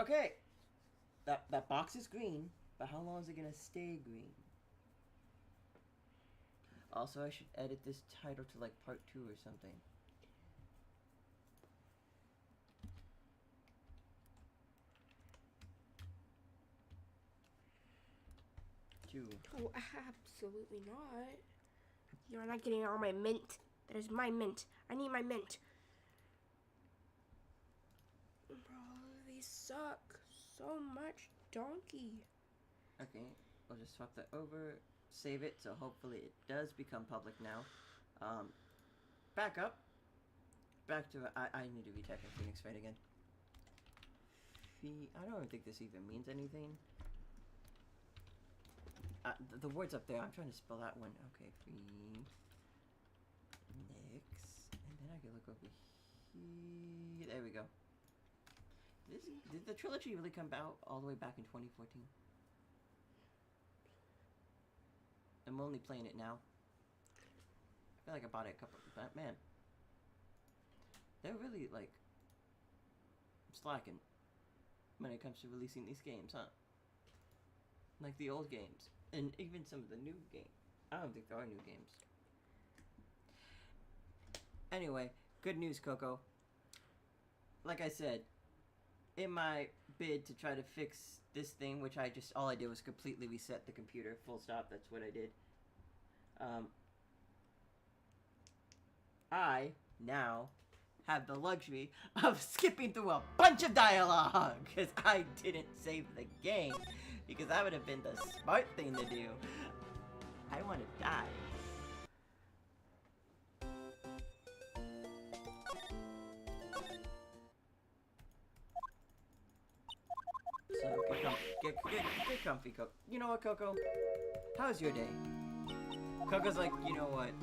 Okay. That box is green, but how long is it gonna stay green? Also, I should edit this title to like part 2 or something. Oh, absolutely not. You're not getting all my mint. That is my mint. I need my mint. Bro, these suck so much. Donkey. Okay, I'll just swap that over, save it, so hopefully it does become public now. Back up. Back to, I need to retype in Phoenix Fight again. I don't even think this even means anything. The word's up there. I'm trying to spell that one. Okay, Phoenix. And then I can look over here. There we go. Did the trilogy really come out all the way back in 2014? I'm only playing it now. I feel like I bought it a couple... But man. They're really, like... slacking. When it comes to releasing these games, huh? Like the old games. And even some of the new games. I don't think there are new games. Anyway, good news, Coco. Like I said, in my bid to try to fix this thing, which all I did was completely reset the computer, full stop, that's what I did. I now have the luxury of skipping through a bunch of dialogue because I didn't save the game, because that would have been the smart thing to do. I want to die. So get comfy, Coco. You know what, Coco? How's your day? Coco's like, you know what?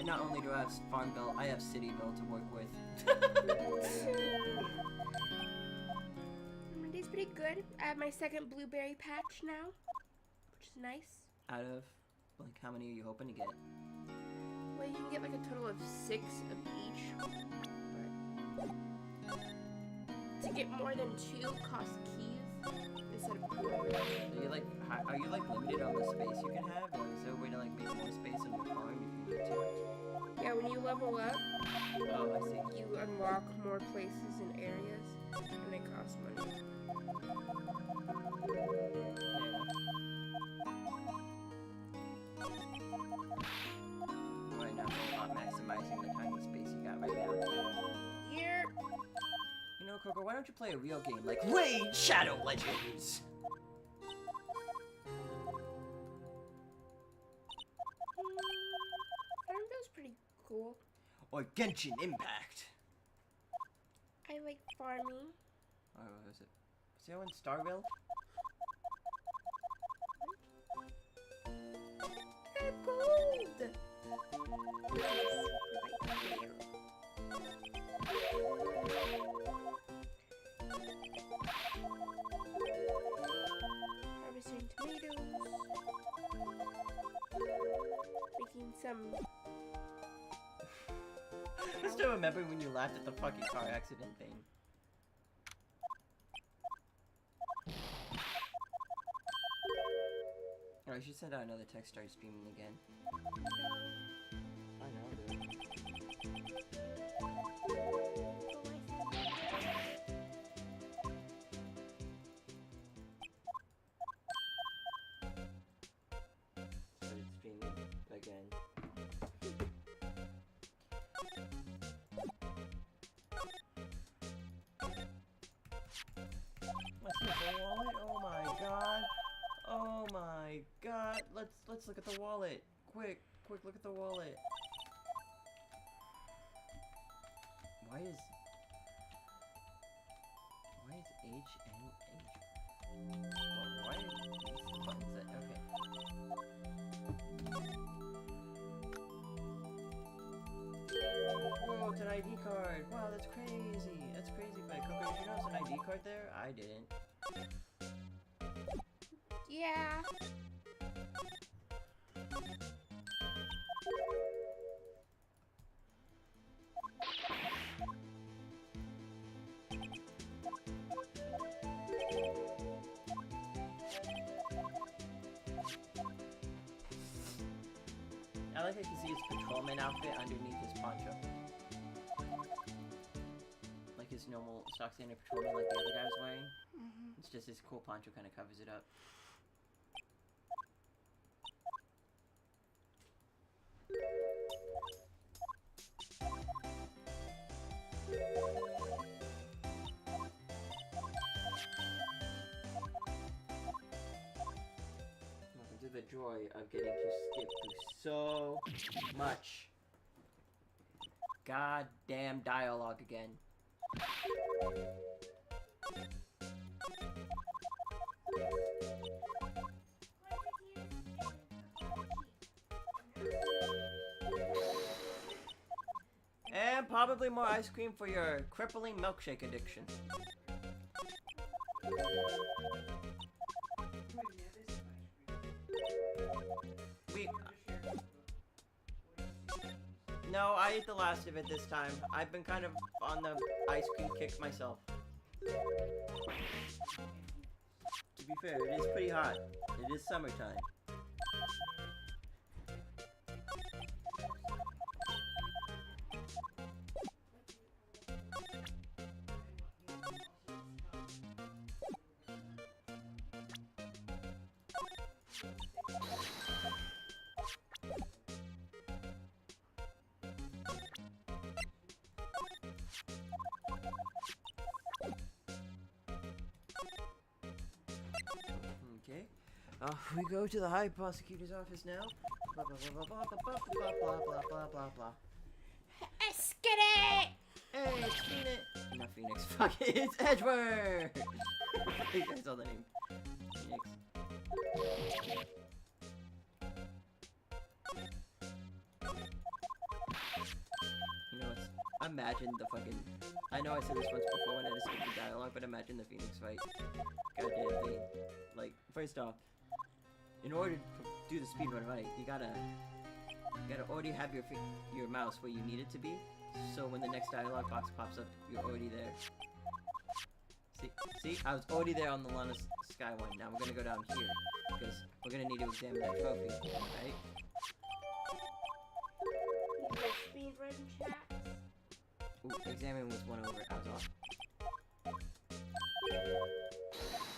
Not only do I have Farmville, I have Cityville to work with. My day's pretty good. I have my second blueberry patch now, which is nice. Out of, like, how many are you hoping to get? Well, you can get like a total of 6 of each. But to get more than 2 cost keys instead of 4. Are you like limited on the space you can have? Or is there a way to like make more space on your farm if you need to? Yeah, when you level up, oh, I see. You unlock more places and areas, and they cost money. Right now, we're not maximizing the tiny space you got right now. Yep. You know, Coco, why don't you play a real game like Raid Shadow Legends? Farmville's pretty cool. Or Genshin Impact. I like farming. Oh, what was it? Was there one Starville? Gold! Harvesting tomatoes. Making some... I still remember when you laughed at the fucking car accident thing. Oh, I should send out another text, start streaming again. I know, dude. Started streaming again. What's this, a wallet? Oh my god. Oh my god. Let's look at the wallet. Quick, look at the wallet. Why is H and H? Well, why is these buttons that okay. Whoa, it's an ID card. Wow, that's crazy. That's crazy, but Coco, did you know it's an ID card there? I didn't. Yeah. I like how you can see his patrolman outfit underneath his poncho. Like his normal stock standard patrolman like the other guy was wearing. It's just his cool poncho kind of covers it up. Welcome to the joy of getting to skip through so much goddamn dialogue again. And probably more ice cream for your crippling milkshake addiction. No, I ate the last of it this time. I've been kind of on the ice cream kick myself. To be fair, it is pretty hot. It is summertime. Okay. We go to the High Prosecutor's office now. Blah blah blah blah blah blah blah blah blah blah blah. Let's get it! Hey, it's Phoenix. Not Phoenix. Fuck it. It's Edward. I think I saw the name. Phoenix. You know, imagine the fucking. I know I said this once before when I just skipped the dialogue, but imagine the Phoenix fight. Goddamn thing. Like, first off, in order to do the speedrun right, you gotta already have your mouse where you need it to be. So when the next dialogue box pops up, you're already there. See, I was already there on the Lana Sky one. Now we're gonna go down here because we're gonna need to examine that trophy, right? Speedrun chat. Ooh, examine was one over. I was off.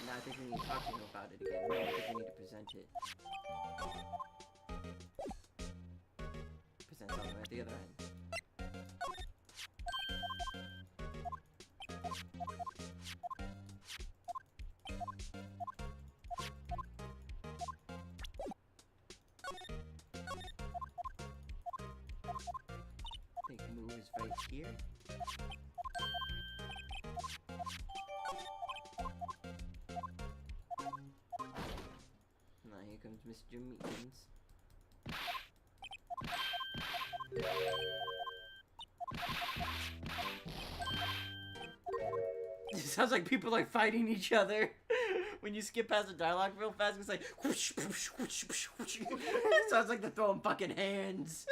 Now I think we need to talk to him about it again. No, I think we need to present it. Present something at the other end. I think move is right here. Now here comes Mr. Meekins. It sounds like people are fighting each other. When you skip past the dialogue real fast, it's like whoosh, whoosh, whoosh, whoosh, whoosh. It sounds like they're throwing fucking hands.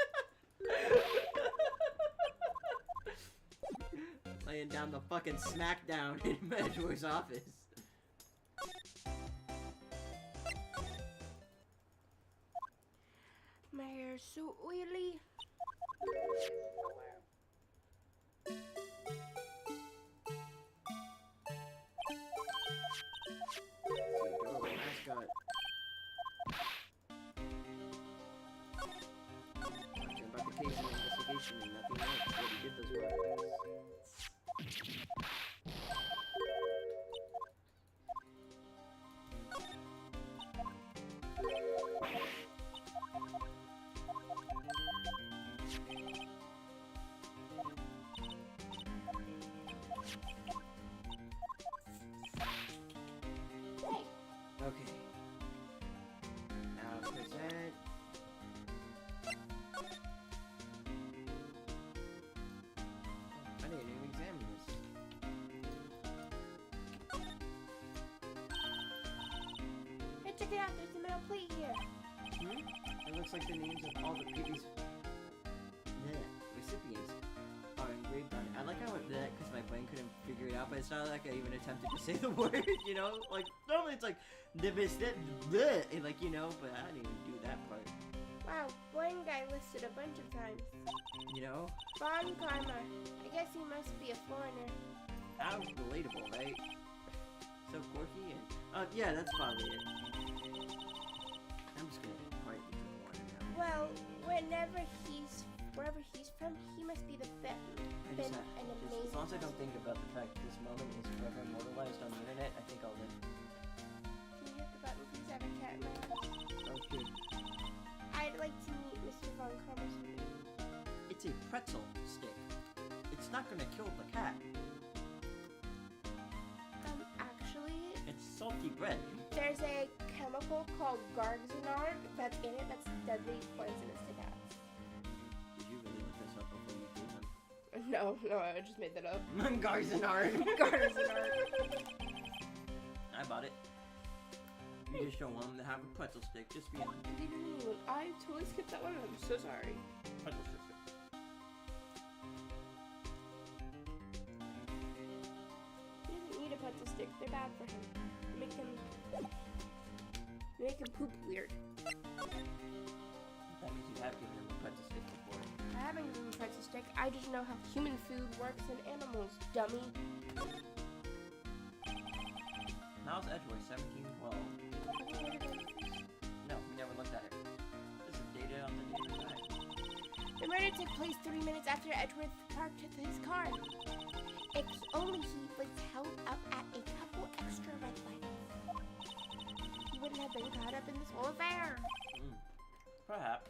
Laying down the fucking smackdown in Edward's office. My hair is so oily. Mascot. Talking about the case and investigation and nothing else. What he did those work. Okay. Now present. I didn't even examine this. Hey, check it out. There's a metal plate here. It looks like the names of all the previous recipients are engraved on it. I like how it did that because my brain couldn't figure it out, but it's not like I even attempted to say the word, you know? Like, normally it's like, divisive, like, you know, but I didn't even do that part. Wow, blind guy listed a bunch of times. You know? Bon Karma. I guess he must be a foreigner. How relatable, right? So quirky and... yeah, that's probably it. I'm just gonna quietly drink water now. Well, wherever he's from, he must be the best. As long as I don't think about the fact that this moment is forever immortalized on the internet, I think I'll live. Can you hit the button, please? I have a cat in my house. Okay. I'd like to meet Mr. Von Karma someday. It's a pretzel stick. It's not gonna kill the cat. Actually... It's salty bread. There's a chemical called Gargzanar that's in it that's deadly poisonous to cats. Did you really look this up before you do them? No, I just made that up. Gargzanar. Gargzanar. I bought it. You just don't want them to have a pretzel stick, just be honest. I totally skipped that one, I'm so sorry. Pretzel stick. He doesn't need a pretzel stick, they're bad for him. They make him poop weird. That means you have given him a pretzel stick before. I haven't given him a pretzel stick, I just know how human food works in animals, dummy. Miles Edgeworth, 1712. No, we never looked at it. This is data on the data side. The murder took place 3 minutes after Edgeworth parked his car. If only he was held up at a couple extra red lights, he wouldn't have been caught up in this whole affair. Perhaps.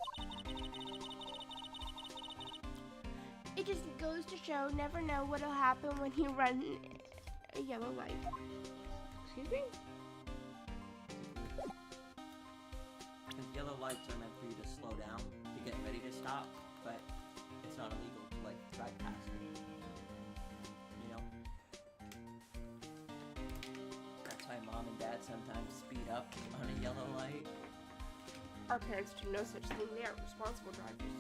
It just goes to show, never know what'll happen when you run a yellow light. Excuse me? Because yellow lights are meant for you to slow down, to get ready to stop, but it's not illegal to, like, drive past it. You know? That's why mom and dad sometimes speed up on a yellow light. Our parents do no such thing. They are responsible drivers.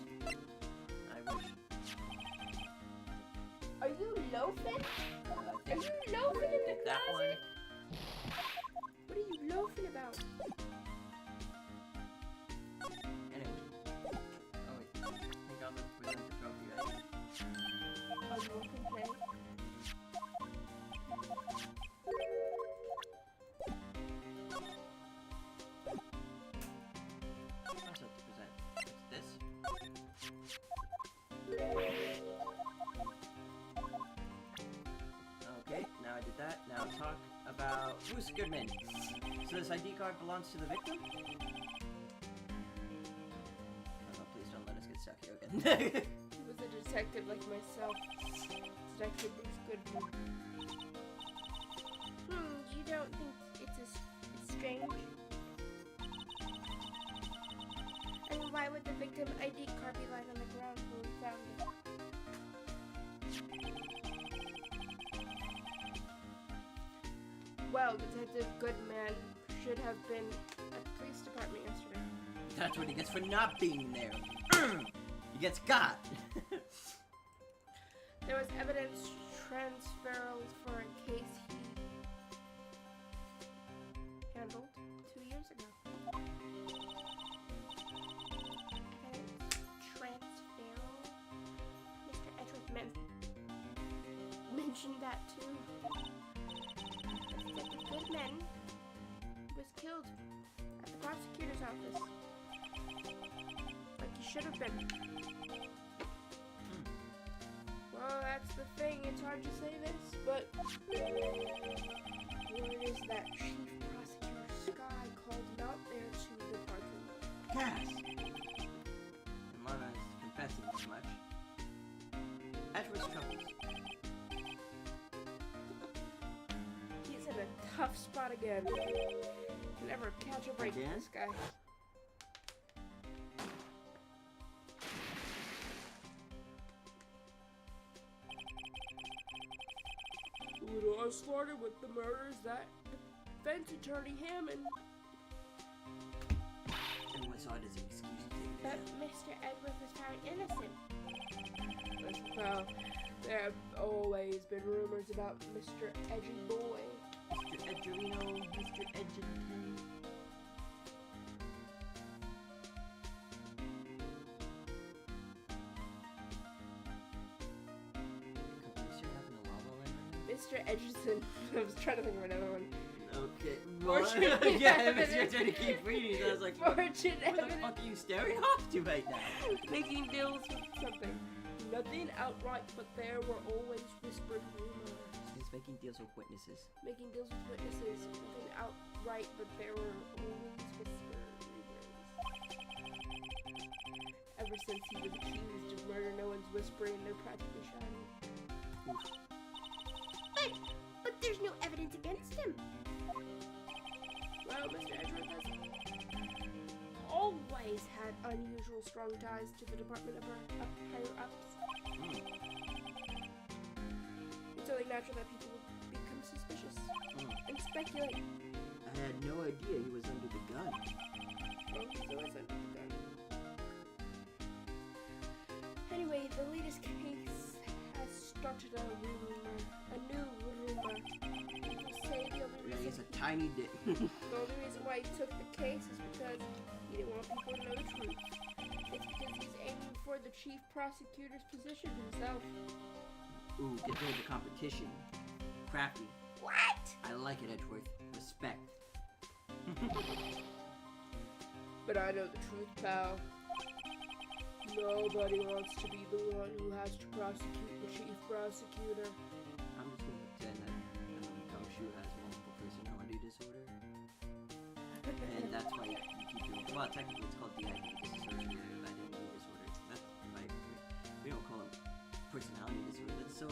I wish. Are you loafing? I Are you loafing in the think that closet? one. What are you loafing about? Anyway. Oh wait. I think I'll just present the trophy, right? Oh, you want to play? How's that to present? It's this. Okay, now I did that. Now talk about Bruce Goodman. So this ID card belongs to the victim? Oh no, please don't let us get stuck here again. He was a detective like myself. Detective Bruce Goodman. You don't think it's strange? I mean, why would the victim ID card be lying on the ground when we found it? Well, Detective Goodman should have been at the police department yesterday. That's what he gets for not being there. He gets got. There was evidence transferred for a case he handled 2 years ago. Evidence transferal? Mr. Edgeworth mentioned that too. Detective Goodman was killed at the prosecutor's office. Like he should have been. Well, that's the thing. It's hard to say this, but word is that Chief Prosecutor Sky called him out there to the parking lot. Cass! And Lana is confessing as much. Edgeworth's troubles. He's in a tough spot again. Can never catch a break with Again? this guy. It all started with the murders that defense attorney Hammond. And what's odd is an excuse to take it But down. Mr. Edgeworth was found innocent. Well, there have always been rumors about Mr. Edgy Boy. Mr. Edgerino, Mr. Edgerton. Mr. Edgerton. I was trying to think of another one. Okay. Fortune Yeah, it was your evidence. turn to keep reading. So I was like, what Fortune the evidence. fuck are you staring off to right now? Making deals with something. Nothing outright, but there were always whispered rumors. He's making deals with witnesses. Making deals with witnesses. Nothing outright, but there were always whispered rumors. Ever since he was accused of murder, no one's whispering, they're practically shouting. But there's no evidence against him. Well, Mr. Edgeworth has always had unusual strong ties to the department of higher-ups. It's only natural that people will become suspicious and speculate. I had no idea he was under the gun. Well, he's always under the gun. Anyway, the latest case has started a new rumor. People say the only Yeah, he's reason a tiny dick. why he took the case is because he didn't want people to know the truth. It's because he's aiming for the chief prosecutor's position himself. Ooh, get rid of the competition. Crafty. What? I like it, Edgeworth. Respect. But I know the truth, pal. Nobody wants to be the one who has to prosecute the chief prosecutor. I'm just gonna pretend that Gumshoe has multiple personality disorder. And that's why you keep doing it. Well, technically it's called dissociative identity disorder. That's right. We don't call it personality disorder. That's so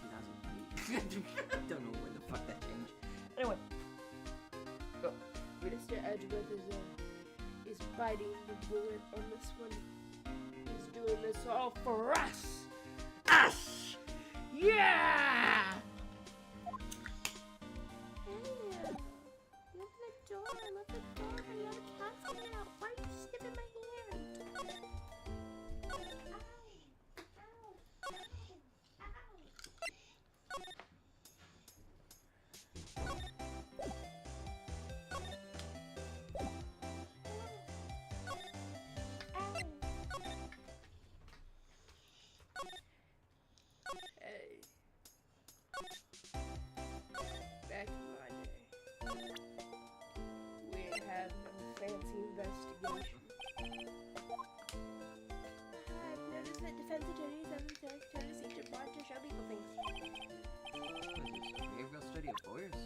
2008. I don't know when the fuck that changed. Anyway. Go. Mr. Edgeworth is biting the bullet on this one. He's doing this all for us. Us! Yeah! Hey, look at the door. Look at the door. I know the cat's coming out. Why are you sniffing my hand? Hey. Back in my day, we ain't have no fancy investigation. I've noticed that defense attorneys have the tendency to want to show people things. Behavioral study of lawyers?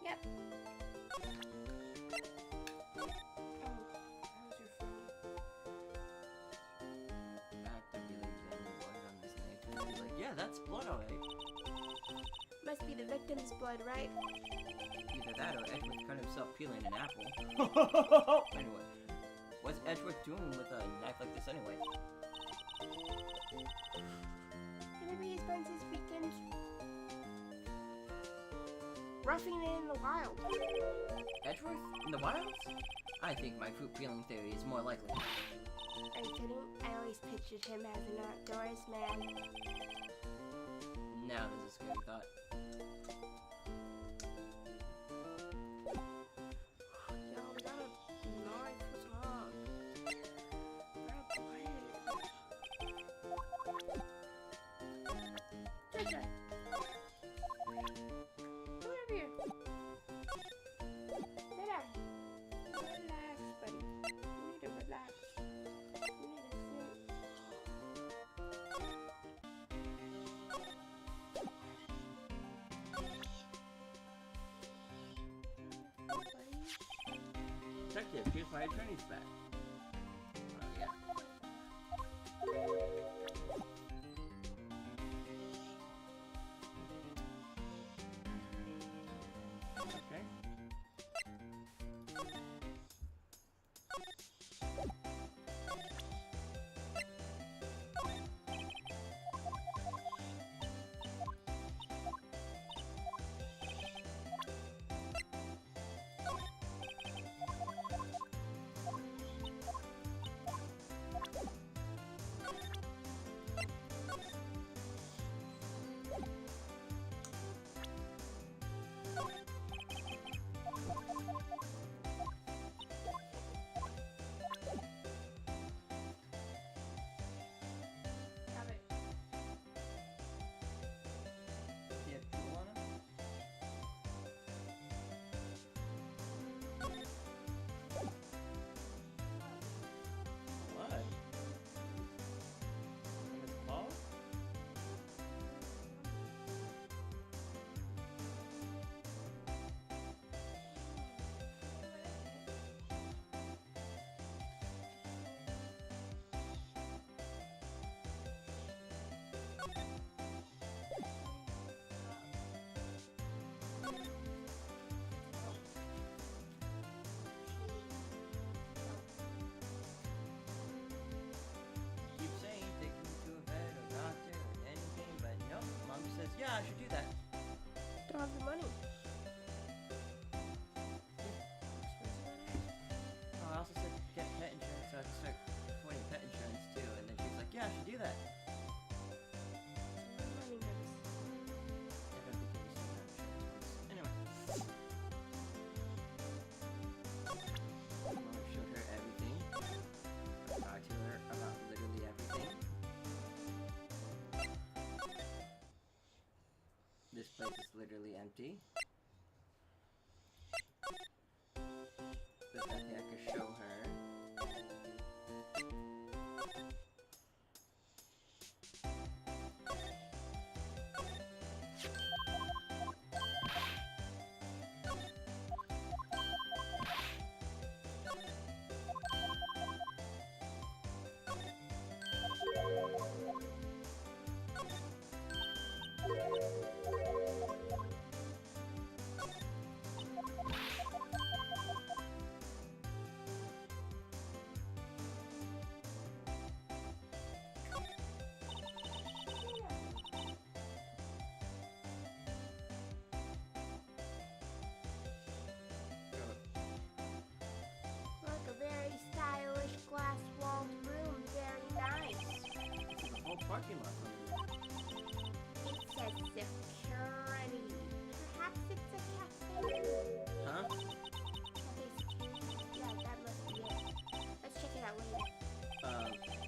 Yep. Oh, how's your phone? Actively examining blood on this neck. And be like, yeah, that's blood alright. Must be the victim's blood, right? Either that or Edgeworth cut himself peeling an apple. Anyway, what's Edgeworth doing with a knife like this anyway? Maybe he spends his weekends roughing it in the wild. Edgeworth? In the wilds? I think my fruit peeling theory is more likely. Are you kidding? I always pictured him as an outdoors man. Now there's a scary thought. Yo, we got a knife. What's wrong? Grab a blade. Jaja. Come over here. Lay down. Relax, buddy. You need to relax. You need to sit. Detective, here's my attorney's back. Oh, yeah. Okay. yeah, I should do that. Don't have the money. Oh, I also said get pet insurance, so I could start avoiding pet insurance too. And then she was like, yeah, I should do that. Money goes. I don't think it was so much insurance. Anyway. Well, I showed her everything. I talked to her about literally everything. This place is literally empty. There's nothing I could show her. Look, a very stylish glass-walled room. Very nice. This is a whole parking lot over there. It says security. Perhaps it's a cafe. Huh? Cafe security. Yeah, that must be it. Let's check it out later.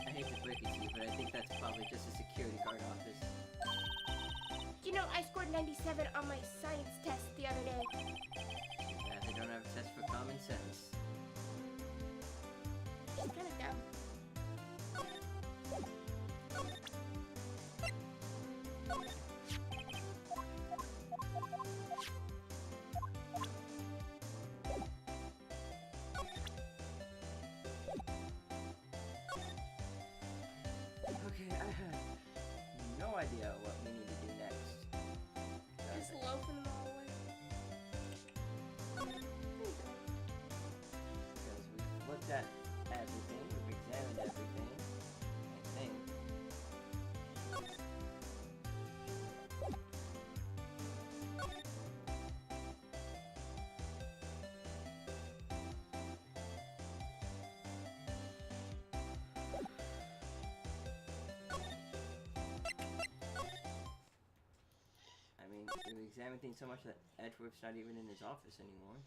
I hate to break it to you, but I think that's probably just a security guard office. You know, I scored 97 on my science test the other day. Yeah, they don't have a test for common sense. It's kind of dumb. Okay, I have no idea what we need to do next. Just loafing in the hallway. Because we've looked at everything, we've examined everything, I think. I mean, we examined things so much that Edgeworth's not even in his office anymore.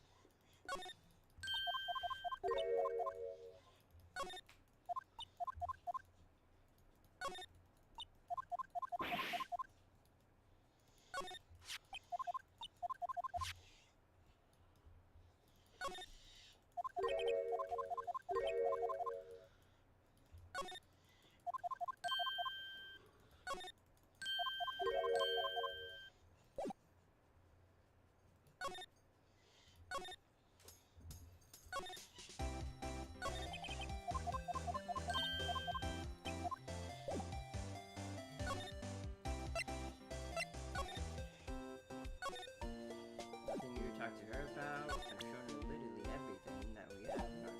Nothing you talk to her about. I've shown her literally everything that we have in our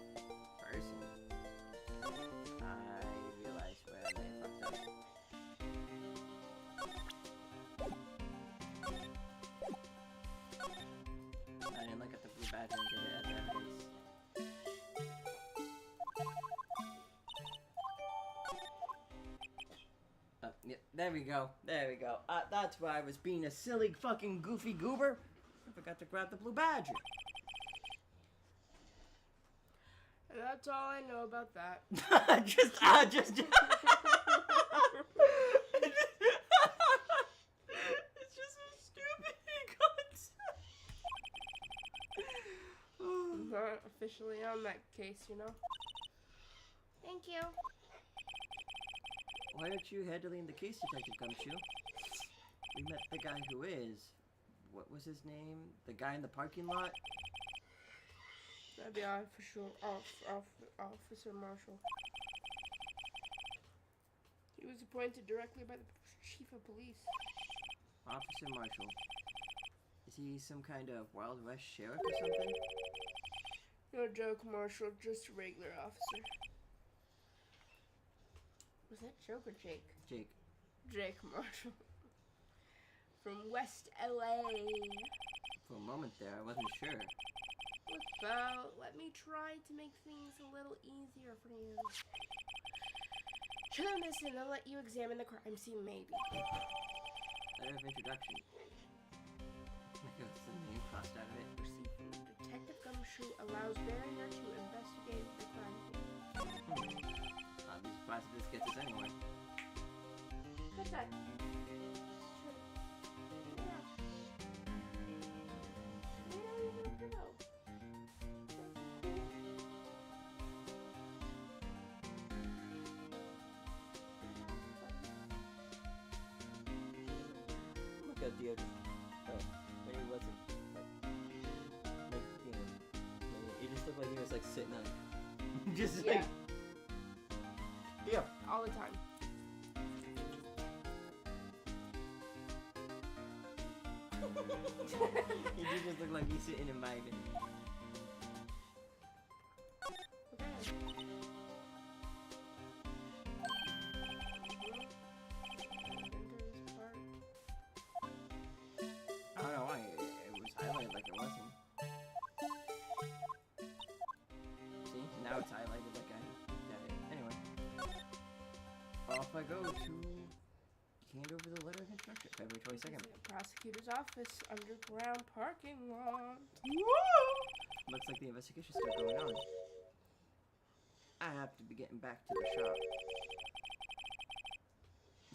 person. I realized where I may have fucked up. I didn't look at the blue badge and get it as evidence. Yep, there we go. There we go. That's why I was being a silly fucking goofy goober. I forgot to grab the blue badge. And that's all I know about that. just. It's just so stupid. I'm not officially on that case, you know? Thank you. Why aren't you handling the case, Detective Gumshoe? We met the guy who is. What was his name? The guy in the parking lot? That'd be Officer Marshall. He was appointed directly by the Chief of Police. Officer Marshall. Is he some kind of Wild West sheriff or something? No joke, Marshall. Just a regular officer. Was that joke or Jake? Jake. Jake Marshall. from West LA. For a moment there, I wasn't sure. Look, Bo, let me try to make things a little easier for you. Should I listen and let you examine the crime scene, maybe? Letter of introduction. I got the name crossed out of it. Received from Detective Gumshoe allows barrier to investigate the crime scene. I'd be surprised if this gets us anywhere. What's that? Look at the other. Oh, but he wasn't. Like, you know, it just looked like he was like sitting on. Just Yeah. like. Yeah. All the time. He did just look like he's sitting in my. I don't know why it was highlighted like it wasn't. See, now it's highlighted like I got it. Anyway, off I go to hand over the letter of introduction, February 22nd. Prosecutor's office, underground parking lot. Woo! Looks like the investigation's still going on. I have to be getting back to the shop.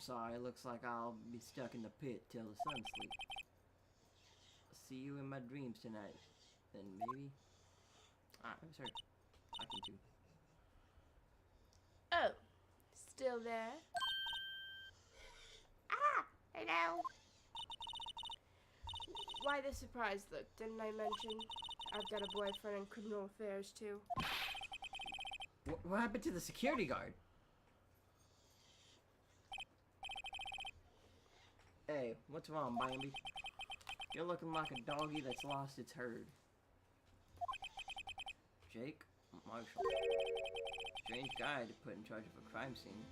Sorry, looks like I'll be stuck in the pit till the sun sleeps. See you in my dreams tonight. Then maybe. Ah, I'm sorry. I can too. Oh, still there? Ah, hello. Why the surprised look? Didn't I mention I've got a boyfriend in criminal affairs too? What happened to the security guard? Hey, what's wrong, Bambi? You're looking like a doggy that's lost its herd. Jake? Marshall. Strange guy to put in charge of a crime scene.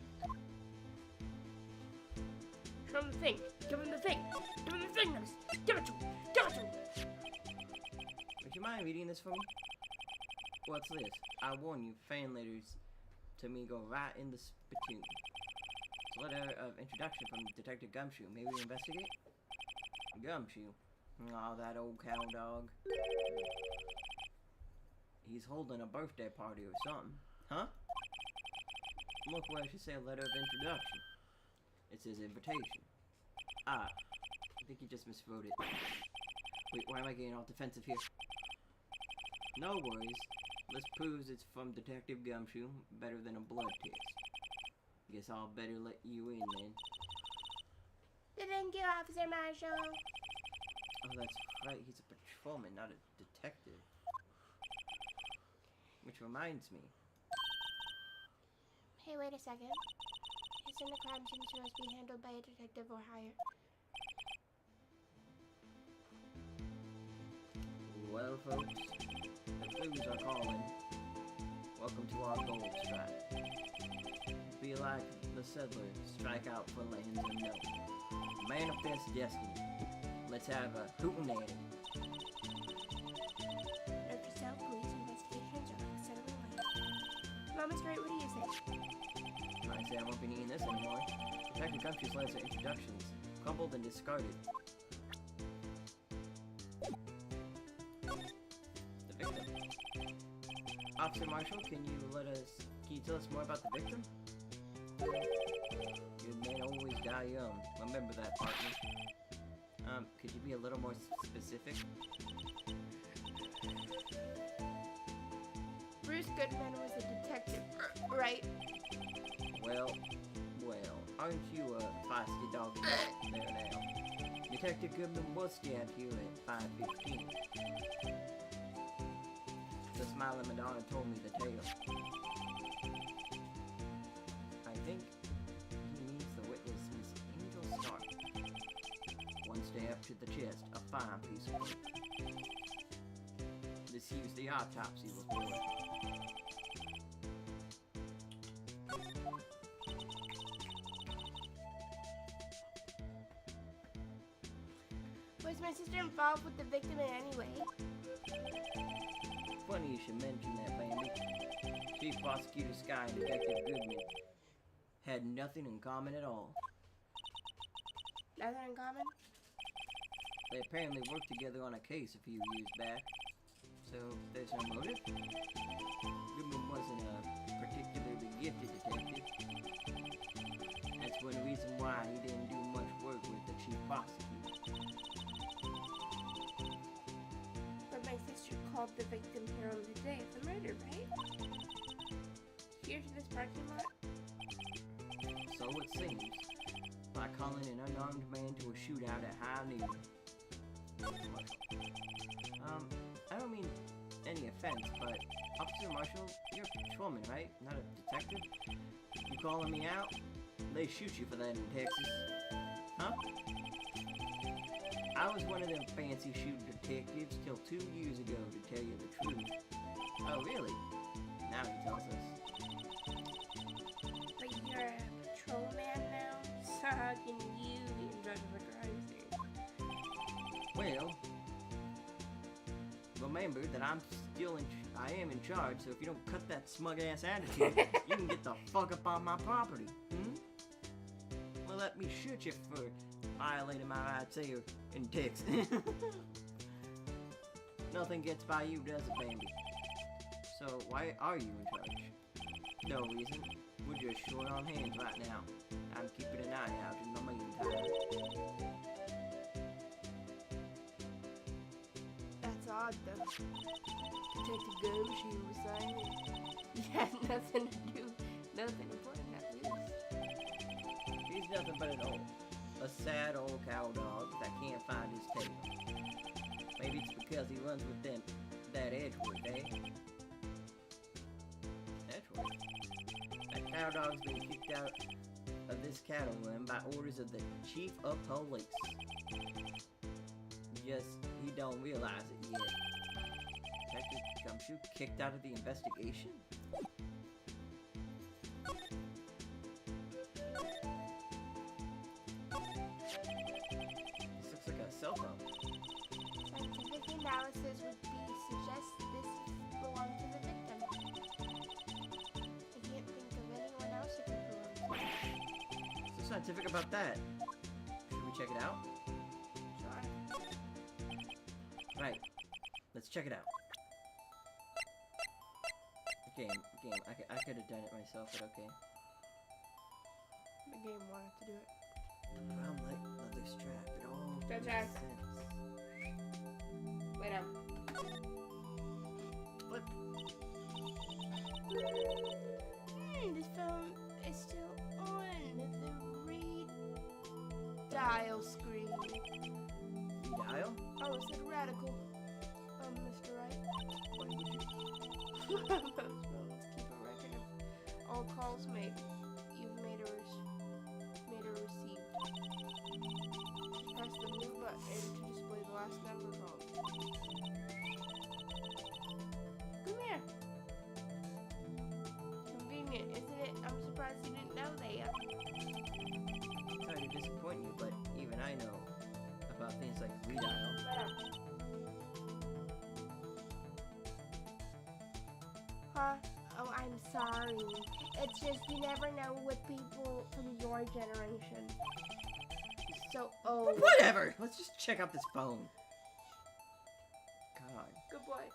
Show him the thing. Give him the thing. Give him the thing. Give it to him. Give it to him. Would you mind reading this for me? What's this? I warn you, fan letters to me go right in the spittoon. It's a letter of introduction from Detective Gumshoe. Maybe we investigate? Gumshoe. Oh, that old cow dog. He's holding a birthday party or something. Huh? Look where it should say a letter of introduction. It says invitation. Ah, I think he just miswrote it. Wait, why am I getting all defensive here? No worries. This proves it's from Detective Gumshoe. Better than a blood test. Guess I'll better let you in then. Thank you, Officer Marshall. Oh, that's right. He's a patrolman, not a detective. Which reminds me. Hey, wait a second. Isn't the crime scene supposed to be handled by a detective or higher? Well, folks, the clues are calling. Welcome to our gold strike. Be like the settlers, strike out for lands unknown. Manifest destiny. Let's have a hootenanny. Note to self, police investigations are settling late. Mama Straight, what do you say? I say I won't be needing this anymore. Detective Gumshoe's letters of introductions, crumpled and discarded. The victim. Officer Marshall, can you tell us more about the victim? Good men always die young. Remember that, partner. Could you be a little more specific? Bruce Goodman was a detective, right? Well, aren't you a feisty dog there now? Detective Goodman was stabbed here at 5:15. The smiling Madonna told me the tale. I think he means the witness, Miss Angel Stark. One stab to the chest, a fine piece of work. This used the autopsy report. Was my sister involved with the victim in any way? Funny you should mention that, Bambi. Chief Prosecutor Sky and Detective Goodman had nothing in common at all. Nothing in common? They apparently worked together on a case a few years back. So, there's no motive? Goodman wasn't a particularly gifted detective. That's one reason why he didn't do much work with the chief prosecutor. But my sister called the victim here on the day of the murder, right? Here to this parking lot? So it seems. By calling an unarmed man to a shootout at high noon. I don't mean any offense, but Officer Marshall, you're a patrolman, right? Not a detective? You calling me out? They shoot you for that in Texas. Huh? I was one of them fancy shooting detectives till 2 years ago, to tell you the truth. Oh, really? Now he tells us. But you're a patrolman now? So how can you be in charge of a crime scene? Well, remember that I am in charge, so if you don't cut that smug-ass attitude, you can get the fuck up on my property, Well, let me shoot you for violating my rights here in Texas. Nothing gets by you, does it, Bambi? So, why are you in charge? No reason. We're just short on hands right now. I'm keeping an eye out in the meantime. That's odd, though. Detective Gumshoe was saying he had nothing to do, nothing important at least. He's nothing but a sad old cow dog that can't find his tail. Maybe it's because he runs with that Edgewood, eh? Edgewood? That cow dog's been kicked out of this cattle run by orders of the chief of police. Just, he don't realize it yet. Detective Gumshoe kicked out of the investigation? This looks like a cell phone. Scientific analysis would suggest this belonged to the victim. I can't think of anyone else it could belong to. What's so scientific about that? Should we check it out? Sure. Right. Let's check it out. Game. I could have done it myself, but okay. The game wanted to do it. Brown light leather strap. It all makes Jack. sense. Wait up. Flip. This phone is still on the read dial screen. Dial? Oh, is it radical? Mr. Wright. Why would you? Most phones keep a record of all calls made. You've made a receipt. Press the blue button to display the last number called. Come here. Convenient, isn't it? I'm surprised you didn't know that. Sorry to disappoint you, but even I know about things like redial. Huh? Oh, I'm sorry. It's just you never know with people from your generation. So old. Whatever! Let's just check out this phone. God. Good boy.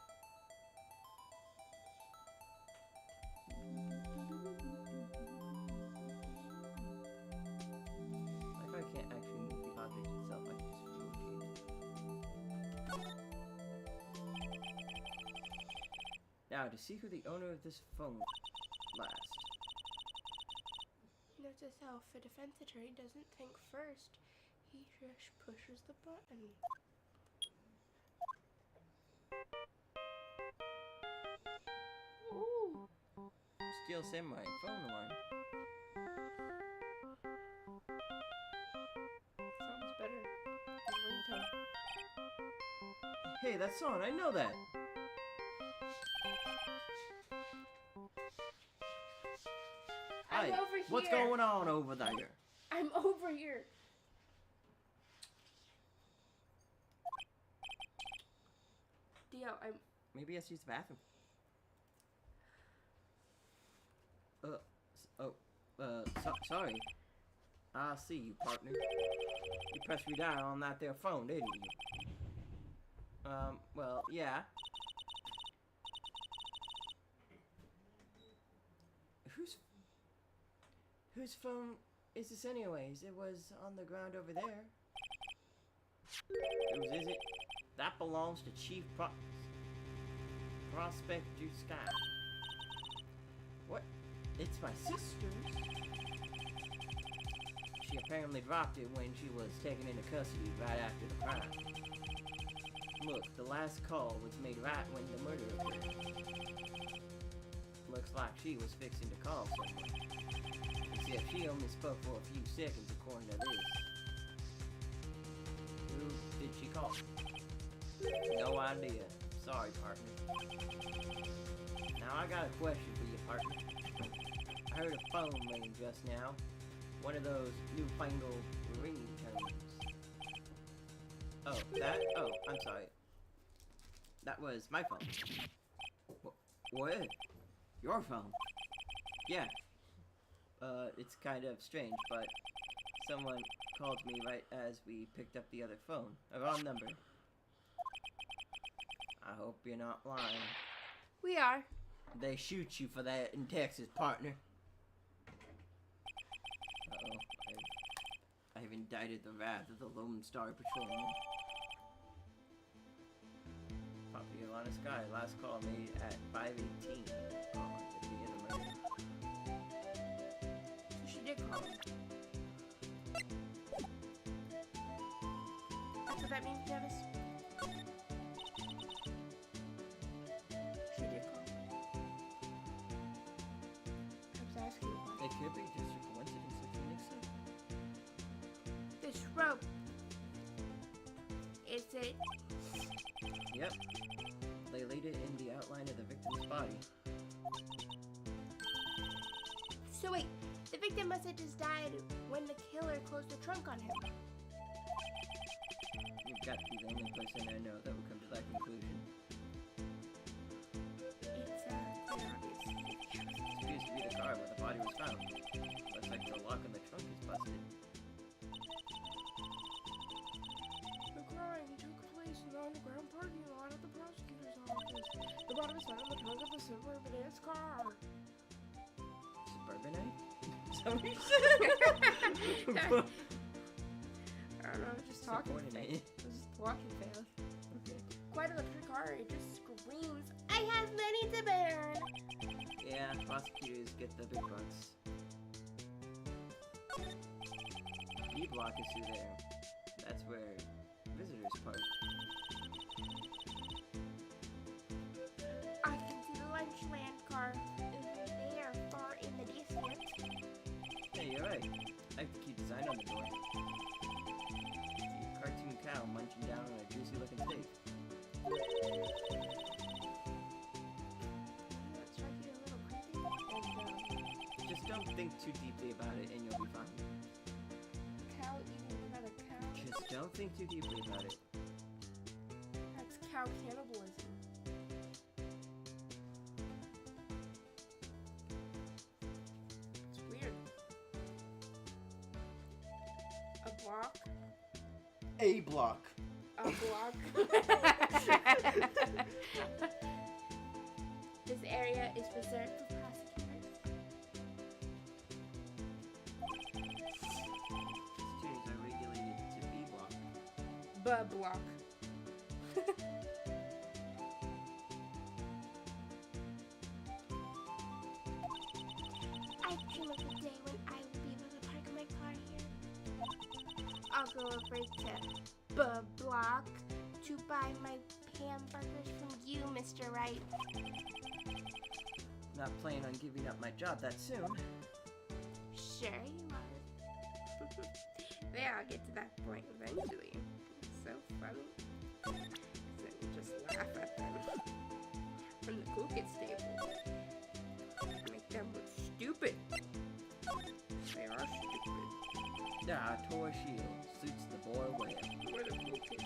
If I can't actually move the object itself, I can just rotate it. Now, to see who the owner of this phone last. Note to self, a defense attorney doesn't think first. He just pushes the button. Ooh. Steel Samurai phone alarm. Sounds better. Ringtone. Hey, that's on. I know that. I'm Hi, over here. what's going on over there? I'm over here. Theo, Maybe he has to use the bathroom. Sorry. I see you, partner. You pressed redial on that there phone, didn't you? Well, yeah. Whose phone is this anyways? It was on the ground over there. Whose is it? That belongs to Chief Prospect Du Sky. What? It's my sister's. She apparently dropped it when she was taken into custody right after the crime. Look, the last call was made right when the murder occurred. Looks like she was fixing to call someone. Except she only spoke for a few seconds according to this. Who did she call? No idea. Sorry, partner. Now I got a question for you, partner. I heard a phone ring just now. One of those newfangled ringtones. Oh, that? Oh, I'm sorry. That was my phone. What? Your phone? Yeah. It's kind of strange, but someone called me right as we picked up the other phone. A wrong number. I hope you're not lying. we are. They shoot you for that in Texas, partner. Uh-oh. I've indicted the wrath of the Lone Star Patrolman. Property Alana Sky, last call made at 5:18. Oh, at the end of the murder. So she did call. That's what that means, Travis? She did call. I was asking you why. It could be just a coincidence with Phoenix. This rope. Is it? Yep. They laid it in the outline of the victim's body. So wait, the victim must have just died when the killer closed the trunk on him. You've got to be the only person I know that would come to that conclusion. It's quite obvious. This appears to be the car where the body was found. Looks like the lock on the trunk is busted. The crime took place in the underground parking lot of the prosecutor's office. The body was found in the trunk of a suburbanite's car. Suburbanite? Is that what you said? I don't know, just talking. Subordinate. Just walking fast. Okay. Quite an electric car, it just screams, I have money to burn! Yeah, prosecutors get the big bucks. B-block is through there. That's where visitors park. I can see the Lunchland car over there, far in the distance. Hey, you're right. I like the cute design on the door. See a cartoon cow munching down on a juicy looking steak. It's right here a little creepy. And, Just don't think too deeply about it and you'll be fine. cow eating another cow. Just don't think too deeply about it. That's cow cannibalism. It's weird. A block. A block. A block. This area is reserved for prosecutors. Students are regulated to B block. Block. I dream of the day when I will be able to park my car here. I'll go over to Block to buy my hamburgers from you, Mr. Wright. Not planning on giving up my job that soon. Sure you are. There, I'll get to that point eventually. It's so funny. So you just laugh at them from the cool kids table. Make them look stupid. They are stupid. Ah, toy shield suits the boy well. We're the cool kids.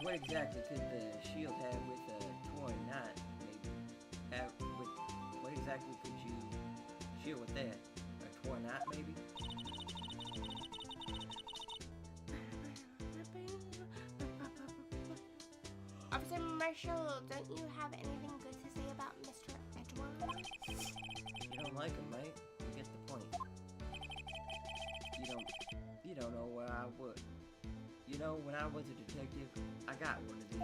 What exactly could the shield have with a torn knot, maybe. What exactly could you shield with that? A torn knot, maybe? Officer Marshall, don't you have anything good to say about Mr. Edward? You don't like him, mate? You get the point. You don't know where I would. You know, when I was a detective, I got one of these.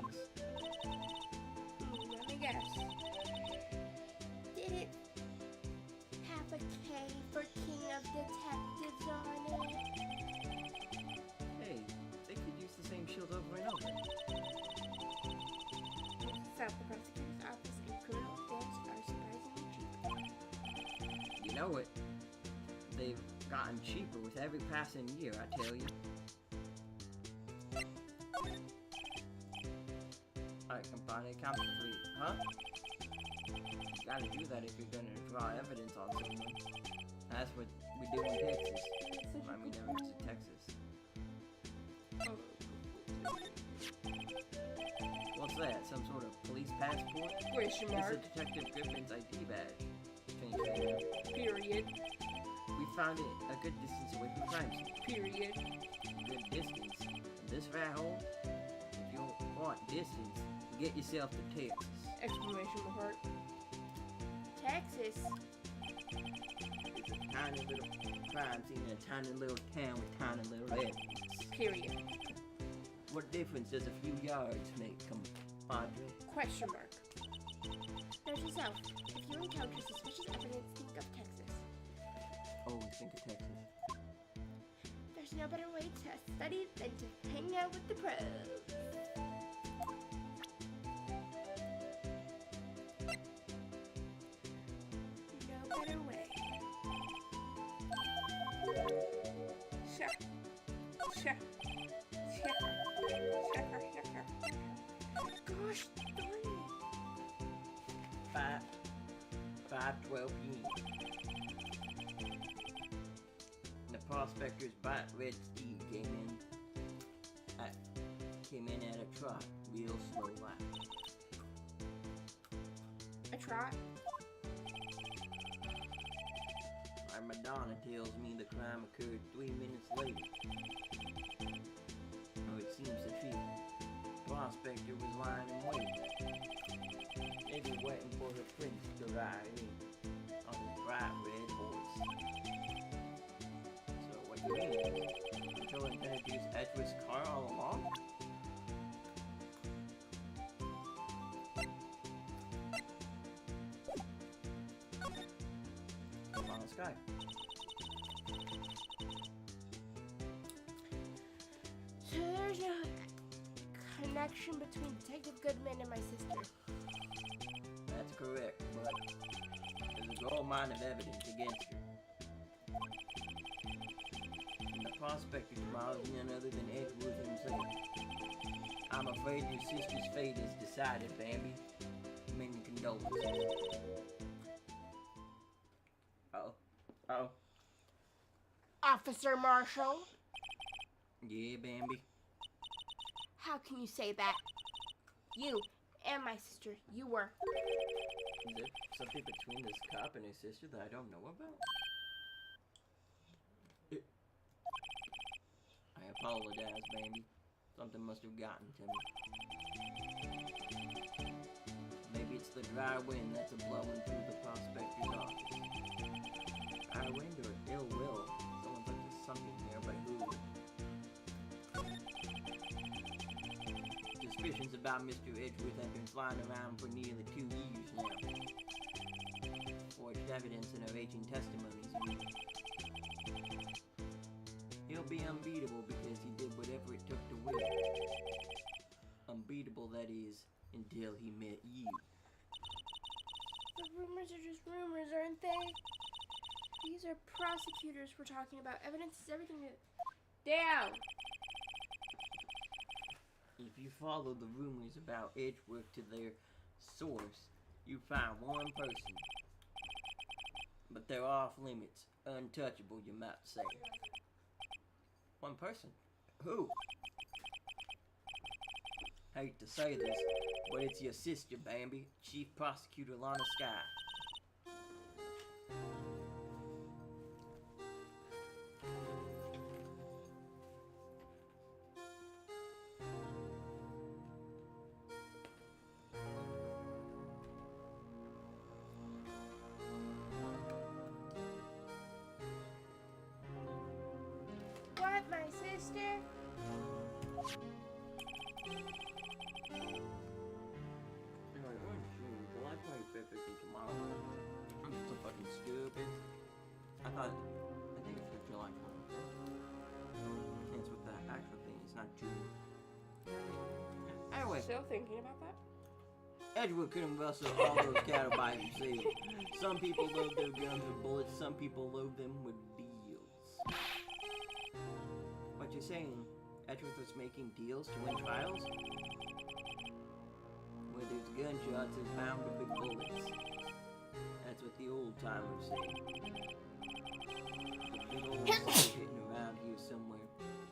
Let me guess. Did it have a K for King of Detectives on it? Hey, they could use the same shield over and over. South, the prosecutor's office and criminal affairs are surprisingly cheap. You know it. They've gotten cheaper with every passing year, I tell you. I can finally count to 3, huh? You gotta do that if you're gonna draw evidence on someone. That's what we do in Texas. I mean, evidence in Texas. What's that? Some sort of police passport? Question It's mark. a Detective Griffin's ID badge. Change that. Period. We found it a good distance away from crime scene. Period. Good distance. In this rat hole, if you want distance, get yourself to Texas. Exclamation mark. Texas. It's a tiny little crime scene in a tiny little town with tiny little evidence. Period. What difference does a few yards make, compadre? Question mark. Note yourself. If you encounter suspicious evidence, think of Texas. Always think of Texas. There's no better way to study than to hang out with the pros. No better way. Sure. Sure. Gosh darn it. 5:12 p.m. The prospector's bright red steed came in at a trot, real slow like. A trot. Our Madonna tells me the crime occurred 3 minutes later. Or it seems the chief prospector was lying in wait. Maybe waiting for the prince to ride in on his bright red horse. So what do you mean? You told him to introduce Edward's car all along? Come on, Sky. So there's no connection between Detective Goodman and my sister. That's correct, but there's a gold mine of evidence against her. And the prospector tomorrow is none other than Edward himself. I'm afraid your sister's fate is decided, Bambi. Many condolences. Oh. Officer Marshall, Yeah, Bambi. how can you say that? You and my sister, you were. Is there something between this cop and his sister that I don't know about? I apologize, Bambi. Something must have gotten to me. Maybe it's the dry wind that's a-blowing through the prospector's office. Dry wind or ill will? Someone's up to something here, but who? Suspicions about Mr. Edgeworth have been flying around for nearly 2 years now. Forged evidence in her aging testimonies, I mean. He'll be unbeatable because he did whatever it took to win. Unbeatable, that is, until he met you. The rumors are just rumors, aren't they? These are prosecutors we're talking about. Evidence is everything to... Down! If you follow the rumors about Edgeworth to their source, you find one person. But they're off limits, untouchable, you might say. One person? Who? Hate to say this, but it's your sister, Bambi, Chief Prosecutor Lana Sky. What, my sister? I'm so fucking stupid. I think it's the July 4th. It's with the actual thing, it's not June. Anyway, Still thinking about that? Edgewood couldn't wrestle all those cattle by himself. Some people load their guns with bullets, some people load them with deals. What you're saying, Edgewood was making deals to win trials? Where there's gunshots is bound to be bullets. That's what the old timers say. The big old bull hitting around here somewhere.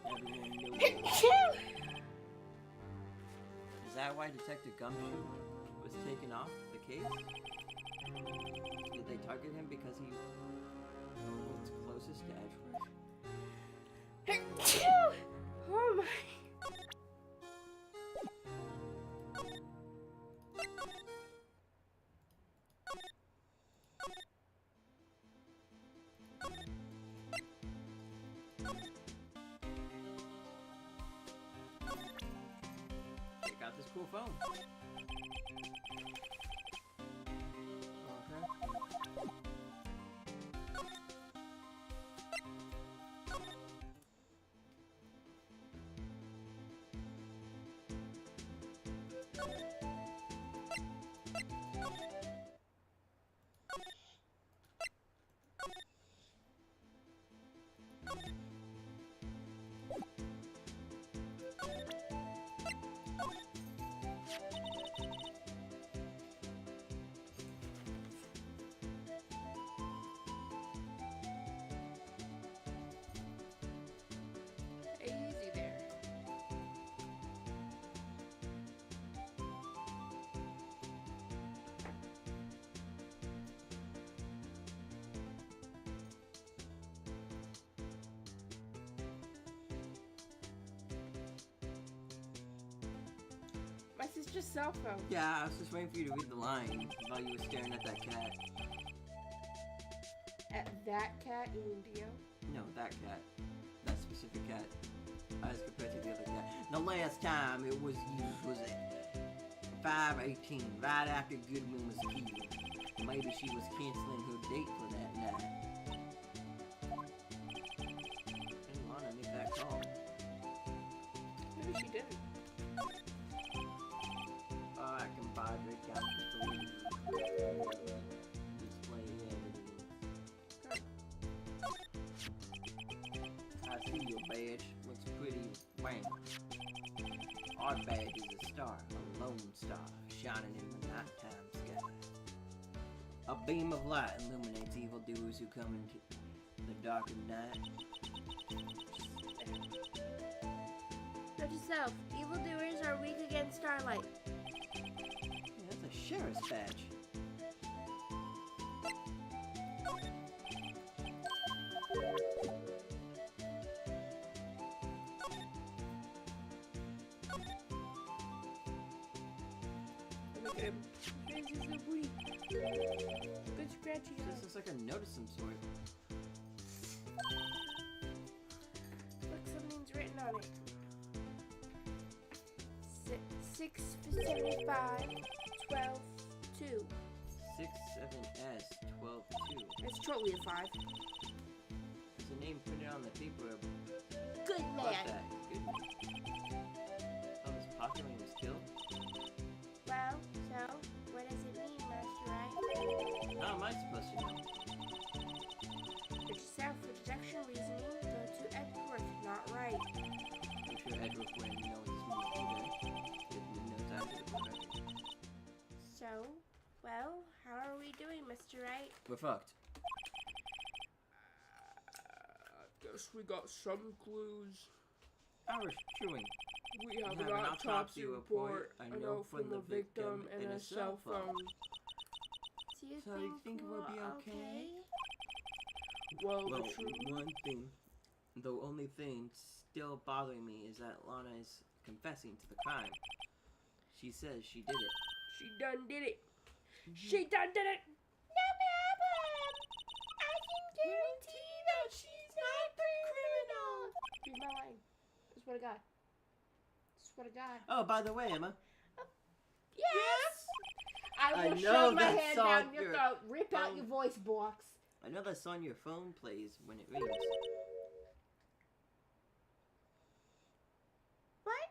Everyone knows it. Is that why Detective Gumshoe was taken off the case? Did they target him because he was closest to Edgewood? Oh my. Check out this cool phone. Easy there. My sister's cell phone. Yeah, I was just waiting for you to read the line while you were staring at that cat. At that cat in Dio. No, that cat. That specific cat. As compared to the other cat. The last time it was used was at 5:18, right after Goodwin was killed. Maybe she was canceling her date for that night. Didn't want to make that call. Maybe she didn't. Oh, I can buy the account for display evidence. I see your badge. Looks pretty wank. Our badge is a star, a lone star, shining in the nighttime sky. A beam of light illuminates evildoers who come into the dark of night. Note to self, evildoers are weak against starlight. Yeah, that's a sheriff's badge. Look at him. This is a weak. Good scratchy. This looks like a note of some sort. Look, something's written on it. 675 12 2. 67S 122. It's totally a 5. There's a name printed on the paper. Good What man. that? Good. Oh, was Pocket when he was killed? Well, so, what does it mean, Master Right? How am I supposed to know? Note to self, for deduction reasoning, go to Edgeworth, not right. I'm sure Edward wouldn't know what this means either. If he knows I did it already. So, well, how are we doing, Mr. Right? We're fucked. Guess we got some clues. I was chewing. We have an autopsy report, a note from the victim, and a cell phone. Do you So you think we'll be okay? Well, Well, the truth. one thing, the only thing still bothering me is that Lana is confessing to the crime. She says she did it. She done did it. She done did it. No problem. I can guarantee that she's not the criminal. Read my line. I swear to God. Swear to God. Oh, by the way, Emma. Yes. I will know shove my that hand song down your you're- throat, rip out your voice box. I know that song your phone plays when it rings. What?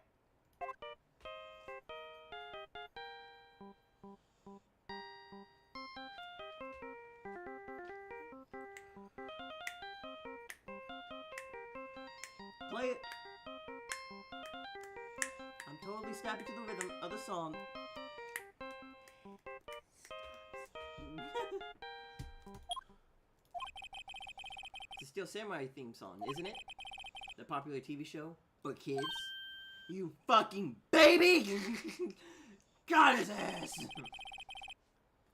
Play it. I'm totally snapping to the rhythm of the song. It's a Steel Samurai theme song, isn't it? The popular TV show for kids. You fucking baby! Got his ass!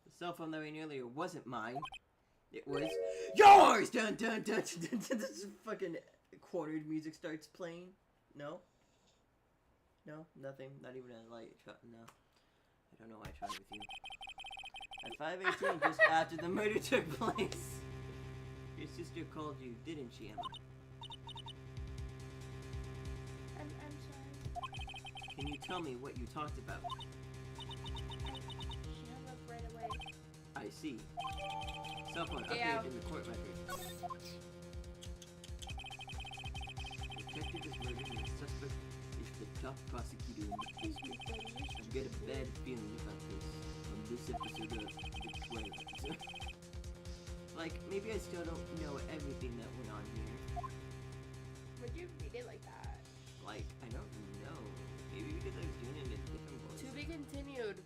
The cell phone that rang earlier wasn't mine. It was yours! Dun dun dun dun dun dun. This fucking quartered music starts playing. No? No? Nothing? Not even a light shot? No. I don't know why I tried with you. At 5:18, just after the murder took place. Your sister called you, didn't she, Emma? I'm sorry. Can you tell me what you talked about? She hung up right away. I see. Cell phone Yeah. updated in the court record. Detective is murdered and the suspect is the top prosecutor in the case. I get a bad feeling about this from this episode of The Twilight. Like, maybe I still don't know everything that went on here. Would you read it like that? Like, I don't know. Maybe because I was doing it in a different voice. To be continued.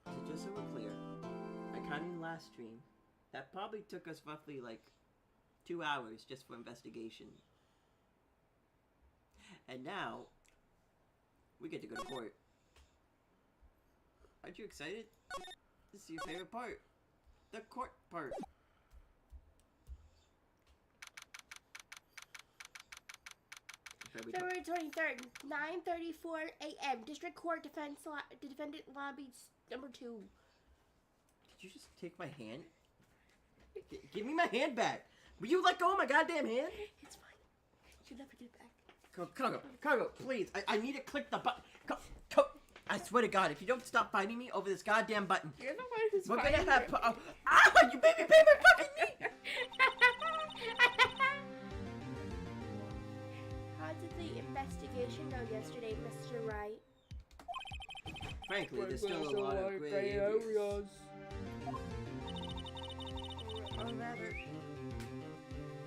So just so we're clear, I counted last stream. That probably took us roughly like 2 hours just for investigation. And now, we get to go to court. Aren't you excited? This is your favorite part. The court part. February 23rd, 9:34 a.m. District Court Defendant Lobby number 2. Did you just take my hand? Give me my hand back. Will you let go of my goddamn hand? It's fine. You'll never get it back. Coco, please. I need to click the button. I swear to God, if you don't stop fighting me over this goddamn button, You're the one who's we're fighting gonna have. me. You baby, my fucking knee! How did the investigation go yesterday, Mr. Wright? Frankly, there's still a lot of gray areas. Or rather,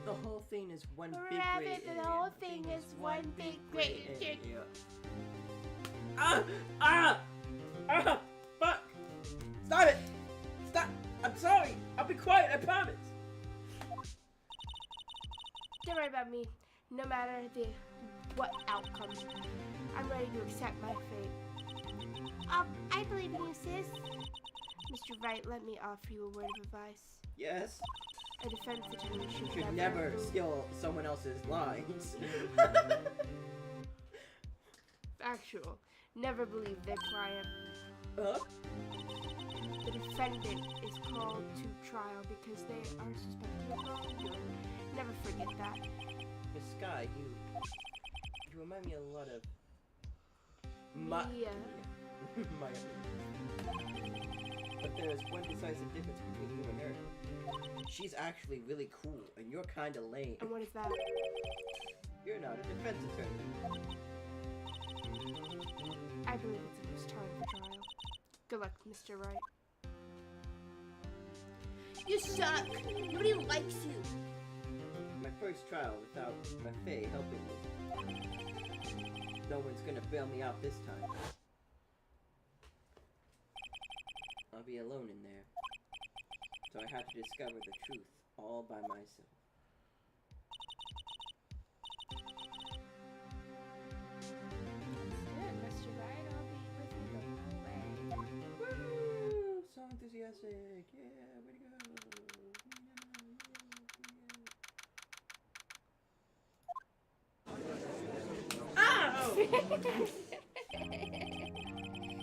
the whole thing is one big gray area. The whole thing is one big gray area. Fuck! Stop it! Stop! I'm sorry! I'll be quiet, I promise! Don't worry about me. No matter what outcome, I'm ready to accept my fate. I believe in you, sis. Mr. Wright, let me offer you a word of advice. Yes? A defense attorney You should should never steal someone else's lines. Factual. Never believe their client. Huh? The defendant is called to trial because they are suspected of wrongdoing. Never forget that. Miss Sky, you remind me a lot of Mia. Maya. But there is one decisive difference between you and her. She's actually really cool, and you're kinda lame. And what is that? You're not a defense attorney. I believe it's almost time for trial. Good luck, Mr. Wright. You suck! Nobody likes you! My first trial without my Faye helping me. No one's gonna bail me out this time. I'll be alone in there. So I had to discover the truth all by myself. fantastic! Yeah, way to go! Ow!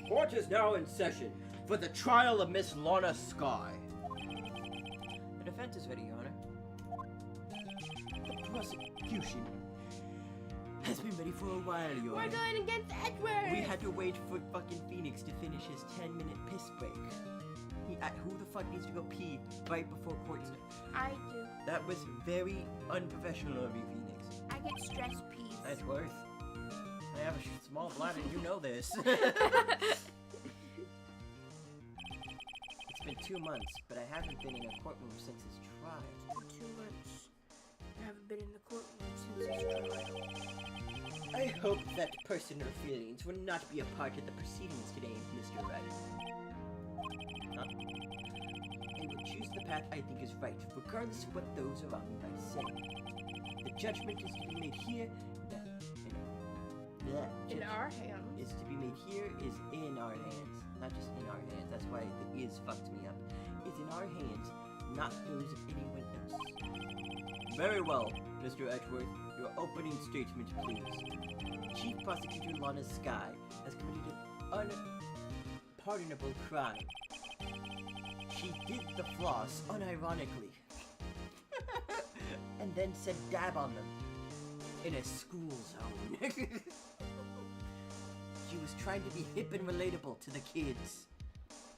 Court is now in session for the trial of Miss Lorna Sky. The defense is ready, Your Honor. The prosecution has been ready for a while, Your Honor. We're going against Edward! We had to wait for fucking Phoenix to finish his 10-minute piss break. Who the fuck needs to go pee right before court starts? I do. That was very unprofessional of you, Phoenix. I get stress peas. That's worth. I have a small bladder, you know this. It's been 2 months, but I haven't been in a courtroom since his trial. It's been 2 months. I haven't been in the courtroom since his trial. I hope that personal feelings will not be a part of the proceedings today, Mr. Wright. I will choose the path I think is right, regardless of what those around me might say. The judgment is to be made here. In our hands. Is to be made here is in our hands. Not just in our hands. That's why the is fucked me up. It's in our hands, not those of anyone else. Very well, Mr. Edgeworth. Your opening statement, please. Chief Prosecutor Lorna Sky has committed an unpardonable crime. She did the floss unironically. And then said dab on them. In a school zone. She was trying to be hip and relatable to the kids.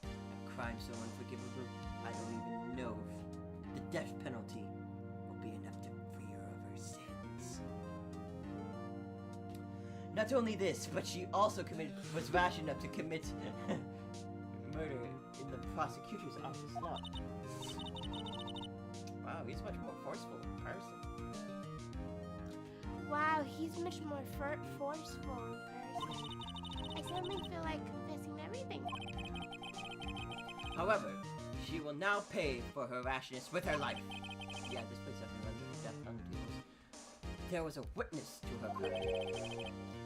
A crime so unforgivable, I don't even know if the death penalty will be enough to free her of her sins. Not only this, but she also was rash enough to commit murder in the prosecutor's office lot. Wow, he's much more forceful in person. Wow, he's much more forceful in person. I suddenly feel like confessing everything. However, she will now pay for her rashness with her life. Yeah, this place definitely runs with death penalties. There was a witness to her crime.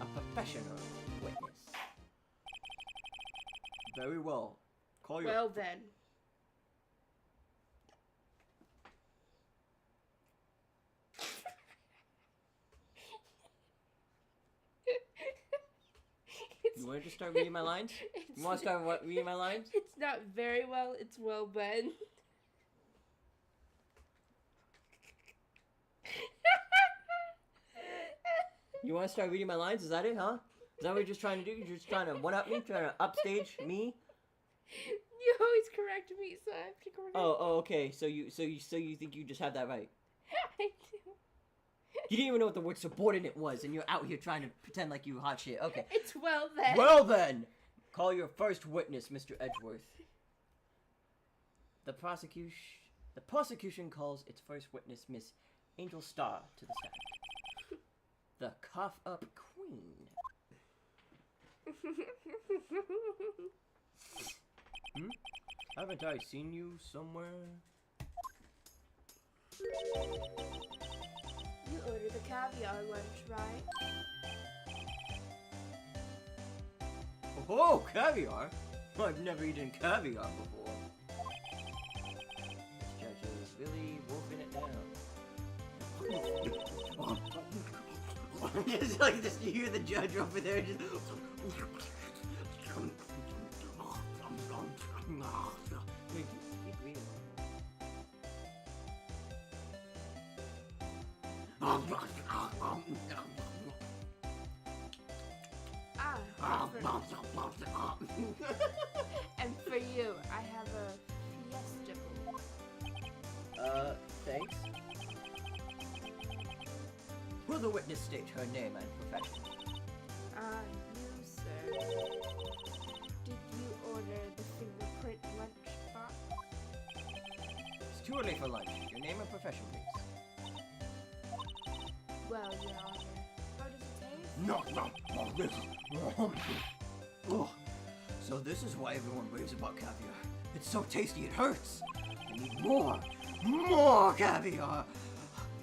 A professional witness. Very well. Call your... Well then. You want to just start reading my lines? You want to start reading my lines? It's not very well, it's well Ben. You want to start reading my lines? Is that it, huh? Is that what you're just trying to do? You're just trying to one-up me? Trying to upstage me? You always correct me, so I have to correct Oh, okay. So you think you just have that right? I do. You didn't even know what the word subordinate was, and you're out here trying to pretend like you hot shit. Okay. It's well then. Well then! Call your first witness, Mr. Edgeworth. The prosecution calls its first witness, Miss Angel Star, to the stand. The cough-up queen. Haven't I seen you somewhere? You ordered the caviar lunch, right? Oh, caviar? I've never eaten caviar before. This judge is really wolfing it down. Just like just you hear the judge over there just. Keep reading. And for you, I have a fiesta bowl. Thanks. Will the witness state her name and profession? You, sir. Did you order the fingerprint lunch box? It's too early for lunch. Your name and profession, please. Well, Your Honor. How does it taste? No, this. Oh, so this is why everyone raves about caviar. It's so tasty, it hurts. I need more caviar.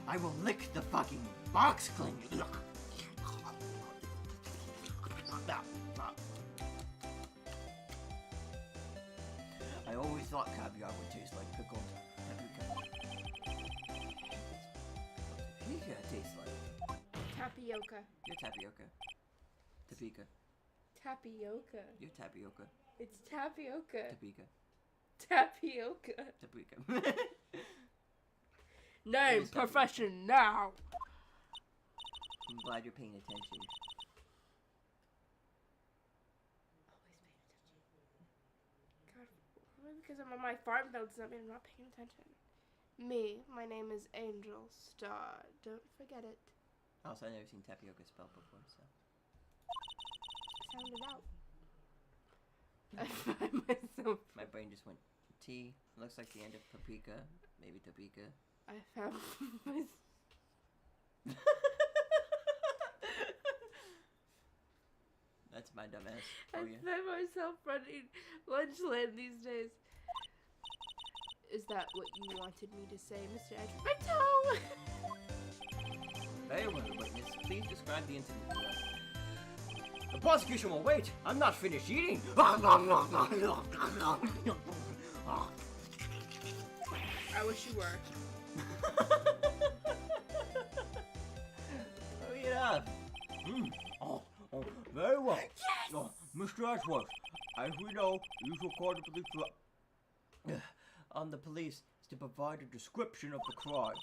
I will lick the fucking box clean. I always thought caviar would taste like pickled paprika. Paprika tastes like. Tapioca. You're tapioca. Tapika. Tapioca. You're tapioca. It's tapioca. Tapika. Tapioca. Tapika. Name, profession, now. I'm glad you're paying attention. Always paying attention. God, probably because I'm on my farm field does that mean I'm not paying attention. Me, my name is Angel Star. Don't forget it. Also, I've never seen tapioca spelled before, so. Sound it out. I find myself. My brain just went T. Looks like the end of paprika. Maybe Topeka. I found myself. That's my dumbass. I Oh, yeah. find myself running Lunchland these days. Is that what you wanted me to say, Mr. Edge? My toe! Very well, witness. Please describe the incident to us. The prosecution will wait. I'm not finished eating. I wish you were. Hurry it up. Oh, very well. Yes! Mr. Ashworth, as we know, the usual call the police on the police is to provide a description of the crime.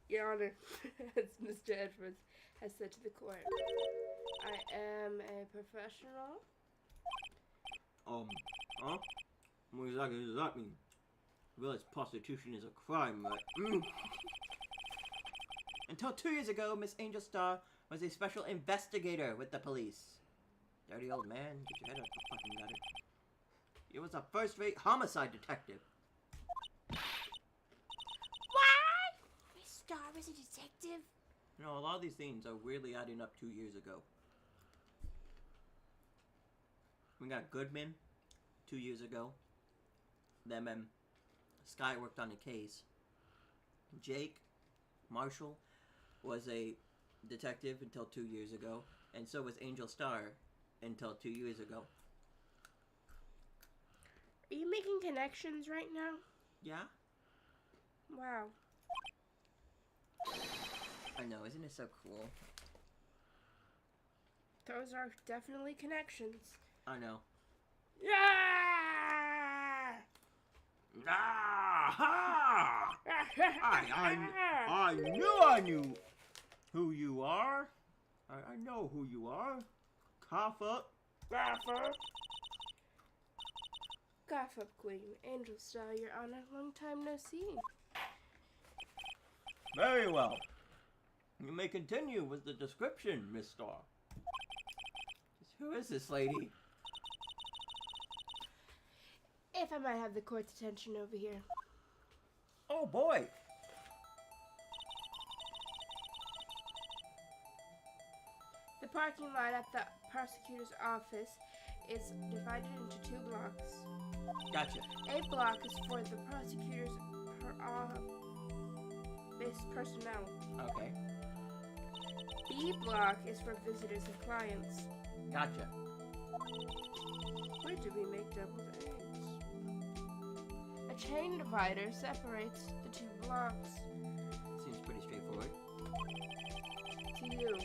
Your Honor, as Mr. Edwards has said to the court, I am a professional. Huh? What exactly does that mean? I realize prostitution is a crime, right? Until 2 years ago, Miss Angel Star was a special investigator with the police. Dirty old man, get your head up the fucking gutter. He was a first-rate homicide detective. What? Miss Star was a detective? You know, a lot of these things are weirdly adding up 2 years ago. We got Goodman 2 years ago. Then Sky worked on a case. Jake Marshall was a detective until 2 years ago. And so was Angel Star until 2 years ago. Are you making connections right now? Yeah? Wow. I know, isn't it so cool? Those are definitely connections. I know. Yeah! Ah! I knew who you are. I know who you are. Cough up. Cough up, Queen. Angel Star, Your Honor. Long time no see. Very well. You may continue with the description, Miss Star. Who is this lady? If I might have the court's attention over here. Oh boy! The parking lot at the prosecutor's office is divided into 2 blocks. Gotcha. A block is for the prosecutor's personnel. Okay. B block is for visitors and clients. Gotcha. Where do we make deviled eggs? A chain divider separates the 2 blocks. Seems pretty straightforward. To you.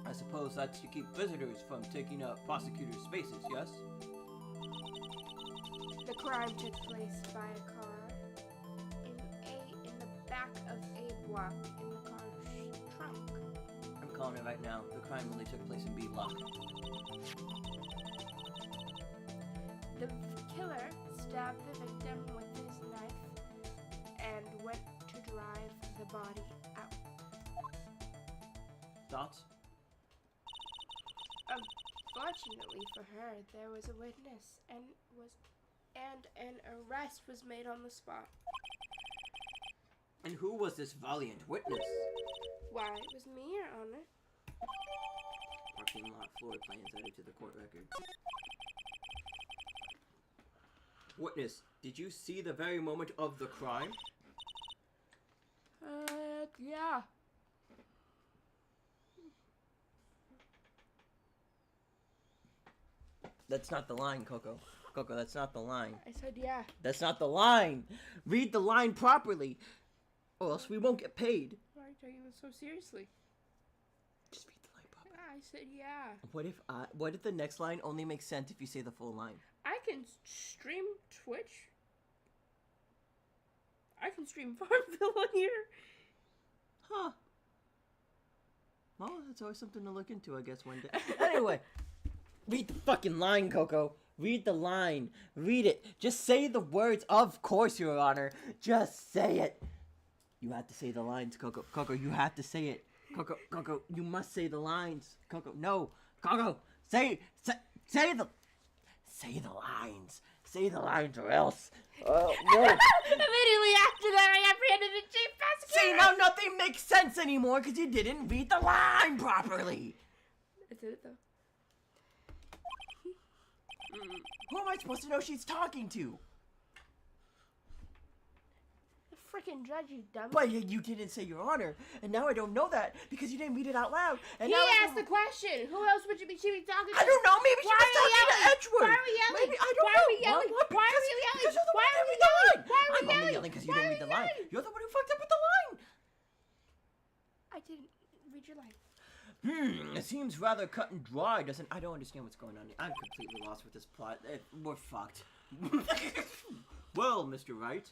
I suppose that's to keep visitors from taking up prosecutors' spaces, yes? The crime took place by a car in the back of A block in the car's trunk. I'm calling it right now. The crime really took place in B block. The killer stabbed the victim with his knife and went to drive the body out. Thoughts? Unfortunately for her, there was a witness and an arrest was made on the spot. And who was this valiant witness? Why, it was me, Your Honor. Parking lot floor plans added to the court record. Witness, did you see the very moment of the crime? Yeah. That's not the line, Coco. Coco, that's not the line. I said yeah. That's not the line. Read the line properly, or else we won't get paid. Why are you taking this so seriously? Just read the line properly. I said yeah. What if the next line only makes sense if you say the full line? I can stream Twitch. I can stream Farmville on here. Huh. Well, that's always something to look into, I guess, one day. Anyway, read the fucking line, Coco. Read the line. Read it. Just say the words, of course, Your Honor. Just say it. You have to say the lines, Coco. Coco, you have to say it. Coco, you must say the lines. Coco, no. Coco, say the lines. Say the lines or else. Oh, no. Immediately after that, I apprehended the chief prosecutor. See, now nothing makes sense anymore because you didn't read the line properly. I did it though. Who am I supposed to know she's talking to? The freaking judge, you dumb. But you didn't say Your Honor, and now I don't know that because you didn't read it out loud. And He now asked the question. Who else would she be talking to? I don't know. Maybe she Why was are we talking to yelling? Edgewood. Why are we yelling? Maybe, I don't Why know. are we yelling? What? Why are we yelling? Because you're the Why one are who we didn't read the yelling? line. Why are we I'm only yelling? yelling because you Why didn't are read the we line. yelling? You're the one who fucked up with the line. I didn't read your line. It seems rather cut and dry, doesn't? I don't understand what's going on. I'm completely lost with this plot. We're fucked. Well, Mr. Wright.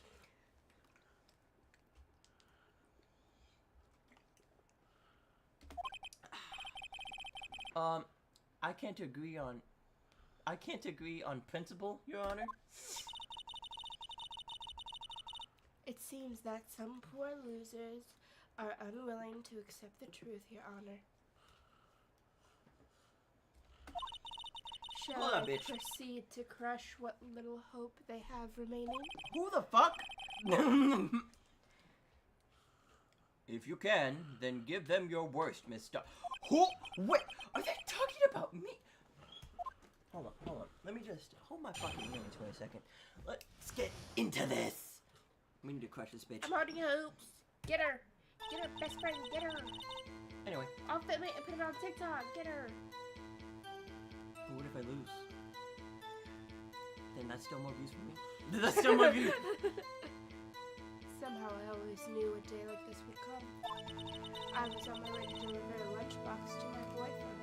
I can't agree on principle, Your Honor. It seems that some poor losers are unwilling to accept the truth, Your Honor. Shall Hold on, I bitch. proceed to crush what little hope they have remaining? Who the fuck? If you can, then give them your worst, Mr. Who? Wait, are they talking about me? Hold on. Let me just hold my fucking feelings for a second. Let's get into this. We need to crush this bitch. I'm holding hopes. Get her. Get her, best friend. Get her. Anyway, I'll film it and put it on TikTok. Get her. but what if I lose? Then that's still more views for me. That's still more views. Somehow I always knew a day like this would come. I was on my way to deliver a lunchbox to my boyfriend.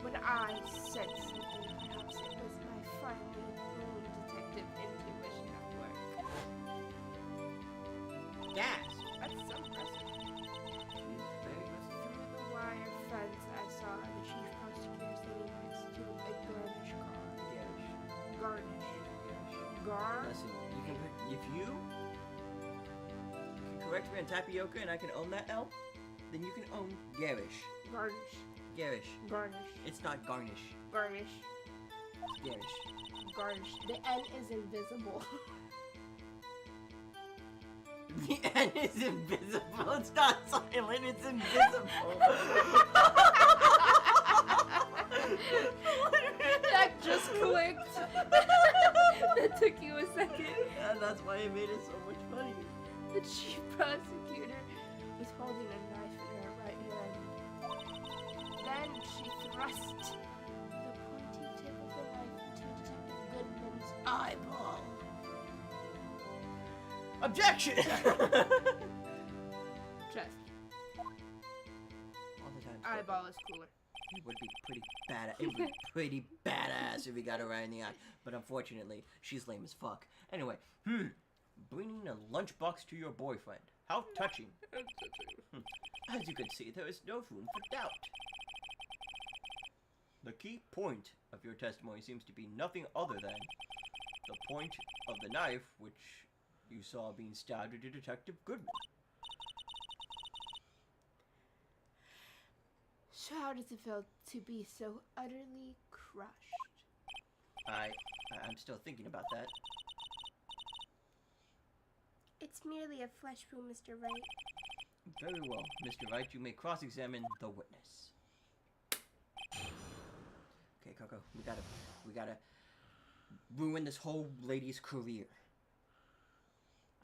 When I said something, perhaps it was my finely honed detective intuition at work. Gas. That's so impressive. Very good. Through the wire fence, I saw the chief prosecutor sitting next to a garnish car. Garnish. Listen, if you can correct me on tapioca and I can own that L, then you can own garish. Garnish. Garish. Garnish. It's not garnish. Garnish. It's garish. Garnish. The N is invisible. The N is invisible. It's not silent. It's invisible. That just clicked. That took you a second. And that's why it made it so much funny. The chief prosecutor was holding a knife in her right hand. Then she thrust the pointy tip of the knife into Detective Goodman's eyeball. Objection! Just. All the time. Eyeball is cooler. It would be pretty badass. It would be pretty badass if we got her right in the eye. But unfortunately, she's lame as fuck. Anyway, bringing a lunchbox to your boyfriend. How touching. As you can see, there is no room for doubt. The key point of your testimony seems to be nothing other than the point of the knife which you saw being stabbed into Detective Goodman. So how does it feel to be so utterly crushed? I'm still thinking about that. It's merely a flesh wound, Mr. Wright. Very well, Mr. Wright, you may cross-examine the witness. Okay, Coco, we gotta ruin this whole lady's career.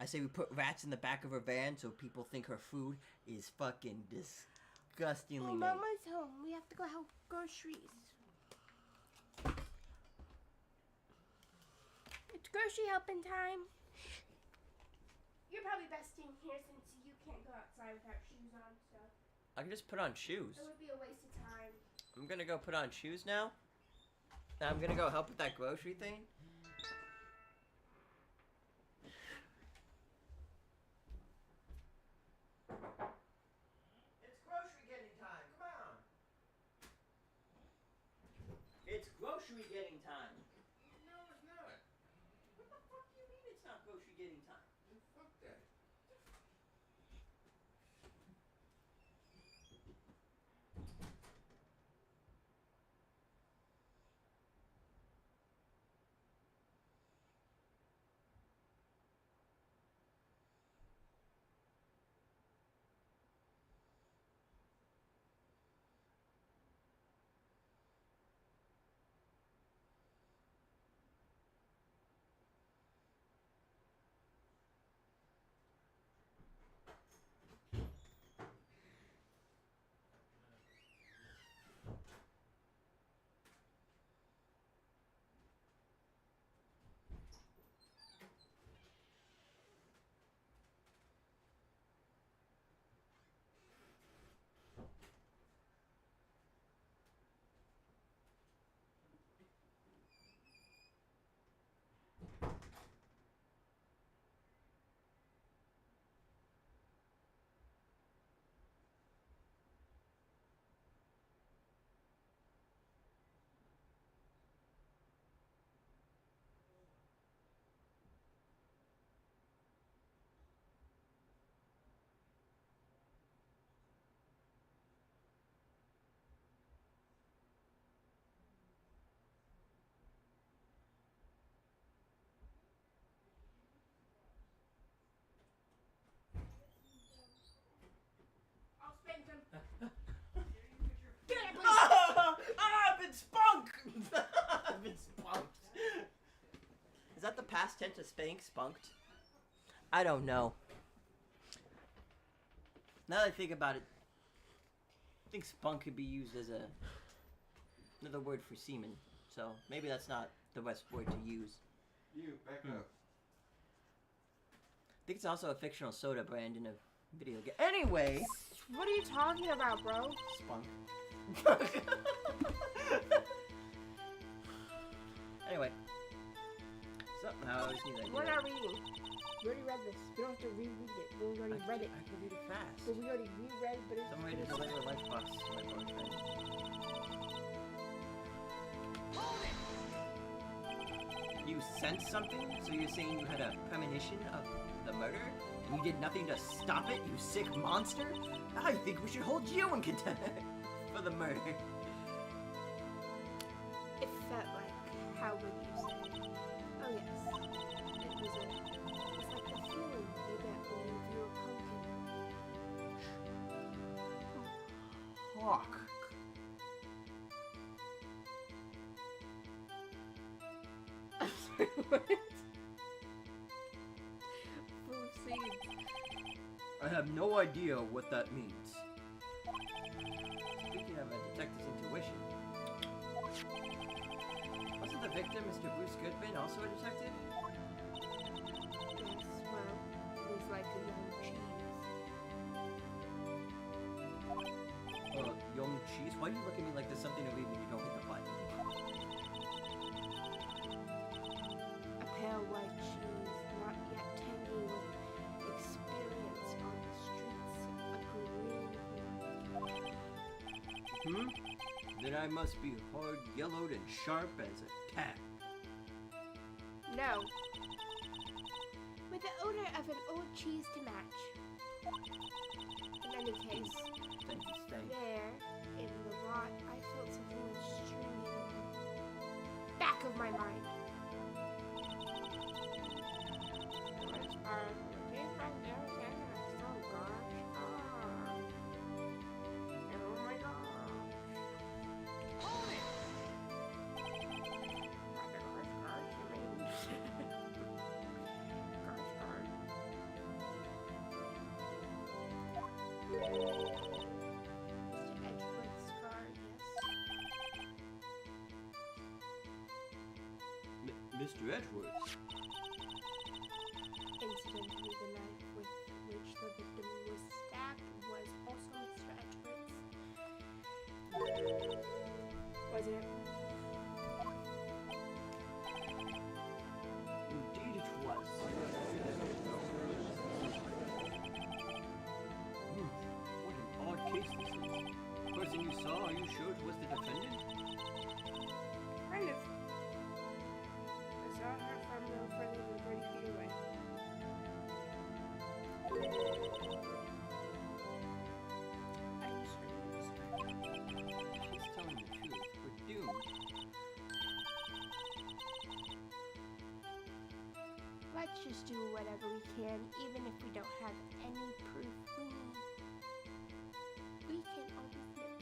I say we put rats in the back of her van so people think her food is fucking disgustingly Well, made. Mama's home. We have to go help groceries. It's grocery helping time. You're probably best staying here since you can't go outside without shoes on, so. I can just put on shoes. It would be a waste of time. I'm gonna go put on shoes now. Now I'm gonna go help with that grocery thing. It's grocery getting time. Come on. It's grocery getting time. No, it's not. What the fuck do you mean it's not grocery getting time? Fuck that. I'll spank them. I've been spunked! I've been spunked. Is that the past tense of spank? Spunked? I don't know. Now that I think about it, I think spunk could be used as another word for semen. So maybe that's not the best word to use. You, back up. I think it's also a fictional soda brand in a video game. Anyway! What are you talking about, bro? Spunk. Anyway. Somehow I always knew that. We're not reading. We already read this. We don't have to reread it. We already read it. I can read it fast. But we already reread, but it's... Somebody to deliver a lunchbox to my boyfriend. You sensed something? So you're saying you had a premonition of the murder? And you did nothing to stop it, you sick monster? I think we should hold you in contempt for the murder. It felt like, how would you say? Oh yes. It was like the feeling you get when you view a pumpkin. Fuck. What? Full of seeds. I have no idea what that means. Speaking of a detective's intuition, wasn't the victim, Mr. Bruce Goodman, also a detective? Yes, well, it was like a young cheese. Young cheese? Why do you look at me like there's something to read when you don't hit the button? A pale white cheese, not yet tangy with experience on the streets. A green. Then I must be hard, yellowed, and sharp as a tack. No. With the odor of an old cheese to match. In any case, Thank you, Stay. there, in the lot, I felt something was streaming in the back of my mind. Where's our cheese back there? Oh gosh. Oh my gosh. Mr. Edwards. Incidentally, the knife with which the victim was stabbed was also Mr. Edwards. Was it? Indeed it was. What an odd case this is. The person you saw, are you sure it was the defendant? Kind of. I saw her from no further than 30 feet away. I'm certain it was her. She's telling the truth. We're doomed. Let's just do whatever we can, even if we don't have any proof we can always make.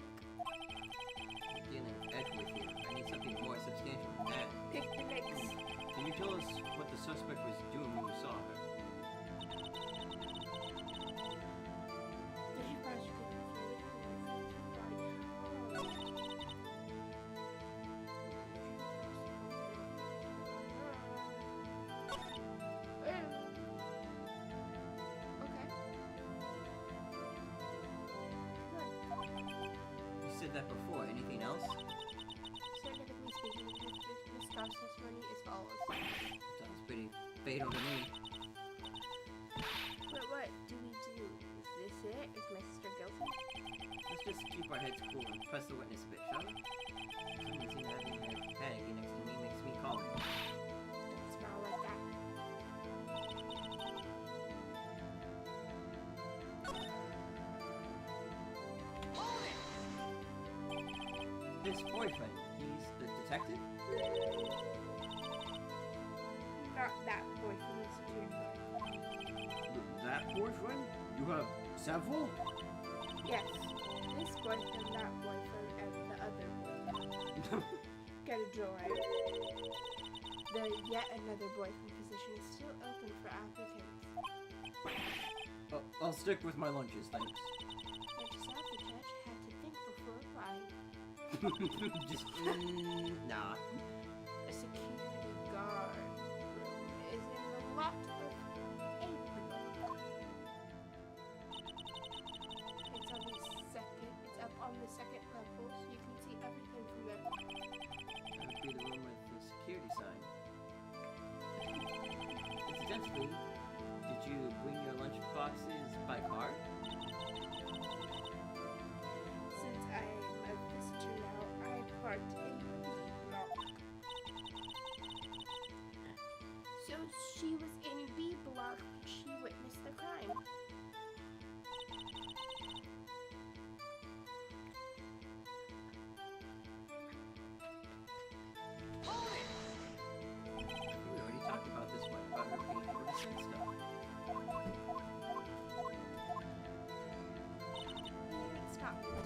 We're dealing with Edward here. I need something more substantial than that. Pick the mix. Can you tell us what the suspect was doing when you saw her? Did you guys You said that before. Anything else? Scientifically speaking, this Scott's testimony is follows. Sounds pretty fatal to me. But what do we do? Is this it? Is my sister guilty? Let's just keep our heads cool and press the witness a bit, shall we? Someone seems to have me panicking next to me makes me calm. Don't smile like that. This boyfriend, he's the detective? Not that boyfriend, the security guard. That boyfriend? You have several? Yes. This boyfriend, that boyfriend, and the other boyfriend. Get a joy. The yet another boyfriend position is still open for applicants. I'll stick with my lunches, thanks. Note to self, the judge had to think before applying. Just, nah. A security guard room is in the lot of April. It's up on the second level, so you can see everything from there. That would be the room with the security sign. Incidentally, did you bring your lunch boxes by car? Since I am a visitor now, I parked in the block. So she was in B block when she witnessed the crime. We already talked about this one, about her being able to sense stuff. You didn't stop me, so.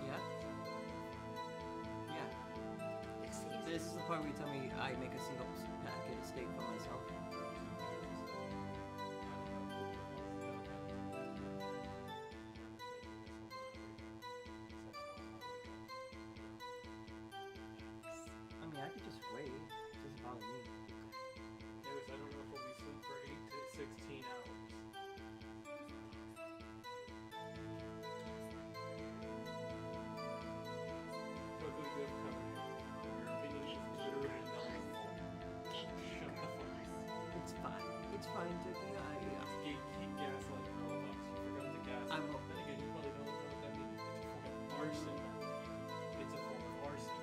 Yeah? Yeah. Excuse me. This is the part where you tell me I make a single packet of steak for myself. I mean, I could just wait. It doesn't bother me. Anyways, I don't know if we'll be asleep for 8 to 16 hours. Coco, you have covered. Your opinion is literally nothing. Shut the fuck up. It's fine. It's fine, Tookie. Gatekeep gaslight paradox. You forgot the gaslight. I will- Then again, you probably don't know what that means. It's a form of arson. It's a form of arson.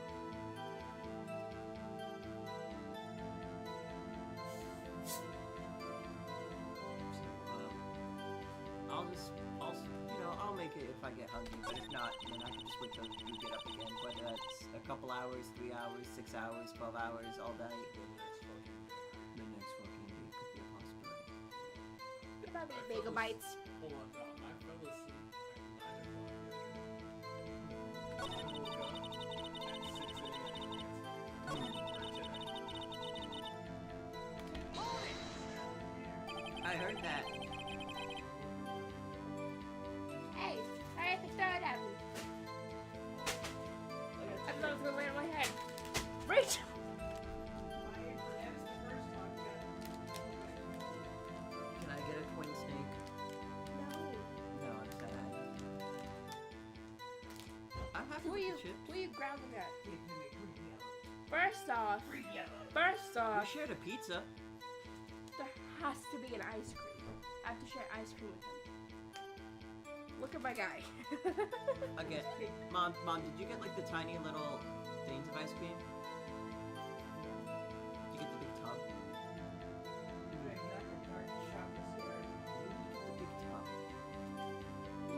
I'll make it if I get hungry, but if not, then I can just wait till you get up again. Whether that's a couple hours, 3 hours, 6 hours, 12 hours, all day. The next fucking day could be a possibility. What about the bagel bites? Hold on, no, I fell asleep at 9 o'clock. I woke up at 6 a.m. I heard that. Hey, I picked up chips? Who you growling at? Give him a green yellow. First off, Green yellow. We shared a pizza. there has to be an ice cream. I have to share ice cream with him. Look at my guy. Okay, Mom, did you get like the tiny little things of ice cream? Did you get the big tub? Right, not the dark chocolate syrup. The big tub.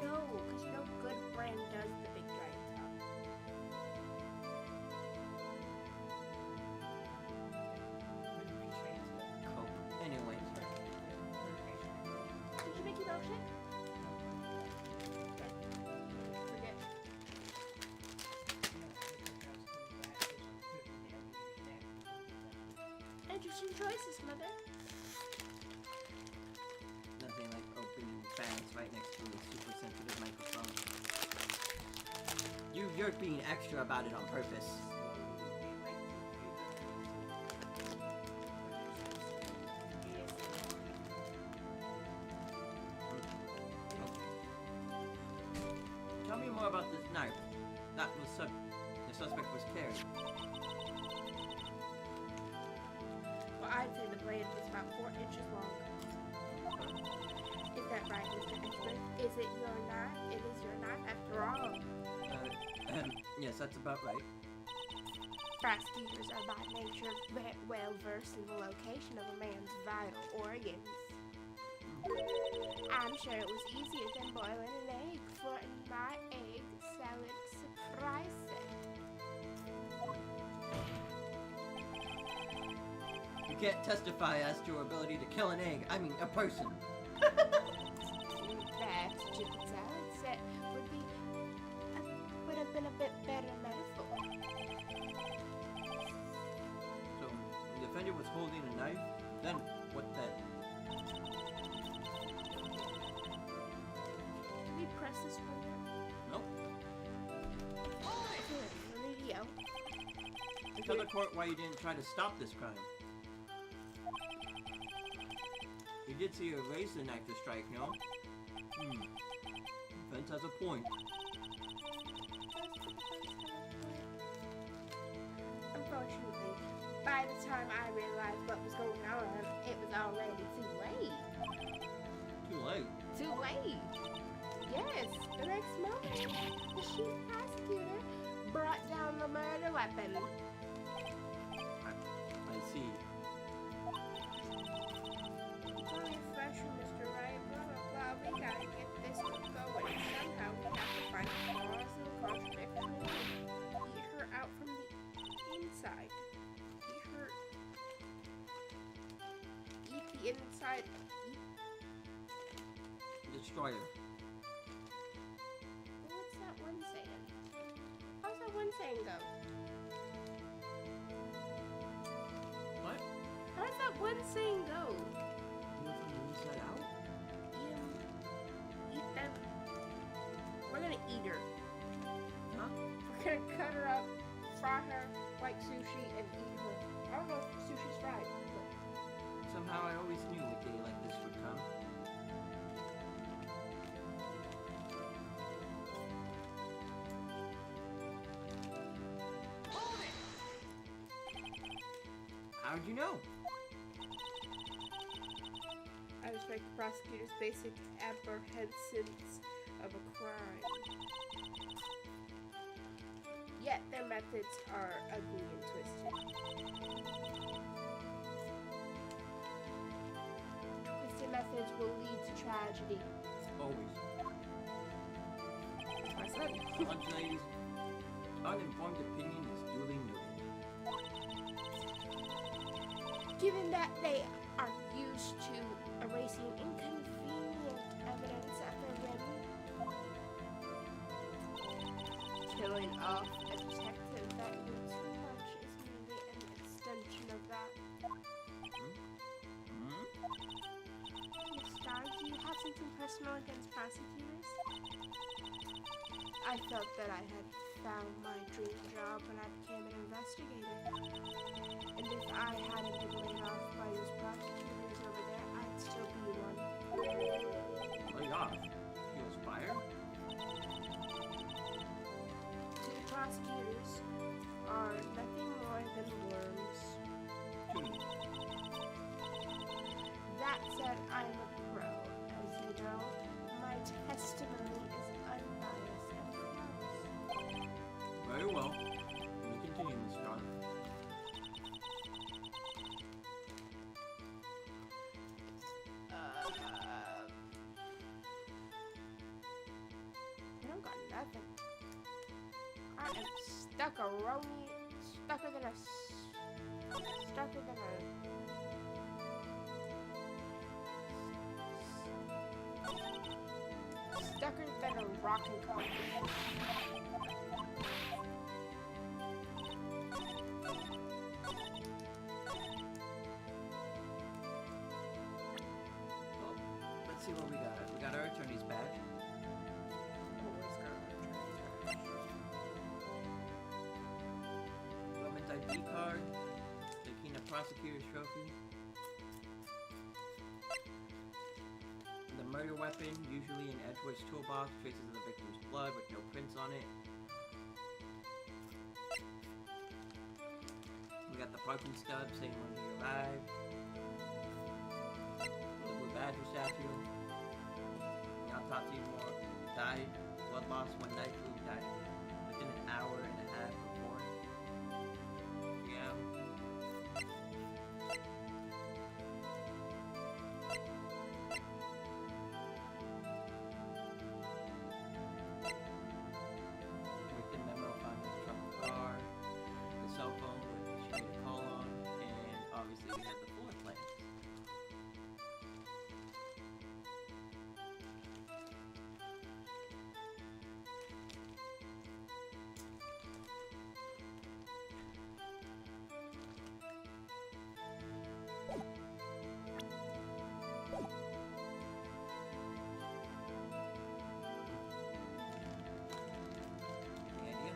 No, because no good brand does the big giant top. Coke. Anyway, Did you make your milkshake? Forget. Interesting choices, Mother. nothing like opening fans right next to a super sensitive microphone. You're being extra about it on purpose. Tell me more about this knife. That was the suspect was carrying. Well, I'd say the blade was about 4 inches long. Is that right, Mr. Expert? Is it your knife? It is your knife after all. Yes, that's about right. Prosecutors are by nature well versed in the location of a man's vital organs. I'm sure it was easier than boiling an egg, for in my egg salad surprising. You can't testify as to your ability to kill an egg. I mean, a person. Perhaps chicken salad set would have been a bit better metaphor. So, the defendant was holding a knife. Then, what then? Can we press this one? Nope. Here, let me yell. Tell the court why you didn't try to stop this crime. You did see her raise the knife to strike, no? Defense has a point. Unfortunately, by the time I realized what was going on, it was already too late. Too late. Too late? Yes, the next moment, the chief prosecutor brought down the murder weapon. I see. Refresher, Mr. Wright, blah, blah, blah. We gotta get this one going. Somehow we have to find a cause and contradiction and eat her out from the inside. Eat the inside. Destroyer. What's that one saying? How's that one saying go? What? How does that one saying go? You know from the inside out? Eat them. We're gonna eat her. Huh? We're gonna cut her up, fry her like sushi, and eat her. I don't know if sushi's fried. But Somehow I always knew a day like this would come. How'd you know? I respect the prosecutor's basic apprehensions of a crime. Yet their methods are ugly and twisted. Twisted methods will lead to tragedy. Always. My son. Lunch ladies, uninformed opinion is duly noted. Given that they are used to erasing inconvenient evidence at the rim, killing off a detective that knew too much is merely an extension of that. Miss Starr, do you have something personal against prosecutors? I felt that I had found my dream job when I became an investigator. And if I hadn't been laid off by those prosecutors over there, I'd still be one. Laid off? She was fired? To the nothing. I am stuck-a-roni, stucker than a, stucker than a, stucker than a rockin' concrete. Well, let's see what we got. We got our attorney's badge. Always got an attorney's badge. Woman's ID card. The Kena Prosecutor's Trophy. The murder weapon, usually in Edgeworth's toolbox, traces of the victim's blood with no prints on it. We got the parking stub saying when he arrived. The blue badger statue. The autopsy report died, blood loss one night, flu died within an hour and a half before. Yeah. Victim memo found in the trunk of the car, the cell phone which she made a call on, and obviously we had the floor plans. Any idea?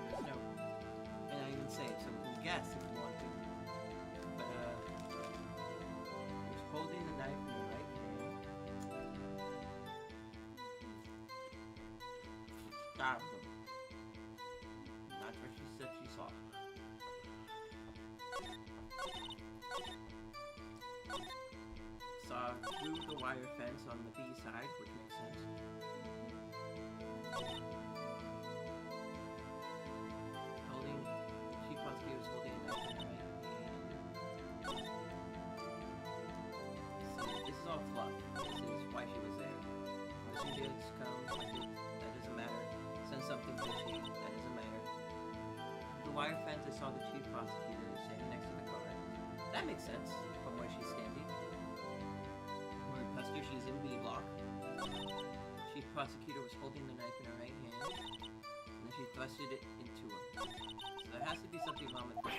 There's no, and I even say it so we can guess if you want to. But he was holding the knife in her right hand. Stabbed him. That's what she said she saw. Saw through the wire fence on the B side, which makes sense. Holding, chief prosecutor was holding a knife in her right hand. See, this is all fluff. This is why she was there. Why she did come, that doesn't matter. Send something fishy, that doesn't matter. The wire fence, I saw the chief prosecutor standing next to the car. That makes sense from where she's standing. Where Pester, she's in B block. Chief prosecutor was holding the knife in her right hand, and then she thrusted it into him. So there has to be something wrong with this.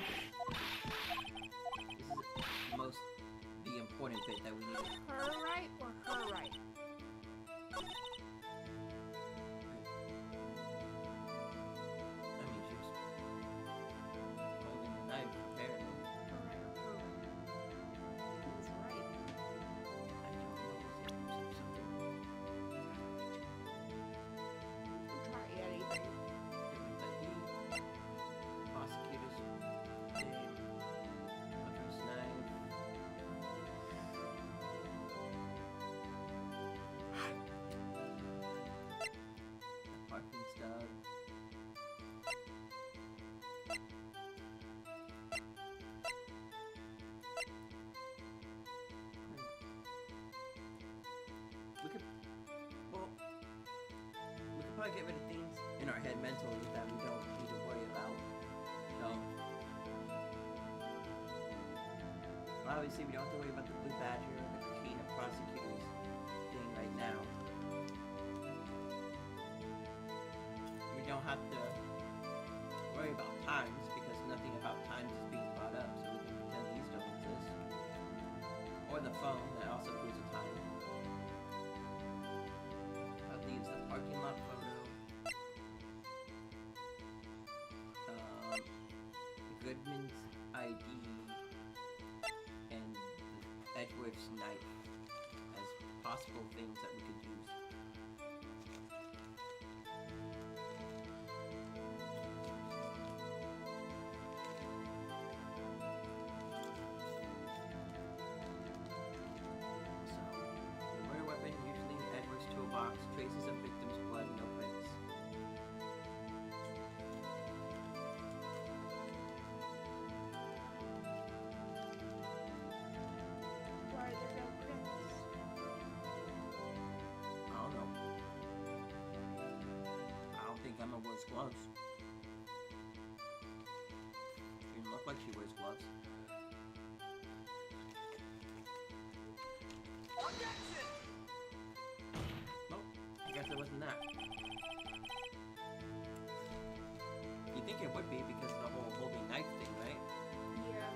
This is the important bit that we need. Her right or her right? I mean, she was holding the knife, apparently. Her right or her right? Who's right? I don't know. Is there something? Try anything. Government ID, prosecutor's name, hunter's knife. The parking stub. We could, well, we could probably get rid of things in our head mentally that we don't need to worry about. So, obviously, we don't have to worry about the blue badger or the Kena prosecutors thing right now. We don't have to worry about times because nothing about times is being brought up, so we can pretend these don't exist. Or the phone that also proves a time. That leaves the parking lot photo. Goodman's ID and Edgeworth's knife as possible things that we could use. So, the murder weapon, usually in Edgeworth's toolbox, traces of victim's blood, no prints. gloves. She didn't look like she wears gloves. Nope, I guess it wasn't that. You think it would be because of the whole holding knife thing, right? Yeah.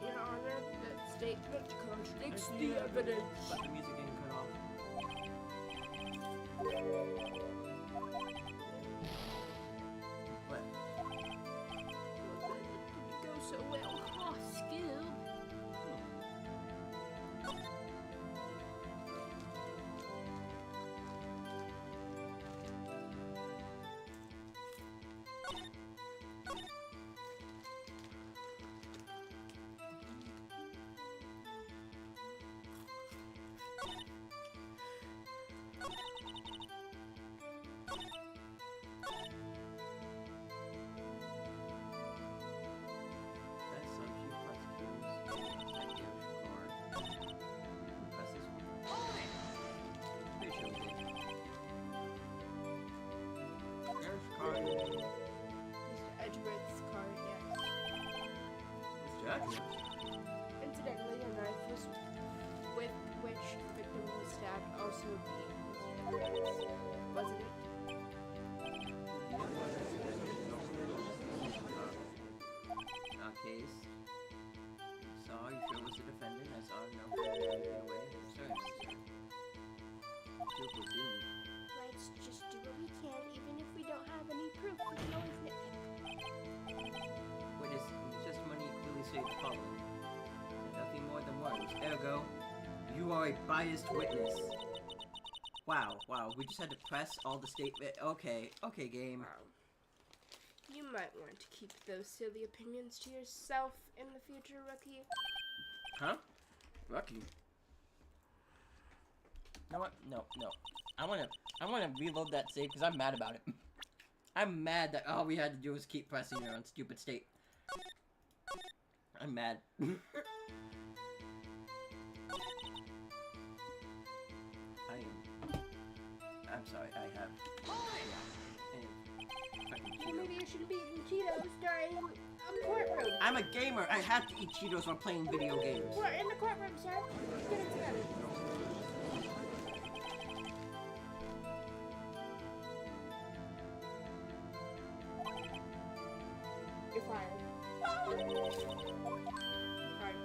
Your Honor, that statement contradicts the evidence. But the music didn't cut off. What? Well, that didn't go so well. Oh, Scoob. That's so cute. Plus cues. Thank you. Or press this one. Pretty sure we did. There's card. Mr. Edgeworth's card, yes. Mr. Edgeworth. Incidentally, a knife was with which the victim was stabbed also being Mr. Edgeworth's, wasn't it? Case. Saw you sure was the defendant. I saw no get away. Sir, Duke was doomed. Let's just do what we can, even if we don't have any proof. We can always nitpick. Witness, testimony clearly states the following. Nothing more than words. Ergo, you are a biased witness. Wow, wow. We just had to press all the statement. Okay, okay, game. Wow. You might want to keep those silly opinions to yourself in the future, Rookie. Huh? Lucky. You know what? No, no. I wanna reload that save because I'm mad about it. I'm mad that all we had to do was keep pressing her on stupid state. I'm mad. I'm sorry, I have. Well, maybe you shouldn't be eating Cheetos during a courtroom. I'm a gamer. I have to eat Cheetos while playing video games. We're in the courtroom, sir. Get it together. You're fired. Fired.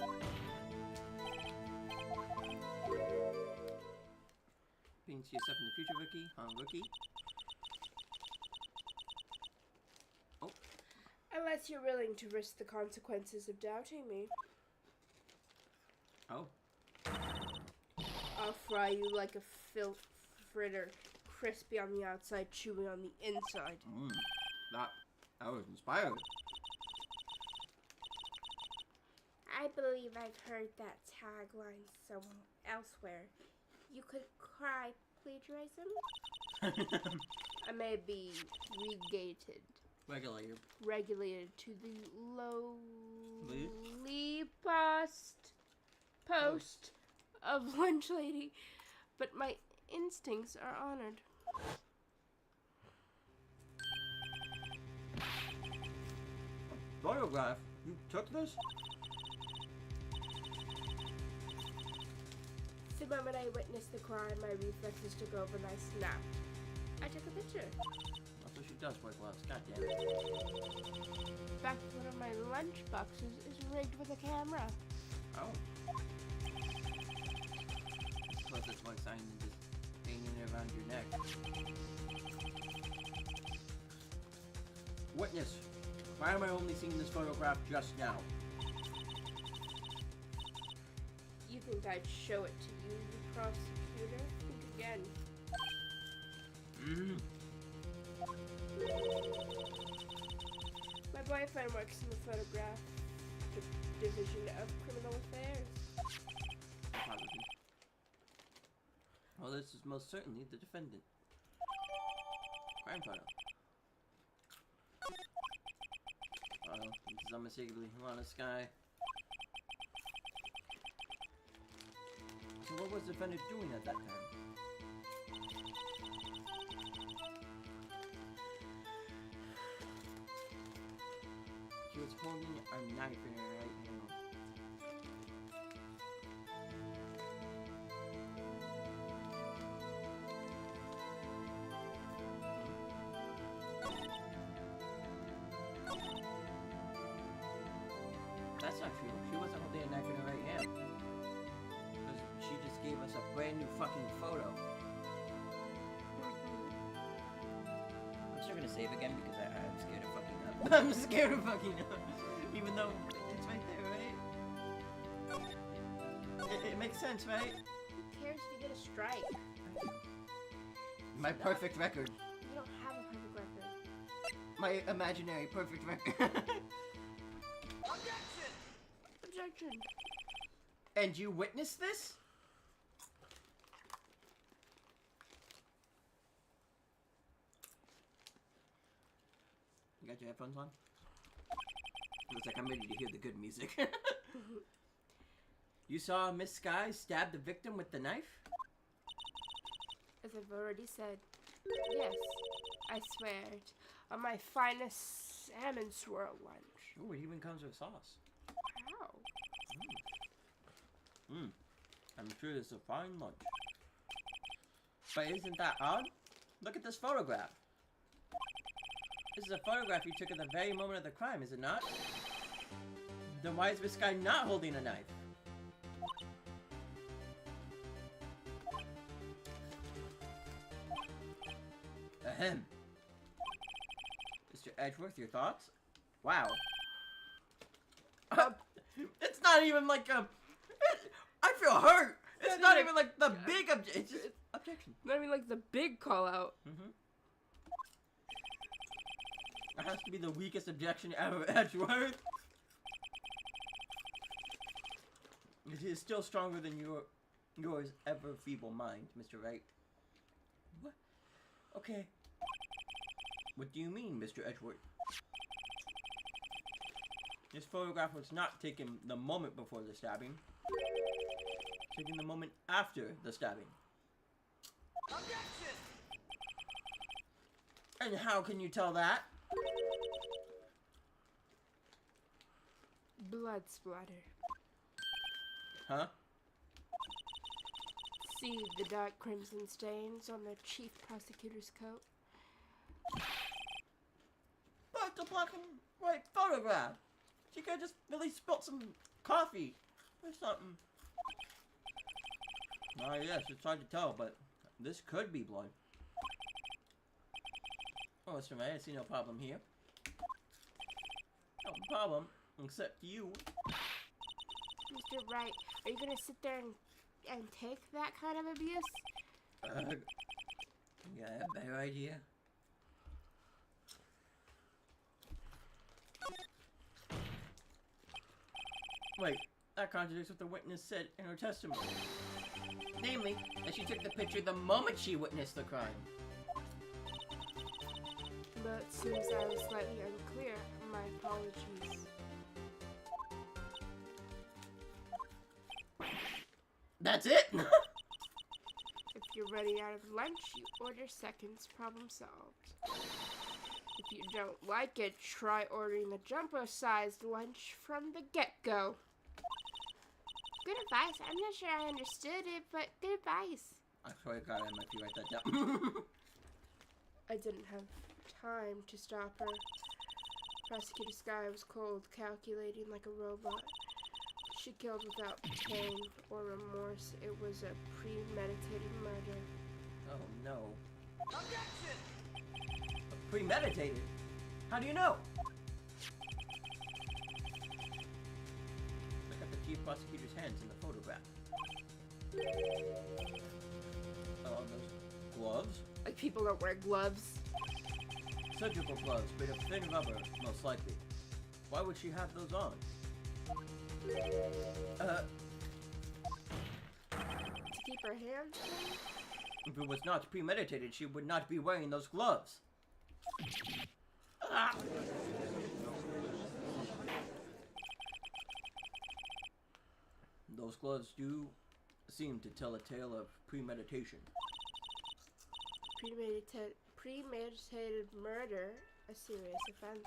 Being to yourself in the future, Rookie. Rookie. Oh. Unless you're willing to risk the consequences of doubting me. Oh. I'll fry you like a filth fritter, crispy on the outside, chewy on the inside. That was inspiring. I believe I've heard that tagline elsewhere. You could cry plagiarism? I may be regulated to the lowly post of lunch lady, but my instincts are honored. Photograph? You took this? The moment I witnessed the crime, my reflexes took over and I snapped. I took a picture. That's what she does, wear gloves. God damn it. In fact, one of my lunch boxes is rigged with a camera. Oh. Plus it's like sign and just hanging it around your neck. Witness, why am I only seeing this photograph just now? You think I'd show it to you, the prosecutor? Think again. My boyfriend works in the photograph division of criminal affairs. Probably. Well, this is most certainly the defendant. Crime photo. Uh-oh, this is unmistakably Lana Sky. So what was the defendant doing at that time? holding a knife in her right hand. That's not true. She wasn't holding a knife in her right hand. Because she just gave us a brand new fucking photo. I'm still gonna save again because I'm scared of fucking up. I'm scared of fucking up. Even though it's right there, right? It makes sense, right? Who cares if you get a strike? My perfect record. You don't have a perfect record. My imaginary perfect record. Objection! And you witnessed this? You got your headphones on? Looks like I'm ready to hear the good music. You saw Miss Sky stab the victim with the knife? As I've already said, yes, I swear it, on my finest salmon swirl lunch. Ooh, it even comes with sauce. How? I'm sure it's a fine lunch. But isn't that odd? Look at this photograph. This is a photograph you took at the very moment of the crime, is it not? Then why is this guy not holding a knife? Ahem. Mr. Edgeworth, your thoughts? Wow. It's not even like a... I feel hurt! It's not even like the big objection. It's just objection. Not even like the big call out. That has to be the weakest objection ever, Edgeworth. It is still stronger than yours ever feeble mind, Mr. Wright. What? Okay. What do you mean, Mr. Edgeworth? This photograph was not taken the moment before the stabbing. Taken the moment after the stabbing. Objection! And how can you tell that? Blood splatter. Huh? See the dark crimson stains on the chief prosecutor's coat? But the black and white photograph. She could have just really spilt some coffee or something. Ah, yes, it's hard to tell, but this could be blood. Oh, Mr. May, I see no problem here. No problem, except you. Mr. Wright, are you gonna sit there and take that kind of abuse? Yeah, I have a better idea. Wait, that contradicts what the witness said in her testimony. Namely, that she took the picture the moment she witnessed the crime. But it seems I was slightly unclear. My apologies. That's it? If you're running out of lunch, you order seconds, problem solved. If you don't like it, try ordering the jumbo-sized lunch from the get-go. Good advice. I'm not sure I understood it, but good advice. I swear to God, I might be write that down. I didn't have time to stop her. Prosecutor Sky was cold, calculating like a robot. She killed without pain or remorse. It was a premeditated murder. Oh no. Objection! Premeditated? How do you know? Look at the chief prosecutor's hands in the photograph. Oh, those gloves? Like people don't wear gloves. Surgical gloves made of thin rubber, most likely. Why would she have those on? To keep her hands clean? If it was not premeditated, she would not be wearing those gloves. Ah! Those gloves do seem to tell a tale of premeditation. Premeditated murder, a serious offense.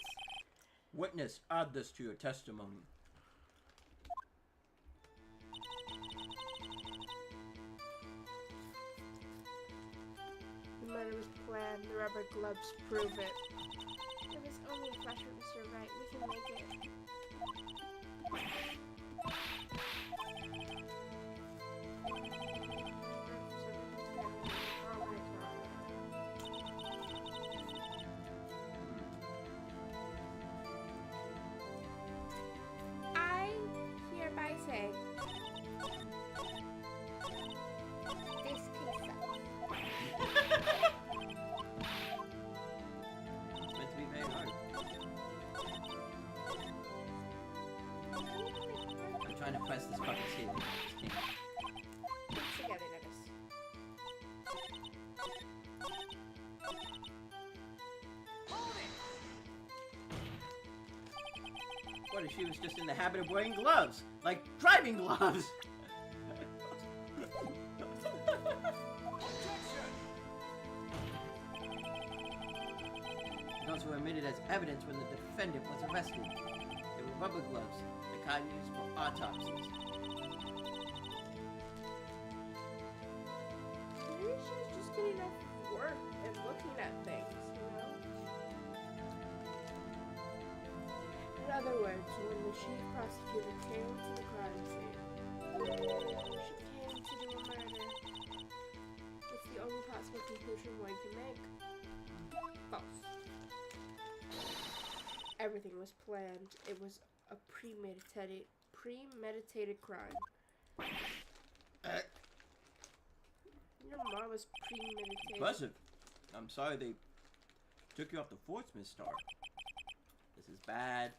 Witness, add this to your testimony. The murder was planned. The rubber gloves prove it. It was only a flash with Mr. Right. We can make it. I hereby say this case sucks. It's meant to be very hard. I'm trying to press this fucking table. Put together, Dennis. What if she was just in the habit of wearing gloves? Like driving gloves! Those were admitted as evidence when the defendant was arrested. They were rubber gloves, the kind used for autopsies. Maybe she was just getting off work and looking at things, you know? In other words, when the chief prosecutor came to the crime scene, she came to do a murder. It's the only possible conclusion one can make. False. Everything was planned. It was a premeditated crime. Your mom was premeditated. Impressive. I'm sorry they took you off the force, Miss Stark. This is bad.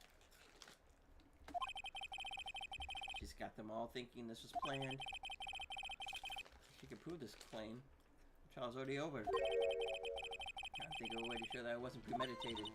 She's got them all thinking this was planned. She could prove this claim. The trial's already over. I think of a way to show that it wasn't premeditated.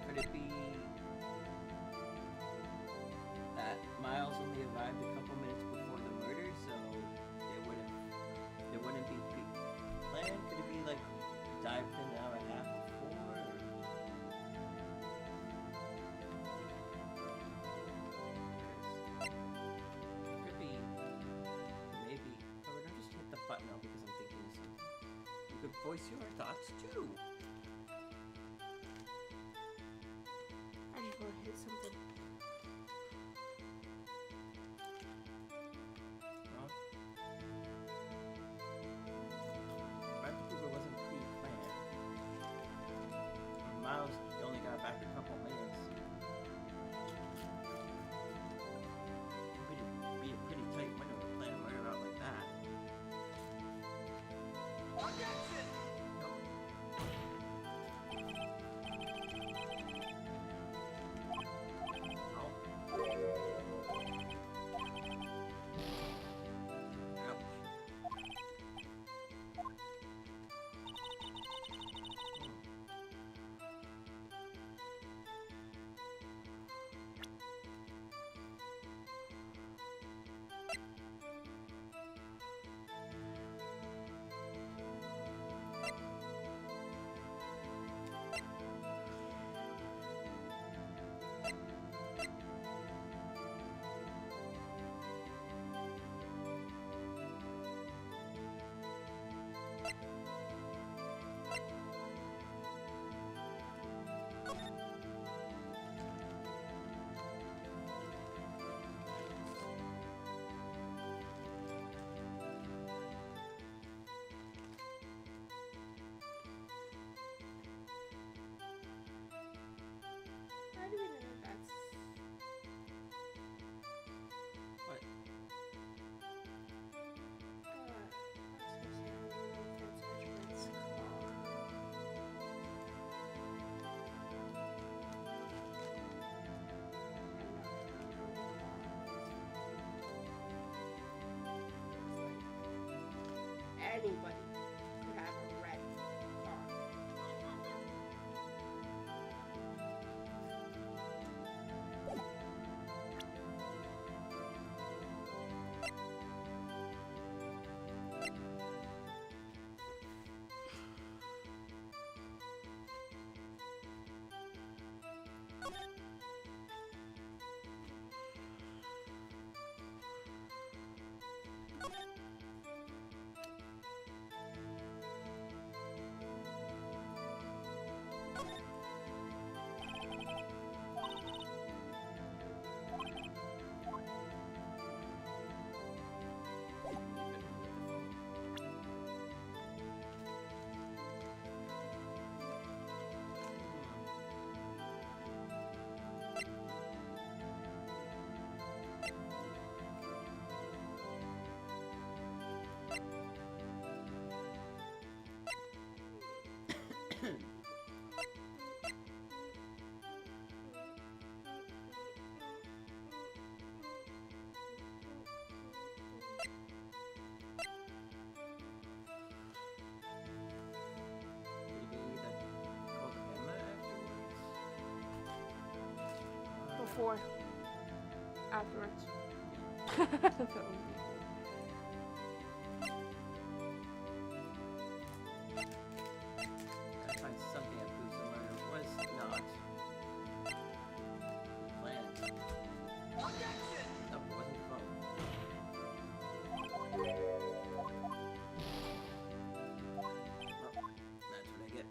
Could it be that Miles only arrived a couple minutes before the murder, so there wouldn't be pre-planned? Could it be like dive in an hour and a half before? Could be maybe. Oh, don't just hit the button now because I'm thinking of something. You could voice your thoughts too. I just want to hit something. No? Right because it wasn't pre-planned. Miles only got back a couple minutes. It would be a pretty tight window to plan a murder out like that. Objection! Nope. 4 afterwards. I find something that proves the murder was not planned. Nope, it wasn't the phone. Well, that's what I get.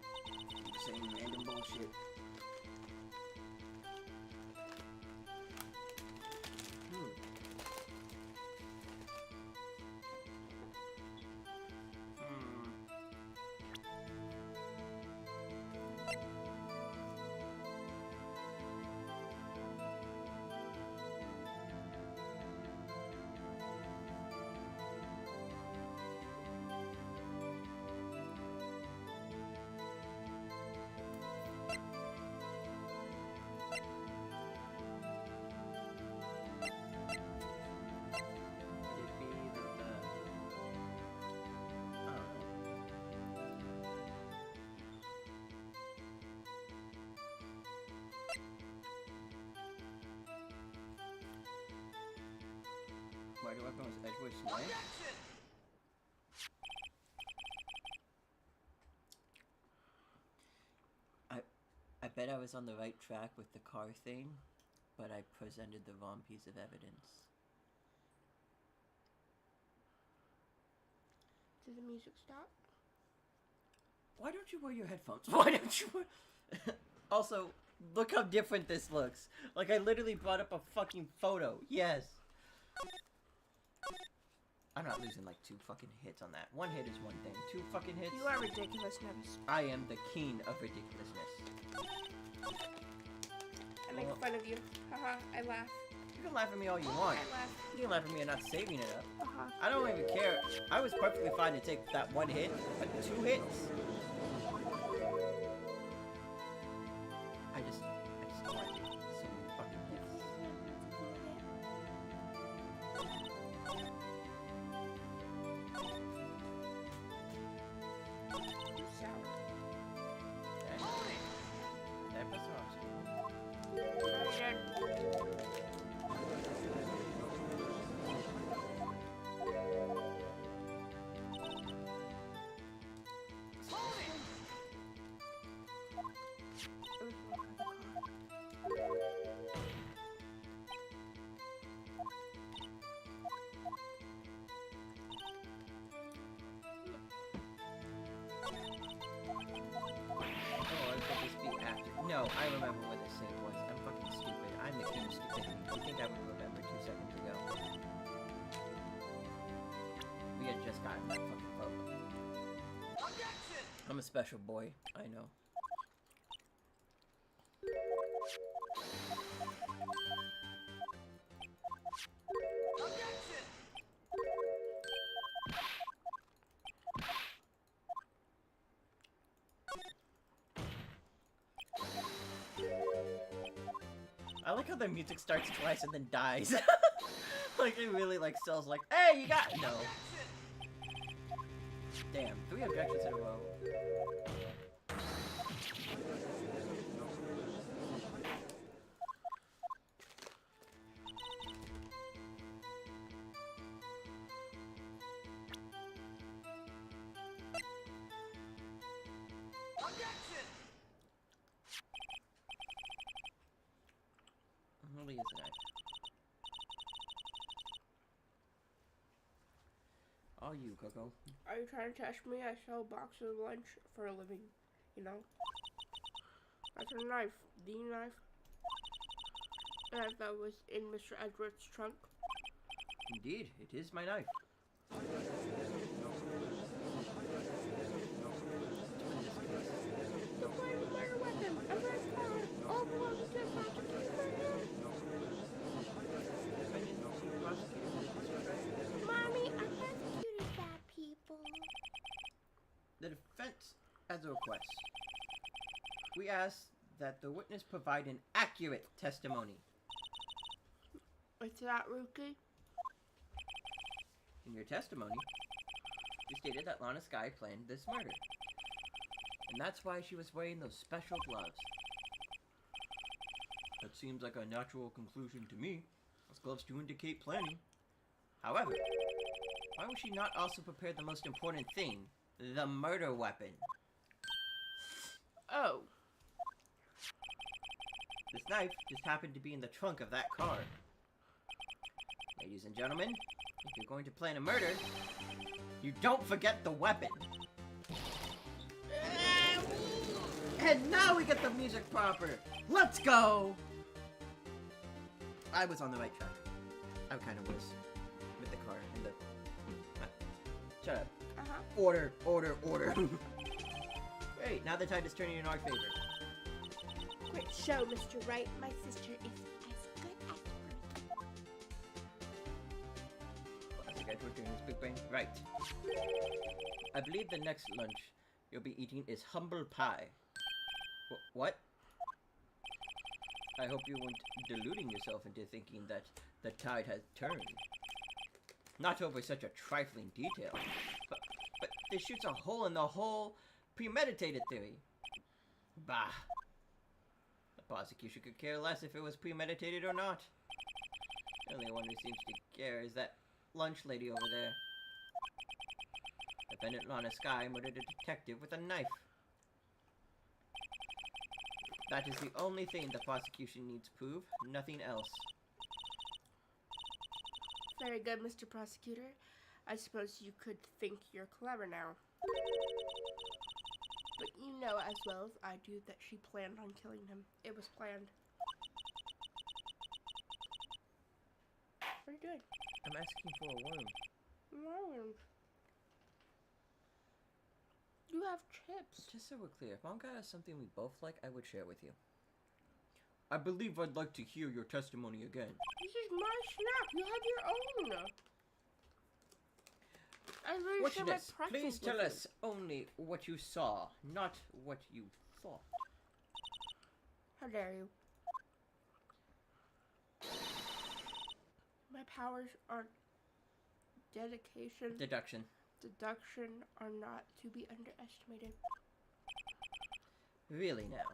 Keep saying random bullshit. Murder weapon was Edward's knife? I bet I was on the right track with the car thing, but I presented the wrong piece of evidence. Did the music stop? Why don't you wear your headphones? Why don't you wear... Also, look how different this looks. Like, I literally brought up a fucking photo. Yes. I'm not losing like 2 fucking hits on that. 1 hit is one thing. 2 fucking hits. You are ridiculous, Nevis. I am the king of ridiculousness. I make fun of you. Haha, I laugh. You can laugh at me all you want. I laugh. You can laugh at me and not saving it up. Uh-huh. I don't even care. I was perfectly fine to take that 1 hit, but 2 hits? I just don't like it. So many fucking hits. Sour. Okay. Did I press the wrong No, I remember what this save was. I'm fucking stupid. I'm the king of stupidity. You think I would remember 2 seconds ago? We had just gotten that fucking photo. I'm a special boy. I know. I like how the music starts twice and then dies. Like it really like sells like, hey, you got no. Damn, 3 objections in a row. Really isn't it? All you, Coco. Are you trying to test me? I sell boxes of lunch for a living, you know? That's a knife. The knife that was in Mr. Edward's trunk. Indeed, it is my knife. The murder weapon! A red car! All belongs to the Mommy, I prosecuted bad people. The defense has a request. We ask that the witness provide an accurate testimony. It's that rookie? In your testimony, you stated that Lana Skye planned this murder. And that's why she was wearing those special gloves. That seems like a natural conclusion to me, as gloves do indicate planning. However, why would she not also prepare the most important thing? The murder weapon. Oh. This knife just happened to be in the trunk of that car. Ladies and gentlemen, if you're going to plan a murder, you don't forget the weapon. And now we get the music proper. Let's go! I was on the right track. I kind of was. With the car and the... Shut up. Uh-huh. Order, order, order. Great, now the tide is turning in our favor. Quick show, Mr. Wright. My sister is as good as Classic Edward doing his big brain. Right. I believe the next lunch you'll be eating is humble pie. What? I hope you weren't deluding yourself into thinking that the tide has turned. Not over such a trifling detail. But this shoots a hole in the whole premeditated theory. Bah. The prosecution could care less if it was premeditated or not. The only one who seems to care is that lunch lady over there. Defendant Lana Sky murdered a detective with a knife. That is the only thing the prosecution needs proof, nothing else. Very good, Mr. Prosecutor. I suppose you could think you're clever now. But you know as well as I do that she planned on killing him. It was planned. What are you doing? I'm asking for a worm. No. You have chips. Just so we're clear, if Mom got us something we both like, I would share with you. I believe I'd like to hear your testimony again. This is my snack. You have your own. I'm very sure my Witness, preference please tell was us only what you saw, not what you thought. How dare you? My powers are dedication, Deduction. deduction are not to be underestimated. Really now?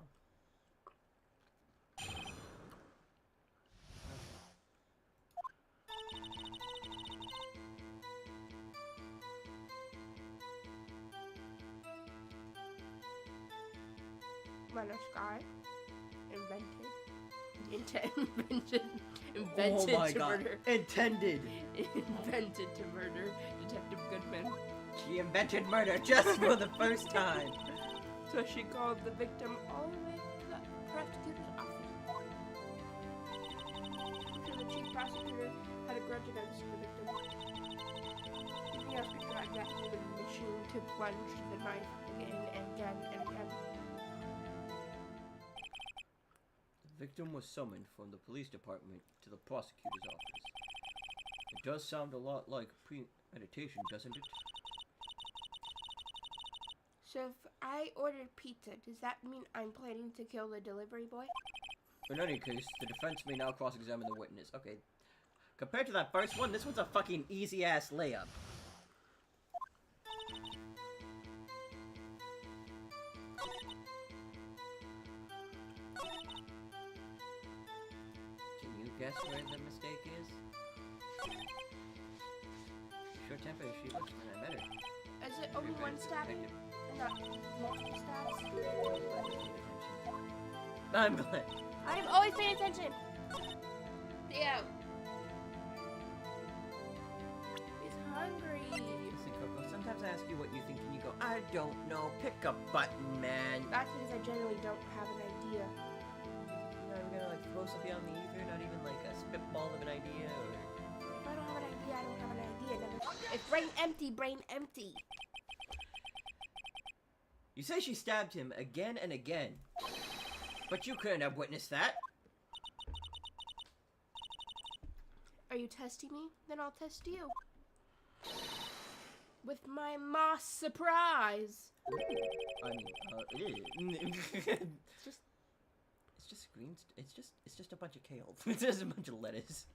Lana Sky invented Oh my to god. murder. Intended. Invented to murder Detective Goodman. She invented murder just for the first time. So she called the victim all the way to the prosecutor's office. I'm sure the chief prosecutor had a grudge against the victim. Nothing else could drive that human machine to plunge the knife again and again and again. The victim was summoned from the police department to the prosecutor's office. It does sound a lot like premeditation, doesn't it? So if I ordered pizza, does that mean I'm planning to kill the delivery boy? In any case, the defense may now cross-examine the witness. Okay. Compared to that first one, this one's a fucking easy-ass layup. Can you guess where the mistake is? Short temper, she looks when I met her. Is it only one stabbing? And not multiple stabs? I'm glad. I'm always paying attention! Theo! He's hungry! Listen, Coco, sometimes I ask you what you think and you go, I don't know, pick a button, man. That's because I generally don't have an idea. You're not even gonna like throw something on the ether, not even like a spitball of an idea, or... If I don't have an idea, I don't have an idea. It's brain empty, brain empty. You say she stabbed him again and again. But you couldn't have witnessed that. Are you testing me? Then I'll test you. With my moss surprise. I mean, it's just green. It's just a bunch of kale. It's just a bunch of lettuce.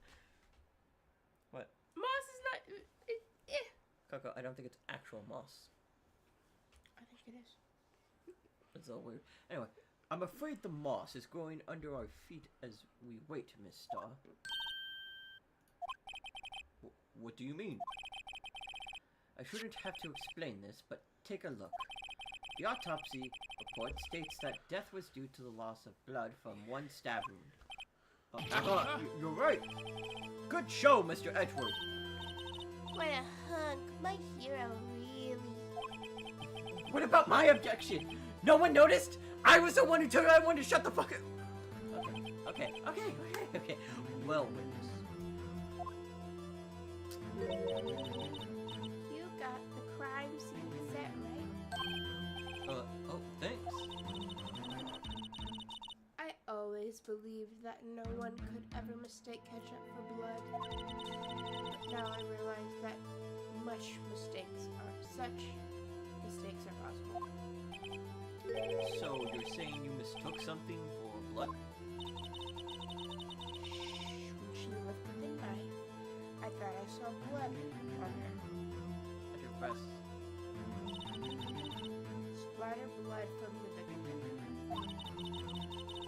What? Moss is not. Coco, I don't think it's actual moss. I think it is. It's all weird. Anyway, I'm afraid the moss is growing under our feet as we wait, Miss Star. What do you mean? I shouldn't have to explain this, but take a look. The autopsy report states that death was due to the loss of blood from one stab wound. You're right. Good show, Mr. Edgeworth. What a hunk. My hero, really. What about my objection? No one noticed? I was the one who told everyone to shut the fuck up. Okay. Well, witness. You got the crime scene set, right? Oh, thanks. I always believed that no one could ever mistake ketchup for blood. But now I realize that such mistakes are possible. So, you're saying you mistook something for blood? When she lifted the knife, I thought I saw blood on her. At your breast. Splatter blood from the victim.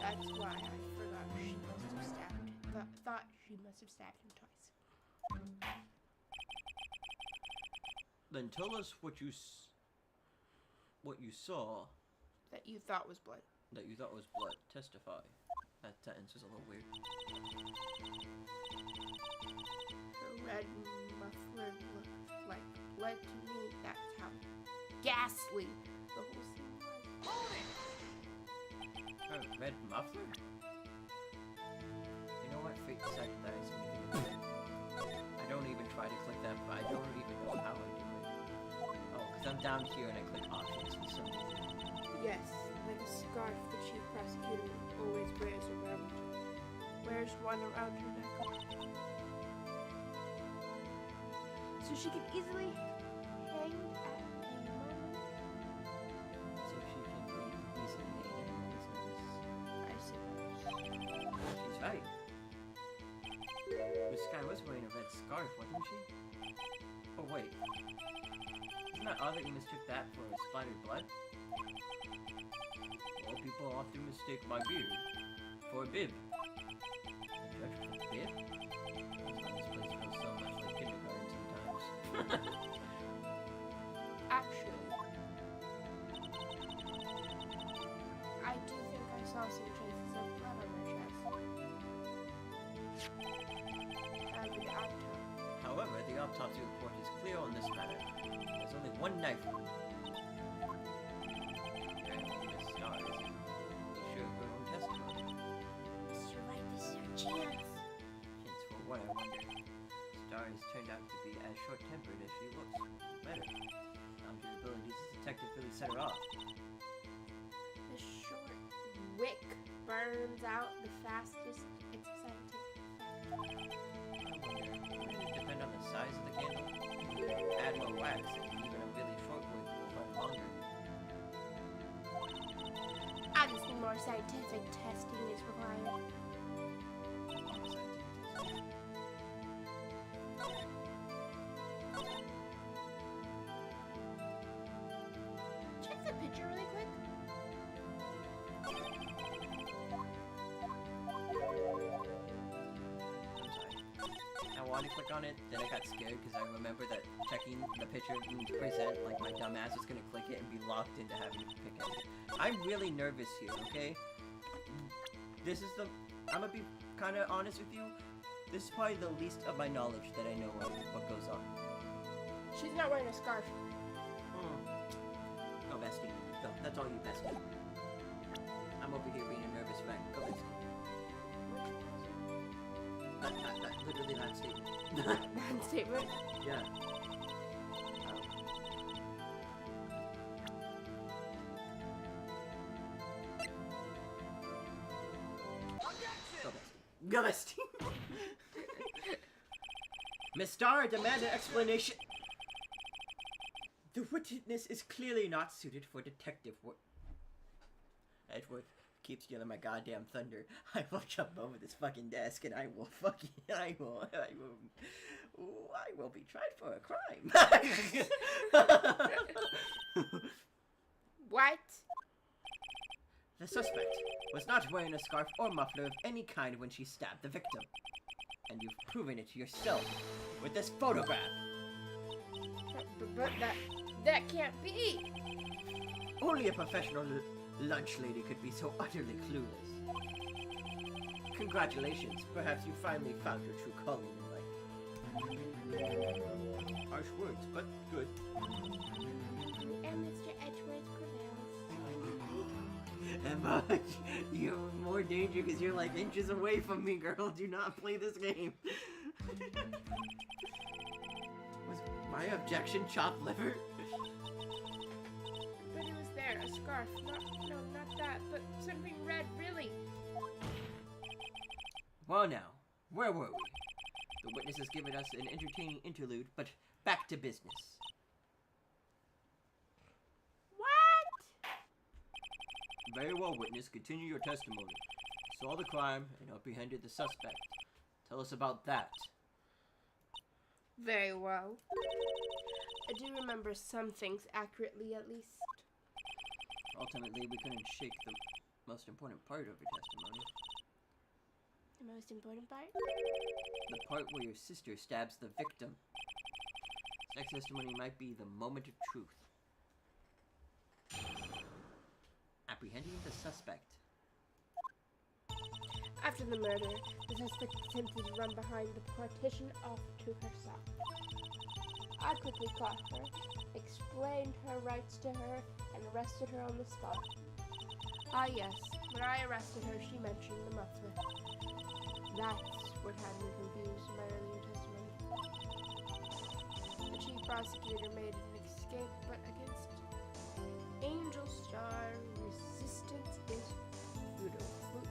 That's why I forgot she must have thought she must have stabbed him twice. Then tell us what you saw. That you thought was blood. That you thought was blood. Testify. That sentence is a little weird. The red muffler looked like blood to me. That's how ghastly the whole scene was. Her red muffler? You know what? Fate decided that is me. I don't even try to click that, but I don't even know how I do it. Oh, because I'm down here and I click options for some reason. Yes, like a scarf the chief prosecutor always wears around. Wears one around her neck. So she can easily hang at any moment. So she can be easily made at a moment's notice. I suppose. She's right. Miss Sky was wearing a red scarf, wasn't she? Oh wait. Isn't that odd that you mistook that for splattered blood? Well, people often mistake my beard for a bib. A judge for a bib? That's why this place feels so much like kindergarten sometimes. Actually, I do think I saw some traces of blood on her chest. And the autopsy. However, the autopsy report is clear on this matter. There's only one knife wound. Apparently, Miss Star isn't really sure of her own testimony. Mr. White, this is our chance. Hence for what I wonder. Star has turned out to be as short-tempered as she looks. Better. Your abilities as a detective really set her off. The short wick burns out the fastest. It's a scientific fact. I wonder, would it depend on the size of the candle? Add more wax, and even a really short wick will burn longer. Obviously, more scientific testing is required. Check the picture really quick. I wanted to click on it, then I got scared because I remember that checking the picture means present, like my dumbass was gonna click it and be locked into having to pick at it. I'm really nervous here, okay? I'm gonna be kind of honest with you. This is probably the least of my knowledge that I know of what goes on. She's not wearing a scarf. Go, bestie. Go. That's all you, bestie. I'm over here being a nervous wreck. Go, bestie. Literally not statement. Non-statement. Yeah. Go, bestie. Miss Star, demand an explanation. The witness is clearly not suited for detective work. Edgeworth keeps stealing my goddamn thunder. I will jump over this fucking desk and I will be tried for a crime. What? The suspect was not wearing a scarf or muffler of any kind when she stabbed the victim. And you've proven it yourself with this photograph. But that can't be. Only a professional lunch lady could be so utterly clueless. Congratulations, perhaps you finally found your true calling in life. Harsh words, but good. And Mr. Edgeworth prevails. Emma, you're in more danger because you're like inches away from me, girl. Do not play this game. Was my objection chopped liver? But it was there, a scarf. Not that, but something red, really. Well now, where were we? The witness has given us an entertaining interlude, but back to business. What? Very well, witness. Continue your testimony. You saw the crime and apprehended the suspect. Tell us about that. Very well. I do remember some things accurately, at least. Ultimately, we couldn't shake the most important part of your testimony. The most important part? The part where your sister stabs the victim. Next testimony might be the moment of truth. Apprehending the suspect. After the murder, the suspect attempted to run behind the partition off to her side. I quickly caught her, explained her rights to her, and arrested her on the spot. Ah yes, when I arrested her, she mentioned the muffler. That's what had me confused in my earlier testimony. The chief prosecutor made an escape, but against Angel Star, resistance is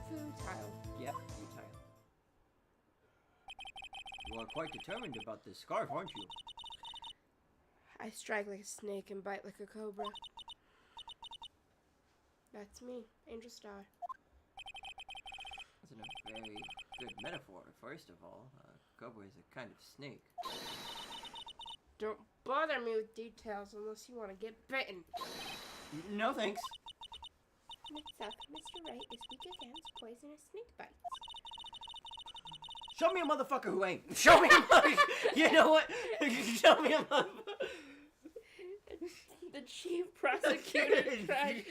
futile. Yep, futile. You are quite determined about this scarf, aren't you? I strike like a snake and bite like a cobra. That's me, Angel Star. That's a very good metaphor, first of all. Cobra is a kind of snake. Don't bother me with details unless you want to get bitten. No thanks. Next up, Mr. Wright is weak against poisonous snake bites. Show me a motherfucker who ain't. Show me a motherfucker. You know what? Show me a motherfucker. The chief prosecutor tried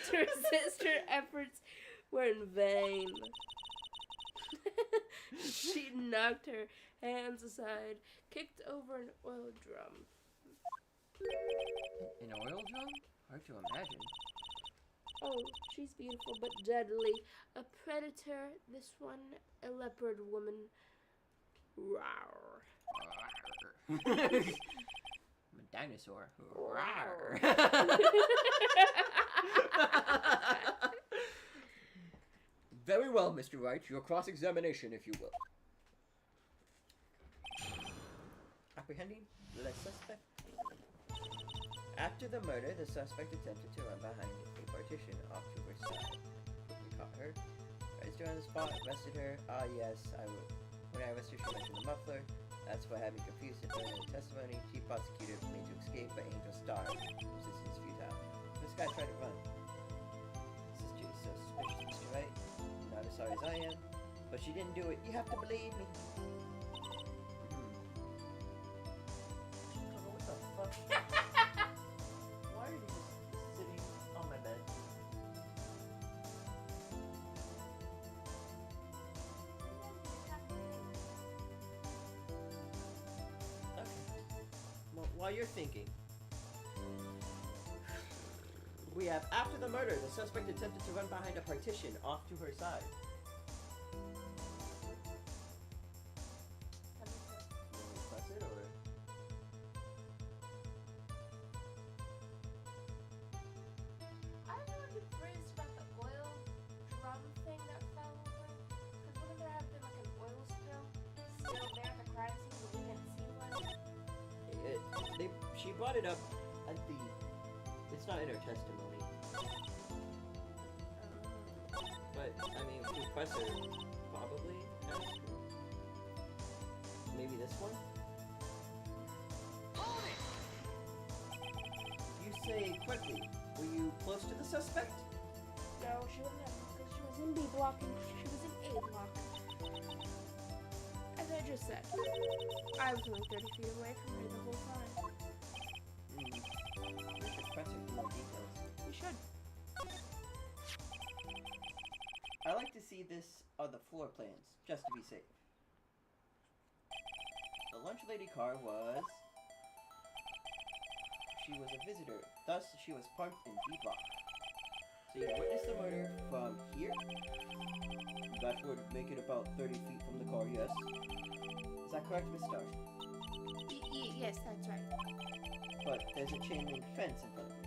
to resist her efforts were in vain. She knocked her hands aside, kicked over an oil drum. An oil drum? Hard to imagine. Oh, she's beautiful but deadly. A predator, this one, a leopard woman. Rawr. I'm a dinosaur. Rawr. Very well, Mr. Wright. Your cross-examination, if you will. Apprehending the suspect. After the murder, the suspect attempted to run behind a partition off to her side. We caught her, raised her on the spot, arrested her. Ah, yes, when I arrested her, she mentioned the muffler. That's what had me confused in earlier testimony. Chief prosecutor made to escape, but Angel Star. Resistance futile. This guy tried to run. Sister is so suspicious, Mr. Wright. Not as sorry as I am, but she didn't do it. You have to believe me. What the fuck? Why are you just sitting on my bed? Okay. Well, while you're thinking, we have after the murder, the suspect attempted to run behind a partition off to her side. That's it, or? I don't know if you're curious about the oil drum thing that fell over. Because wouldn't there have been like an oil spill still there at the crime scene but we didn't see one? She brought it up at the. It's not in her testimony. But, I mean, Professor probably asked her. Maybe this one? You say quickly, were you close to the suspect? No, she wouldn't have because she was in B block and she was in A block. As I just said, I was only 30 feet away from her the whole time. We should question for more details. You should. I like to see this on the floor plans, just to be safe. The lunch lady car was... She was a visitor, thus she was parked in B block. So you witnessed the murder from here? That would make it about 30 feet from the car, yes? Is that correct, Miss Starr? Yes, that's right. But there's a chain link fence in front of you.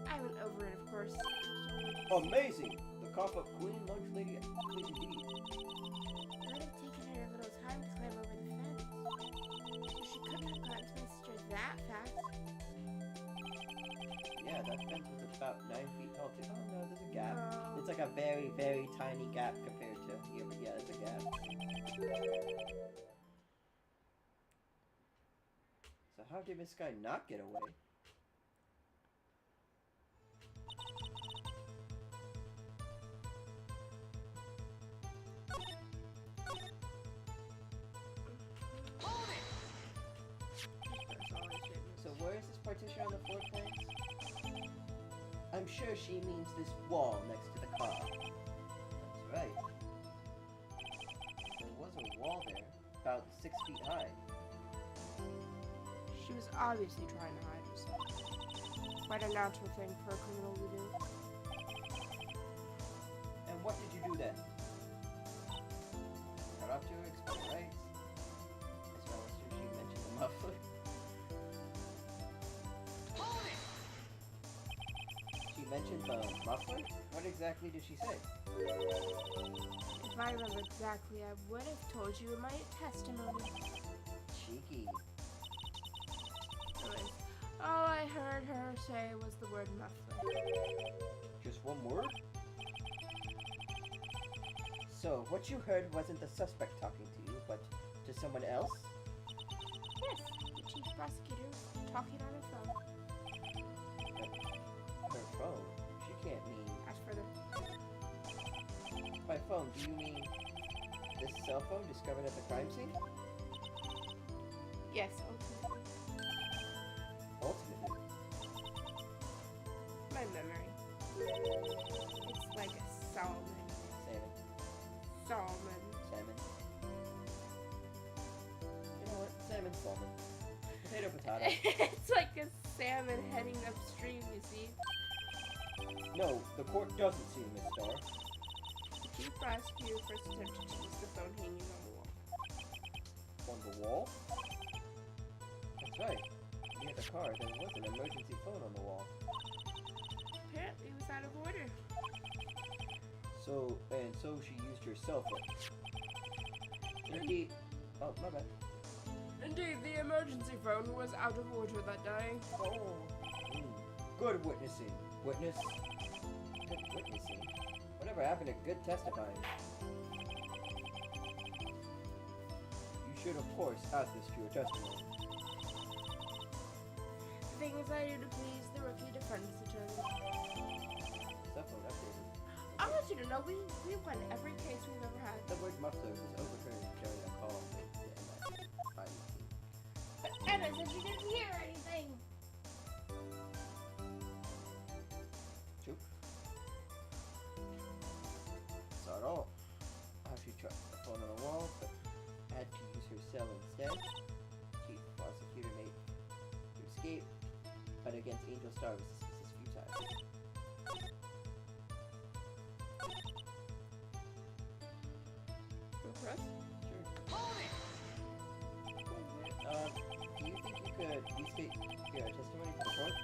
I went over it, of course. Amazing! The cough-up queen lunch lady is indeed. It would have taken her a little time to climb over the fence. So she couldn't have gotten to my sister that fast. Yeah, that fence was about 9 feet tall too. Oh no, there's a gap. Oh. It's like a very, very tiny gap compared to here, but yeah, there's a gap. So how did Miss Sky not get away? So where is this partition on the floor plans? I'm sure she means this wall next to the car. That's right. There was a wall there, about 6 feet high. She was obviously trying to hide herself. Quite a natural thing for a criminal to do. And what did you do then? Cut off to her, explain rights. As well as she mentioned the muffler. She mentioned the muffler? What exactly did she say? If I remember exactly, I would have told you in my testimony. Cheeky. Anyways, all I heard her say was the word muffler. Just one word? So, what you heard wasn't the suspect talking to you, but to someone else? Yes, the chief prosecutor was talking on her phone. Her phone? She can't mean... As for the... By phone, do you mean this cell phone discovered at the crime scene? Yes, ultimately. Ultimately. My memory. It's like a salmon. Salmon. Salmon. Salmon. You know what? Salmon, salmon. Potato, potato. It's like a salmon heading upstream, you see. No, the court doesn't see Miss Starr. The chief prosecutor first attempted to use the phone hanging on the wall. On the wall? That's right. Near the car, there was an emergency phone on the wall. Apparently it was out of order. So she used her cell phone. Indeed. Oh, my bad. Indeed, the emergency phone was out of order that day. Oh. Good witnessing. Witness. Good witnessing. Whatever happened to good testifying? You should, of course, add this to your testimony. The thing is, I do to please the rookie defense attorney. Cell phone updated. I want you to know we've won every case we've ever had. The word muffler was overheard during a call with the crime scene. But Emma said she didn't hear anything. True. Saw it all. How she tried the phone on the wall, but had to use her cell instead. Chief prosecutor made to escape, but against Angel Star was futile. Go press? Sure. Do you think you could restate your testimony for the court?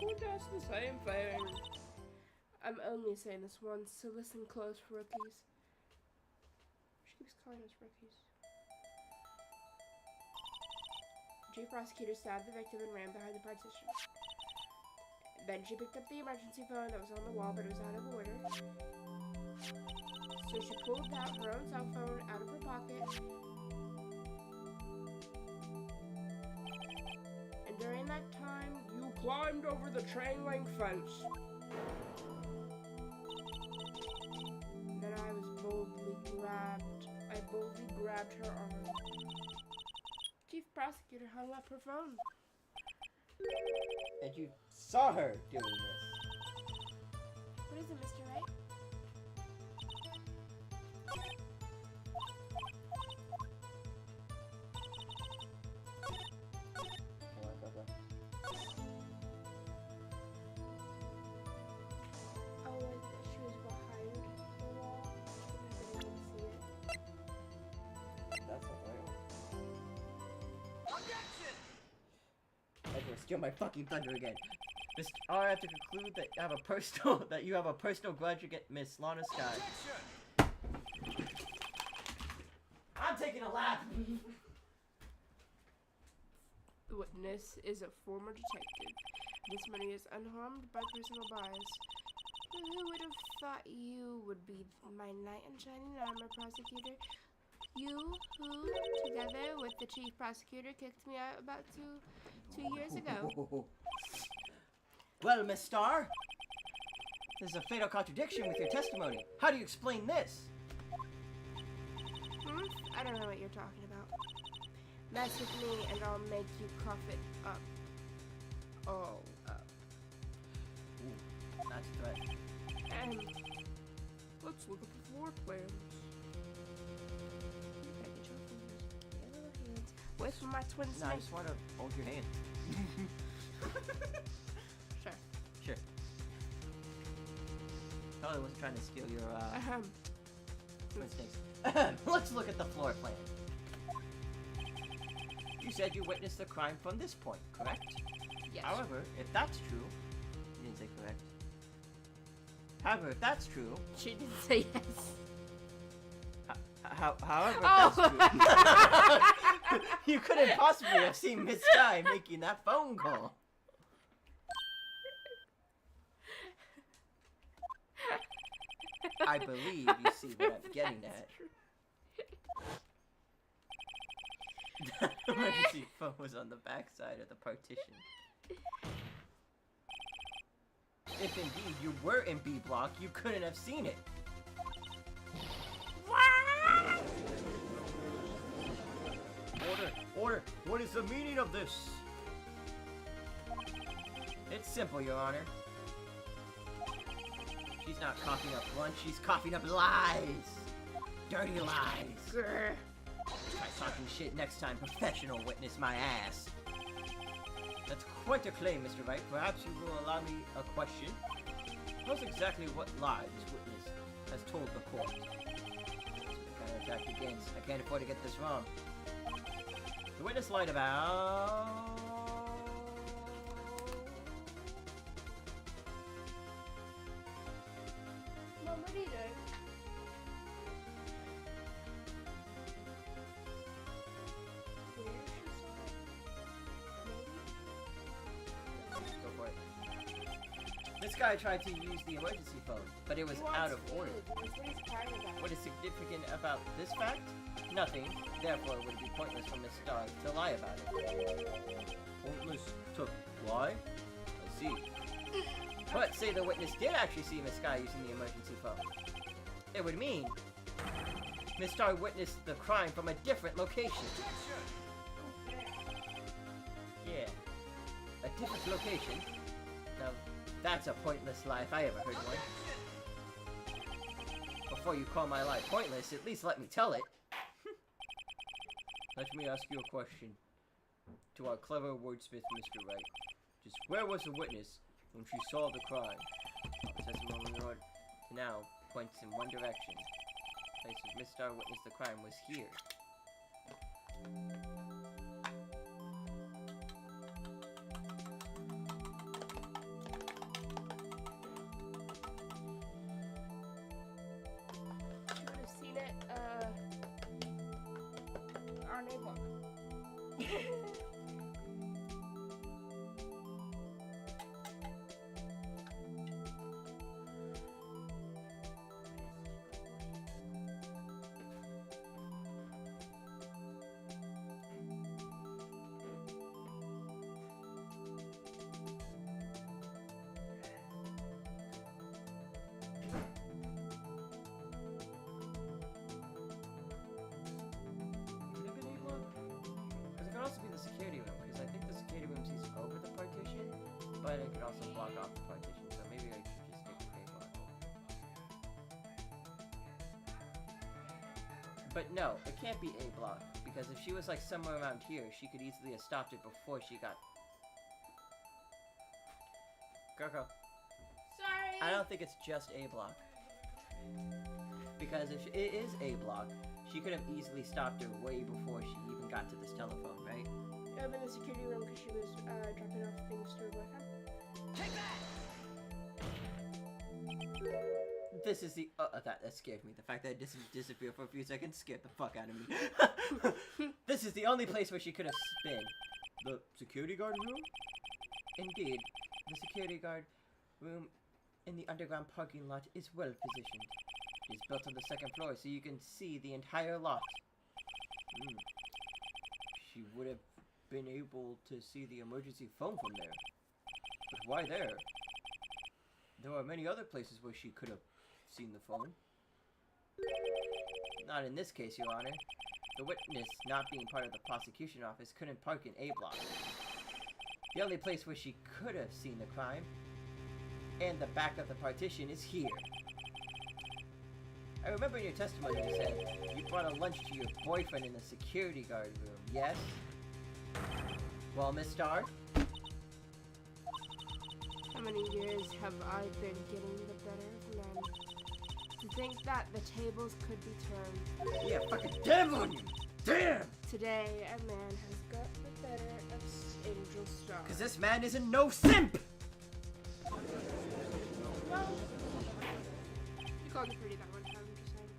Who does the same thing? I'm only saying this once, so listen close, rookies. She keeps calling us rookies. The chief prosecutor stabbed the victim and ran behind the partition. Then she picked up the emergency phone that was on the wall, but it was out of order. So she pulled out her own cell phone out of her pocket. And during that time, you climbed over the chain link fence. Then I boldly grabbed her arm. Chief Prosecutor hung up her phone. And you saw her doing this. What is it, Mr. Wright? Come on, Coco. Oh, like she was behind the wall. I didn't see it. That's not the right one. Edward, steal my fucking thunder again. I have to conclude that you have a personal grudge against Miss Lana Sky. I'm taking a lap. The witness is a former detective. This money is unharmed by personal bias. Who would have thought you would be my knight in shining armor, prosecutor? You, who, together with the chief prosecutor, kicked me out about two years ago. Well, Miss Starr, there's a fatal contradiction with your testimony. How do you explain this? I don't know what you're talking about. Mess with me and I'll make you cough it up. All up. Ooh, that's a threat. And let's look at the floor plans. Wait for my twin No, I snake. just want to hold your hand. Sure. Sure. Totally wasn't trying to steal your, twin snakes. Let's look at the floor plan. You said you witnessed the crime from this point, correct? Yes. However, if that's true... You didn't say correct. However, if that's true... She didn't say yes. However, if Oh. that's true... You couldn't possibly have seen Miss Sky making that phone call. I believe you see what I'm getting at. The emergency phone was on the back side of the partition. If indeed you were in B block, you couldn't have seen it. Order! What is the meaning of this? It's simple, Your Honor. She's not coughing up lunch, she's coughing up lies! Dirty lies! Grr. Try talking shit next time, professional witness my ass. That's quite a claim, Mr. Wright. Perhaps you will allow me a question? Tell us exactly what lie this witness has told the court. Counterattack begins. I can't afford to get this wrong. The witness lied about... Mom, what are you doing? Go for it. This guy tried to use the emergency phone, but it was out of order. That's what he's crying about. What is significant about this fact? Nothing. Therefore, it would be pointless for Miss Starr to lie about it. Pointless to lie? I see. But say the witness did actually see Miss Sky using the emergency phone. It would mean Miss Starr witnessed the crime from a different location. Yeah. A different location? Now, that's a pointless lie if I ever heard one. Before you call my lie pointless, at least let me tell it. Let me ask you a question. To our clever wordsmith, Mr. Wright. Just where was the witness when she saw the crime? Testimony to now points in one direction. Place where Miss Starr witnessed the crime was here. She would have seen it, our neighbor. blood and can also block off the partition, so maybe I should just stick with A block. But no, it can't be A block, because if she was like somewhere around here, she could easily have stopped it before she got... Coco, Sorry. I don't think it's just A block. Because if it is A block, she could have easily stopped her way before she even got to this telephone, right? I'm in the security room because she was dropping off things to her boyfriend. Take that! This is the... that scared me. The fact that it disappeared for a few seconds scared the fuck out of me. This is the only place where she could have been. The security guard room? Indeed. The security guard room in the underground parking lot is well positioned. It is built on the second floor so you can see the entire lot. She would have been able to see the emergency phone from there. But why there? There are many other places where she could have seen the phone. Not in this case, Your Honor. The witness, not being part of the prosecution office, couldn't park in A block. The only place where she could have seen the crime, and the back of the partition, is here. I remember in your testimony you said you brought a lunch to your boyfriend in the security guard room, yes? Well, Miss Starr? How many years have I been getting the better of men? To think that the tables could be turned. Yeah, fucking damn on you! Damn! Today, a man has got the better of Angel Star. Cause this man isn't no simp! Well, you called me pretty that one time, just saying.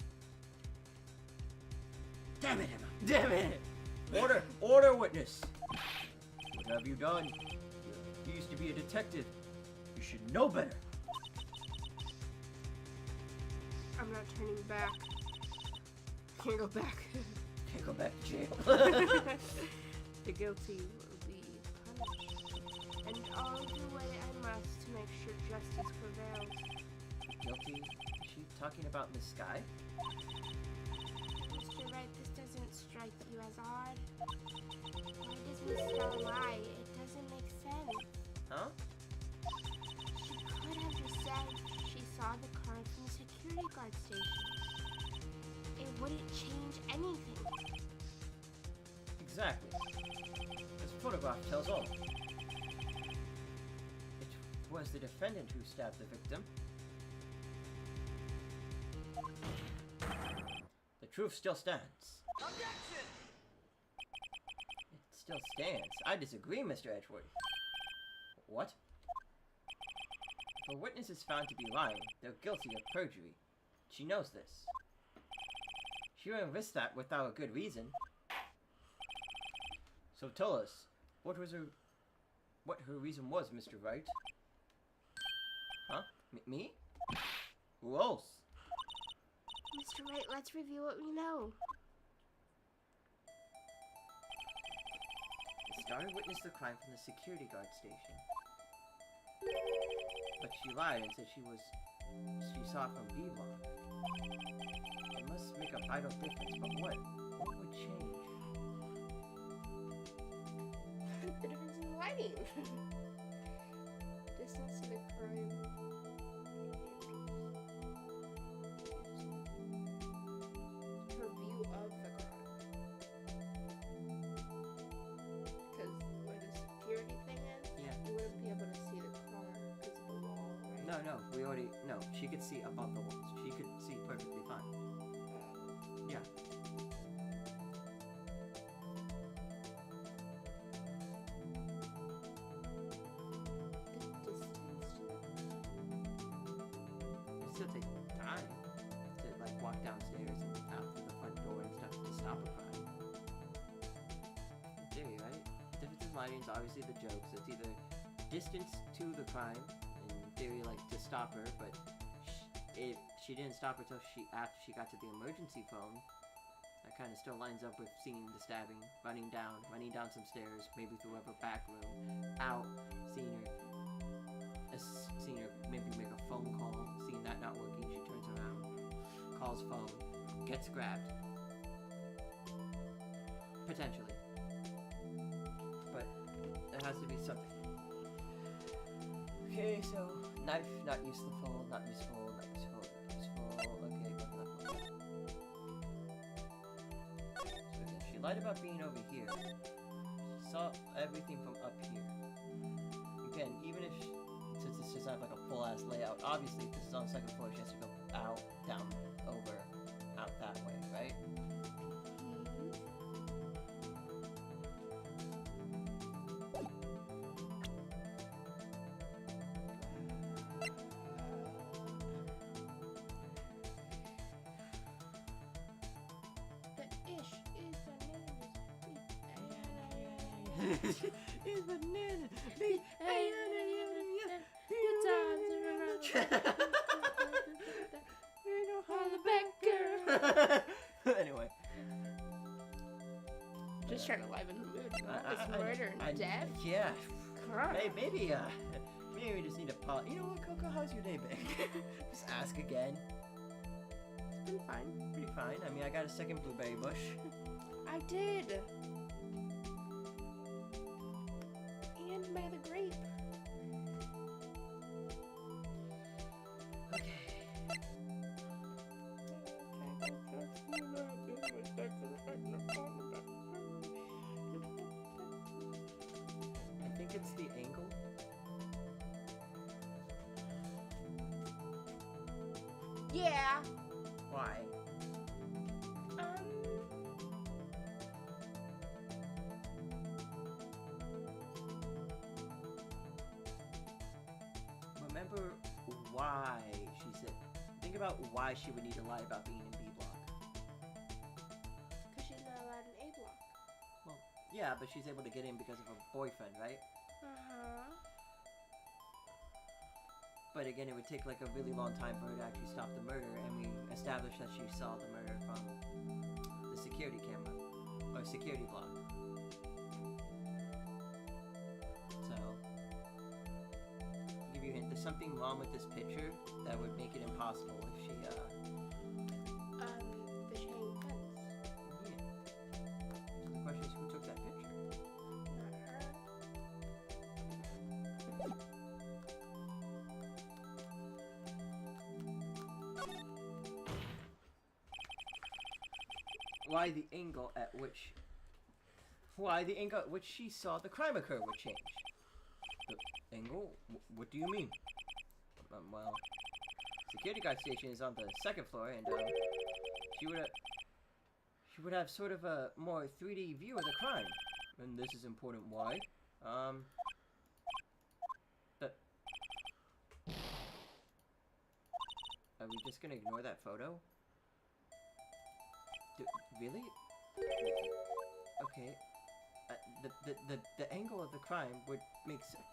Damn it, Emma! Damn it! Order witness! What have you done? You used to be a detective. You should know better. I'm not turning back. Can't go back. Can't go back to jail. The guilty will be punished. And I'll do what I must to make sure justice prevails. Guilty? Is she talking about Miss Sky? Mr. Wright, this doesn't strike you as odd. Why does Miss Star lie? It doesn't make sense. Huh? She could have just said she saw the car from the security guard station. It wouldn't change anything. Exactly. This photograph tells all. It was the defendant who stabbed the victim. The truth still stands. Objection! It still stands. I disagree, Mr. Edgeworth. What? If a witness is found to be lying, they're guilty of perjury. She knows this. She wouldn't risk that without a good reason. So tell us, what her reason was, Mr. Wright? Huh? Me? Who else? Mr. Wright, let's review what we know. The star witnessed the crime from the security guard station. But she lied and said she saw it from B block. It must make a vital difference, but what? What would change? The difference in lighting. Distance to the crime. Her view of the crime. Because where the security thing is, Yeah. you wouldn't be able to see the car because of the wall, right? No, she could see above the walls. She could see perfectly fine. Yeah. It still takes time to like walk downstairs and out through the front door and stuff to stop a crime. In theory, right? Difference in lighting is obviously the joke, so it's either distance to the crime, in theory, like to stop her, but if she didn't stop her till after she got to the emergency phone, that kind of still lines up with seeing the stabbing, running down some stairs, maybe through a back room, out, seeing her maybe make a phone call, seeing that not working, she turns around, calls phone, gets grabbed. Potentially. But there has to be something. Okay, so knife, not useful, not useful, not useful, useful. Okay, but not useful. So again, she lied about being over here. She saw everything from up here. Again, even if since this doesn't have like a full ass layout, obviously if this is on the second floor, she has to go out, down, over, out that way, right? Is banana. Anyway. Just trying to liven the mood. It's murder and death. Yeah. Crap. Maybe we just need to pause. You know what, Coco? How's your day been? Just ask again. It's been fine. Pretty fine. I mean, I got a second blueberry bush. I did. And by the grape. Okay. I think it's the angle. Yeah. Why? Remember why she said. Think about why she would need to lie about being in B block. Because she's not allowed in A block. Well, yeah, but she's able to get in because of her boyfriend, right? Uh-huh. But again, it would take like a really long time for her to actually stop the murder, and we established that she saw the murder from the security camera, or security block. So, I'll give you a hint, there's something wrong with this picture that would make it impossible if she, The chain fence. yeah. So the question is, who took that picture? Not her. Why the angle at which she saw the crime occur would change. The angle? What do you mean? Well, security guard station is on the second floor, and she would have sort of a more 3D view of the crime. And this is important. Why? Are we just gonna ignore that photo? Really? Okay. The angle of the crime would make sense.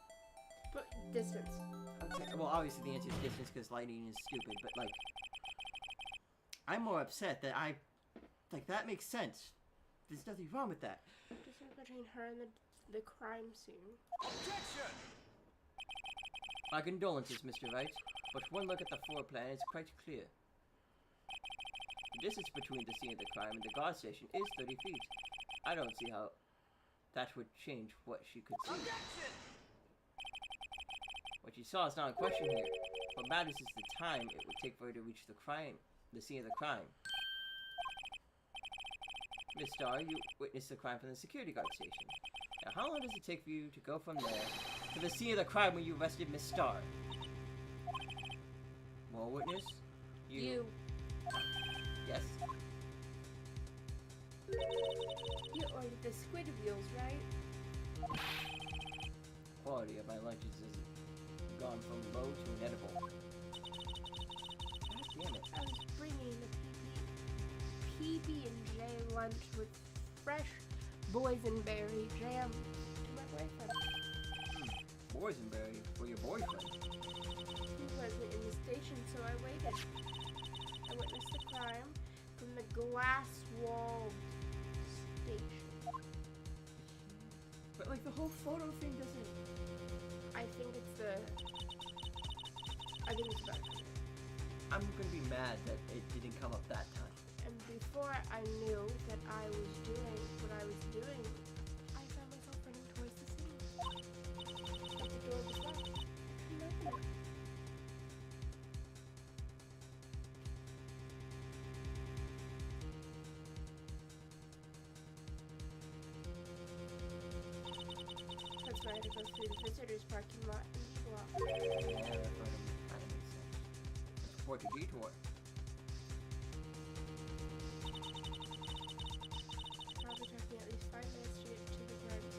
But distance. Okay. Well, obviously the answer is distance because lighting is stupid, but like, I'm more upset that that makes sense. There's nothing wrong with that. Distance between her and the crime scene. Objection! My condolences, Mr. Wright, but one look at the floor plan is quite clear. The distance between the scene of the crime and the guard station is 30 feet. I don't see how that would change what she could see. Objection! What she saw is not in question here. What matters is the time it would take for her to reach the scene of the crime. Miss Starr, you witnessed the crime from the security guard station. Now, how long does it take for you to go from there to the scene of the crime when you arrested Miss Starr? More witness? You. Yes? You ordered the squid wheels, right? Quality of my lunches has gone from low to inedible. God damn it. I was bringing the PB&J lunch with fresh boysenberry jam to my boyfriend. Boysenberry for your boyfriend. He wasn't in the station, so I waited. I witnessed the crime from the glass-walled station. But like the whole photo thing doesn't. I think it's about. I'm gonna be mad that it didn't come up that time. And before I knew that I was doing what I was doing, I found myself running towards the scene. But the door was locked. Nothing. to go through the visitors parking lot and walk. Yeah, that kind of makes sense. Let's report the detour. Probably talking at least 5 minutes to get to the garden.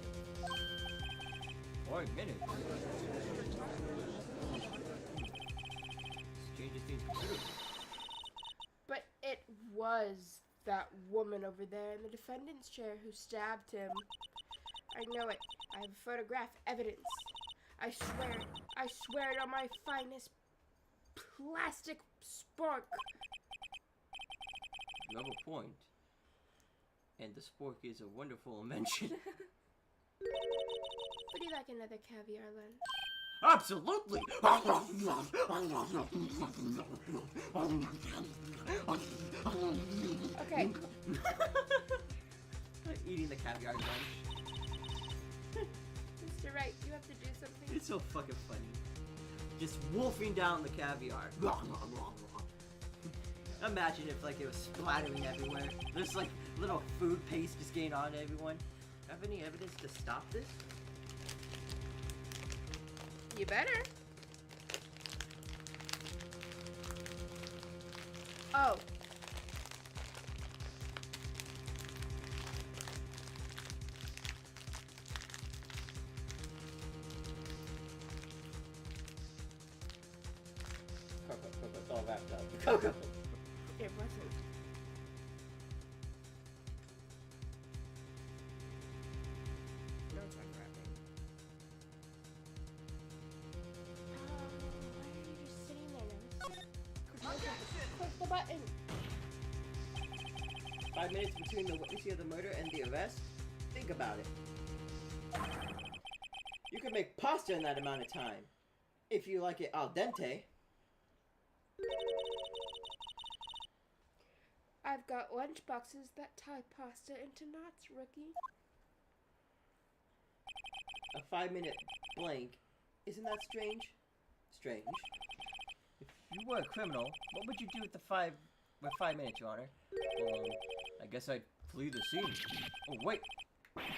5 minutes? This changes things considerably. But it was that woman over there in the defendant's chair who stabbed him. I know it. I have photograph evidence. I swear it on my finest plastic spork. You have a point. And the spork is a wonderful invention. Would you like another caviar lunch? Absolutely! Okay. Eating the caviar lunch. Mr. Wright, you have to do something. It's so fucking funny. Just wolfing down the caviar. Imagine if like it was splattering everywhere. There's like little food paste just getting on everyone. Have any evidence to stop this? You better. Oh. Coco, it's all wrapped up. Coco! It wasn't. No, it's not wrapping. Why are you just sitting there now? Click the button. 5 minutes between the witnessing of the murder and the arrest? Think about it. You can make pasta in that amount of time. If you like it al dente. I've got lunch boxes that tie pasta into knots, rookie. A 5-minute blank. Isn't that strange? Strange. If you were a criminal, what would you do with 5 minutes, Your Honor? I guess I'd flee the scene. Oh, wait.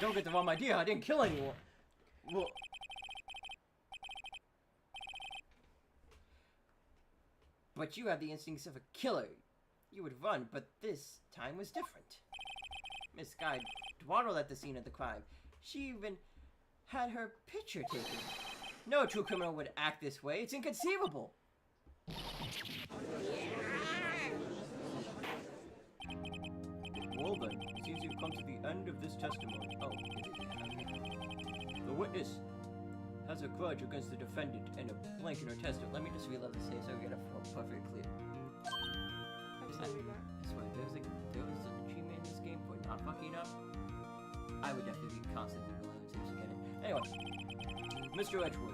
Don't get the wrong idea. I didn't kill anyone. Well... But you have the instincts of a killer. You would run, but this time was different. Miss Guy dawdled at the scene of the crime. She even had her picture taken. No true criminal would act this way. It's inconceivable. Well then, it seems you've come to the end of this testimony. Oh, is it? The witness has a grudge against the defendant and a blank in her testimony. Let me just reload this here so we get a perfect clear. Absolutely not. I swear, if there was an achievement in this game for not fucking up, I would definitely be constantly reloading to get it. Anyway, Mr. Edgeworth,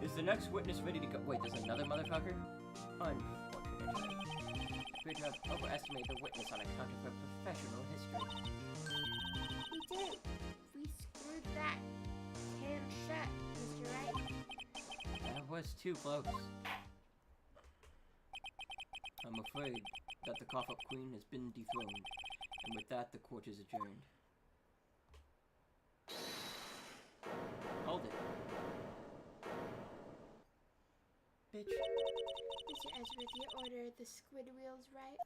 is the next witness ready to go? Wait, there's another motherfucker? Unfortunately. Appear to have overestimated the witness on account of her professional history. We did. We screwed that can shut, Mr. Wright. That was too close. I'm afraid that the cough-up queen has been dethroned, and with that, the court is adjourned. Hold it. Bitch. Mr. Edgeworth, you ordered the squid wheels, right?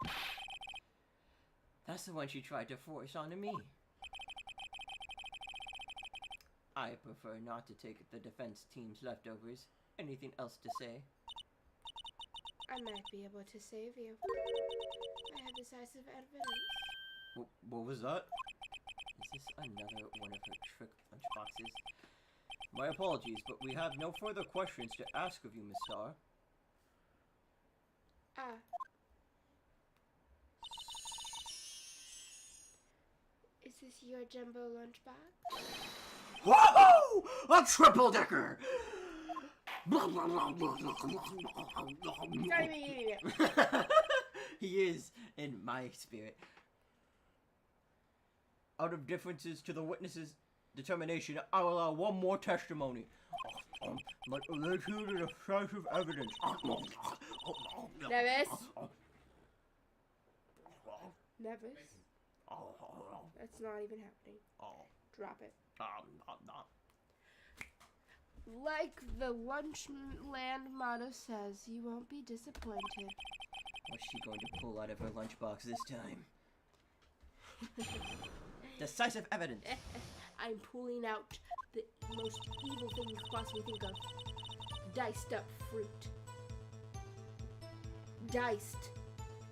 That's the one she tried to force onto me. I prefer not to take the defense team's leftovers. Anything else to say? I might be able to save you. I have decisive evidence. What was that? Is this another one of her trick lunchboxes? My apologies, but we have no further questions to ask of you, Miss Starr. Ah. Is this your jumbo lunchbox? Whoa! A triple-decker! He's not even eating it. He is, in my spirit. Out of differences to the witness's determination, I will allow one more testimony. But let's hear the decisive evidence. Nevis? Nevis? That's not even happening. Drop it. Like the Lunchland motto says, you won't be disappointed. What's she going to pull out of her lunchbox this time? Decisive evidence. I'm pulling out the most evil thing you could possibly think of. Diced up fruit. Diced.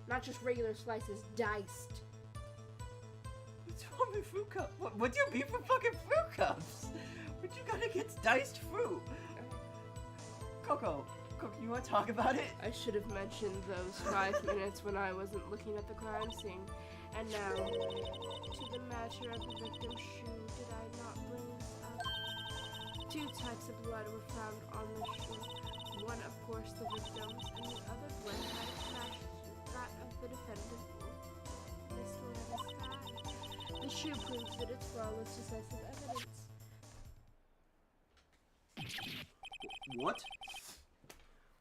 Not just regular slices, diced. What's wrong with fruit cups? What do you mean for fucking fruit cups? What you got against diced fruit? Coco, you want to talk about it? I should have mentioned those 5 minutes when I wasn't looking at the crime scene. And now, to the matter of the victim's shoe, did I not bring this up? 2 types of blood were found on the shoe. One, of course, the victim's, and the other blood had matched that of the defendant. This letter is the shoe proves that it's flawless decisive evidence. What?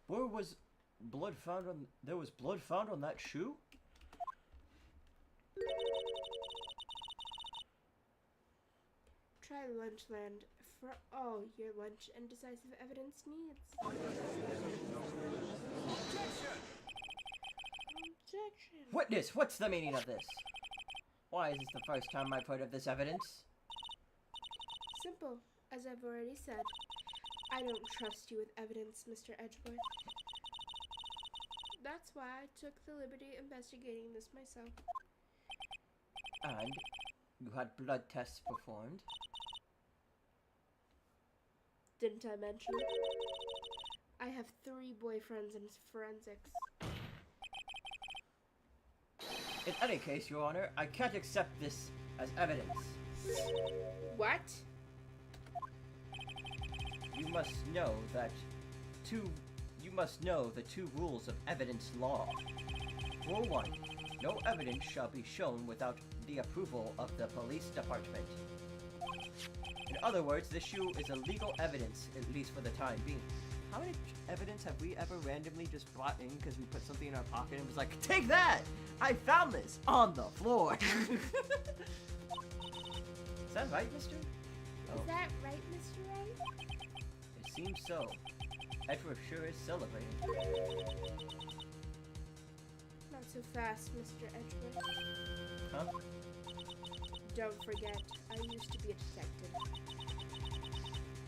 Where was blood found on? There was blood found on that shoe? Try Lunchland for all your lunch and decisive evidence needs. Objection! Witness, what's the meaning of this? Why is this the first time I've heard of this evidence? Simple, as I've already said. I don't trust you with evidence, Mr. Edgeworth. That's why I took the liberty investigating this myself. And you had blood tests performed? Didn't I mention it? I have 3 boyfriends in forensics. In any case, Your Honor, I can't accept this as evidence. What? You must know the 2 rules of evidence law. Rule 1. No evidence shall be shown without the approval of the police department. In other words, this shoe is illegal evidence, at least for the time being. How much evidence have we ever randomly just brought in because we put something in our pocket and was like, take that! I found this on the floor! Is that right, mister? Is that right, Mr. Wright? It seems so. Edgeworth sure is celebrating. Not so fast, Mr. Edgeworth. Huh? Don't forget, I used to be a detective.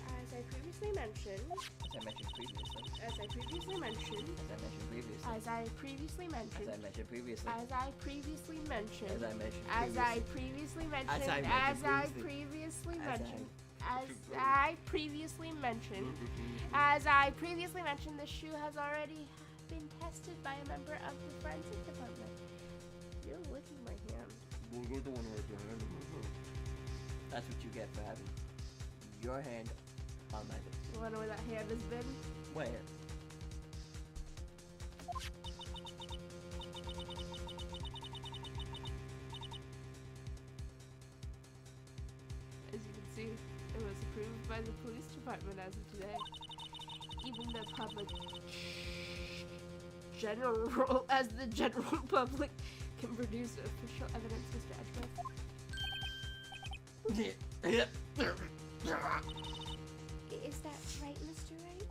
As I previously mentioned... As I mentioned previously. As I previously mentioned... As I mentioned previously. As I previously mentioned... As I mentioned previously. As I previously mentioned... As I mentioned As I previously. previously mentioned... As I previously mentioned... As I previously mentioned, the shoe has already been tested by a member of the forensic department. You're licking my hand. Well, you're the one with your hand. That's what you get for having your hand on my lips. You wanna know where that hand has been? Where? As you can see, it was approved by the police department as of today. Even the public as the general public can produce official evidence, Mr. Edgeworth. Is that right, Mr. Wright?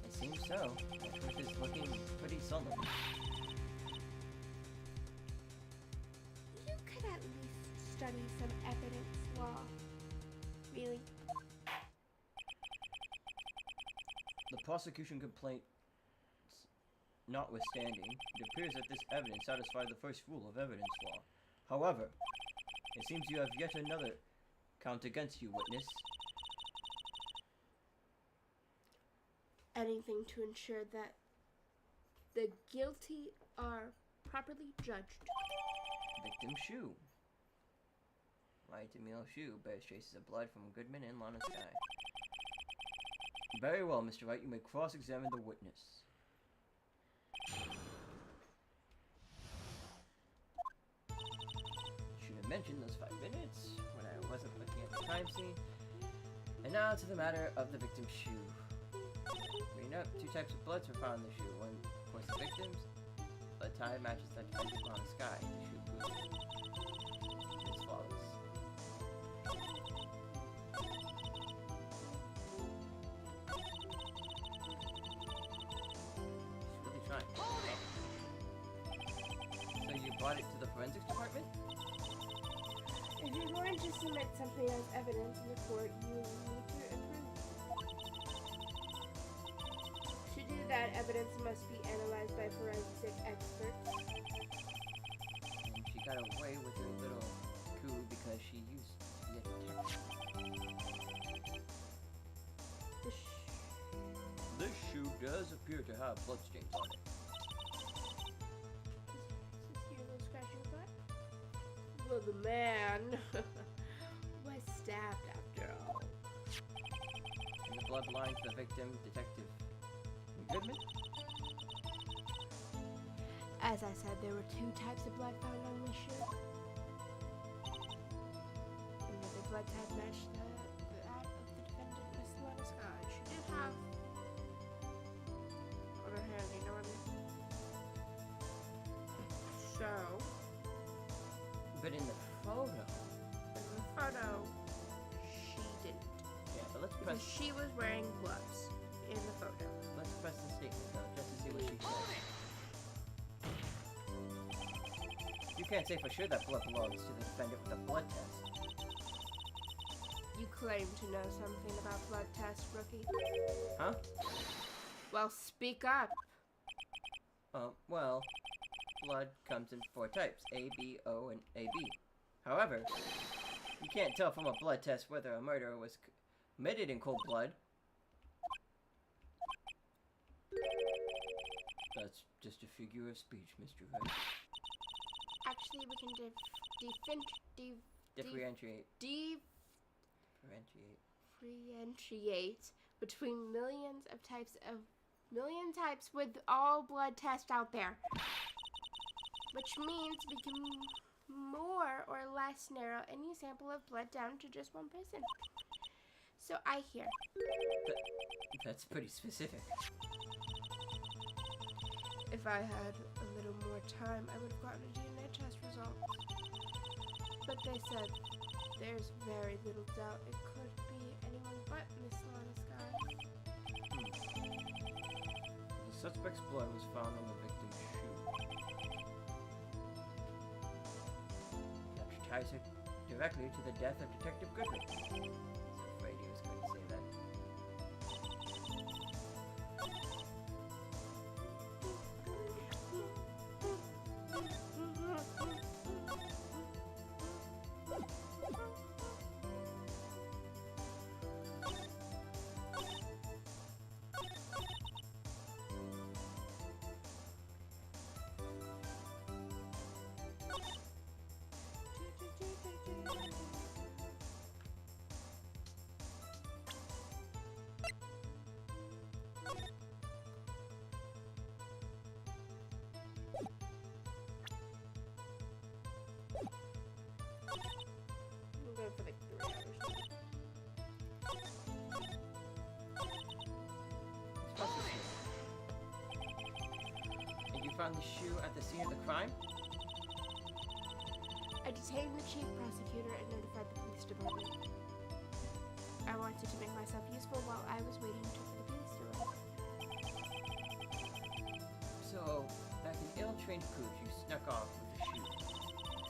It seems so. Edgeworth is looking pretty sullen. You could at least study some evidence law. Really? The prosecution complaint notwithstanding, it appears that this evidence satisfies the first rule of evidence law. However, it seems you have yet another count against you, witness. Anything to ensure that the guilty are properly judged. Victim shoe. White Emil shoe bears traces of blood from Goodman and Lana Sky. Very well, Mr. Wright, you may cross-examine the witness. Should have mentioned those 5 minutes when I wasn't looking at the crime scene. And now to the matter of the victim's shoe. Reading up, 2 types of bloods were found in the shoe. One, of course, the victim's. Blood type matches that depicted on the sky. The shoe proves it's flawless. brought it to the forensics department? If you're going to submit something as evidence in the court, you need to approve. To do that, evidence must be analyzed by forensic experts. And she got away with her little coup because she used to be a detective. This shoe does appear to have bloodstains on it. Is this your little scratching butt? Well, the man was stabbed after all. And the blood belonged to the victim, Detective Goodman? As I said, there were 2 types of blood found on this shoe. And the blood type matched that of the defendant, Miss Lana Scott. She did have on her hand, you know what I mean? So, But in the photo... she didn't. Yeah, but let's Because press... she was wearing gloves in the photo. Let's press the statement, though, just to see what she says. You can't say for sure that blood belongs to the defendant with a blood test. You claim to know something about blood tests, rookie. Huh? Well, speak up. Well, blood comes in 4 types, A, B, O, and AB. However, you can't tell from a blood test whether a murder was committed in cold blood. That's just a figure of speech, Mr. Hood. Actually, we can Differentiate. differentiate between million types with all blood tests out there, which means we can more or less narrow any sample of blood down to just one person. So I hear. That's pretty specific. If I had a little more time, I would have gotten a DNA test result. But they said there's very little doubt it could be anyone but Miss Lana Sky. The suspect's blood was found on the victim's shoe. That ties it directly to the death of Detective Goodman. I was afraid he was going to say that. I'm going for like 3 hours. And you found the shoe at the scene of the crime? I detained the chief prosecutor and notified the police department. I wanted to make myself useful while I was waiting for the police to arrive. So, like an ill-trained pooch, you snuck off with the shoe.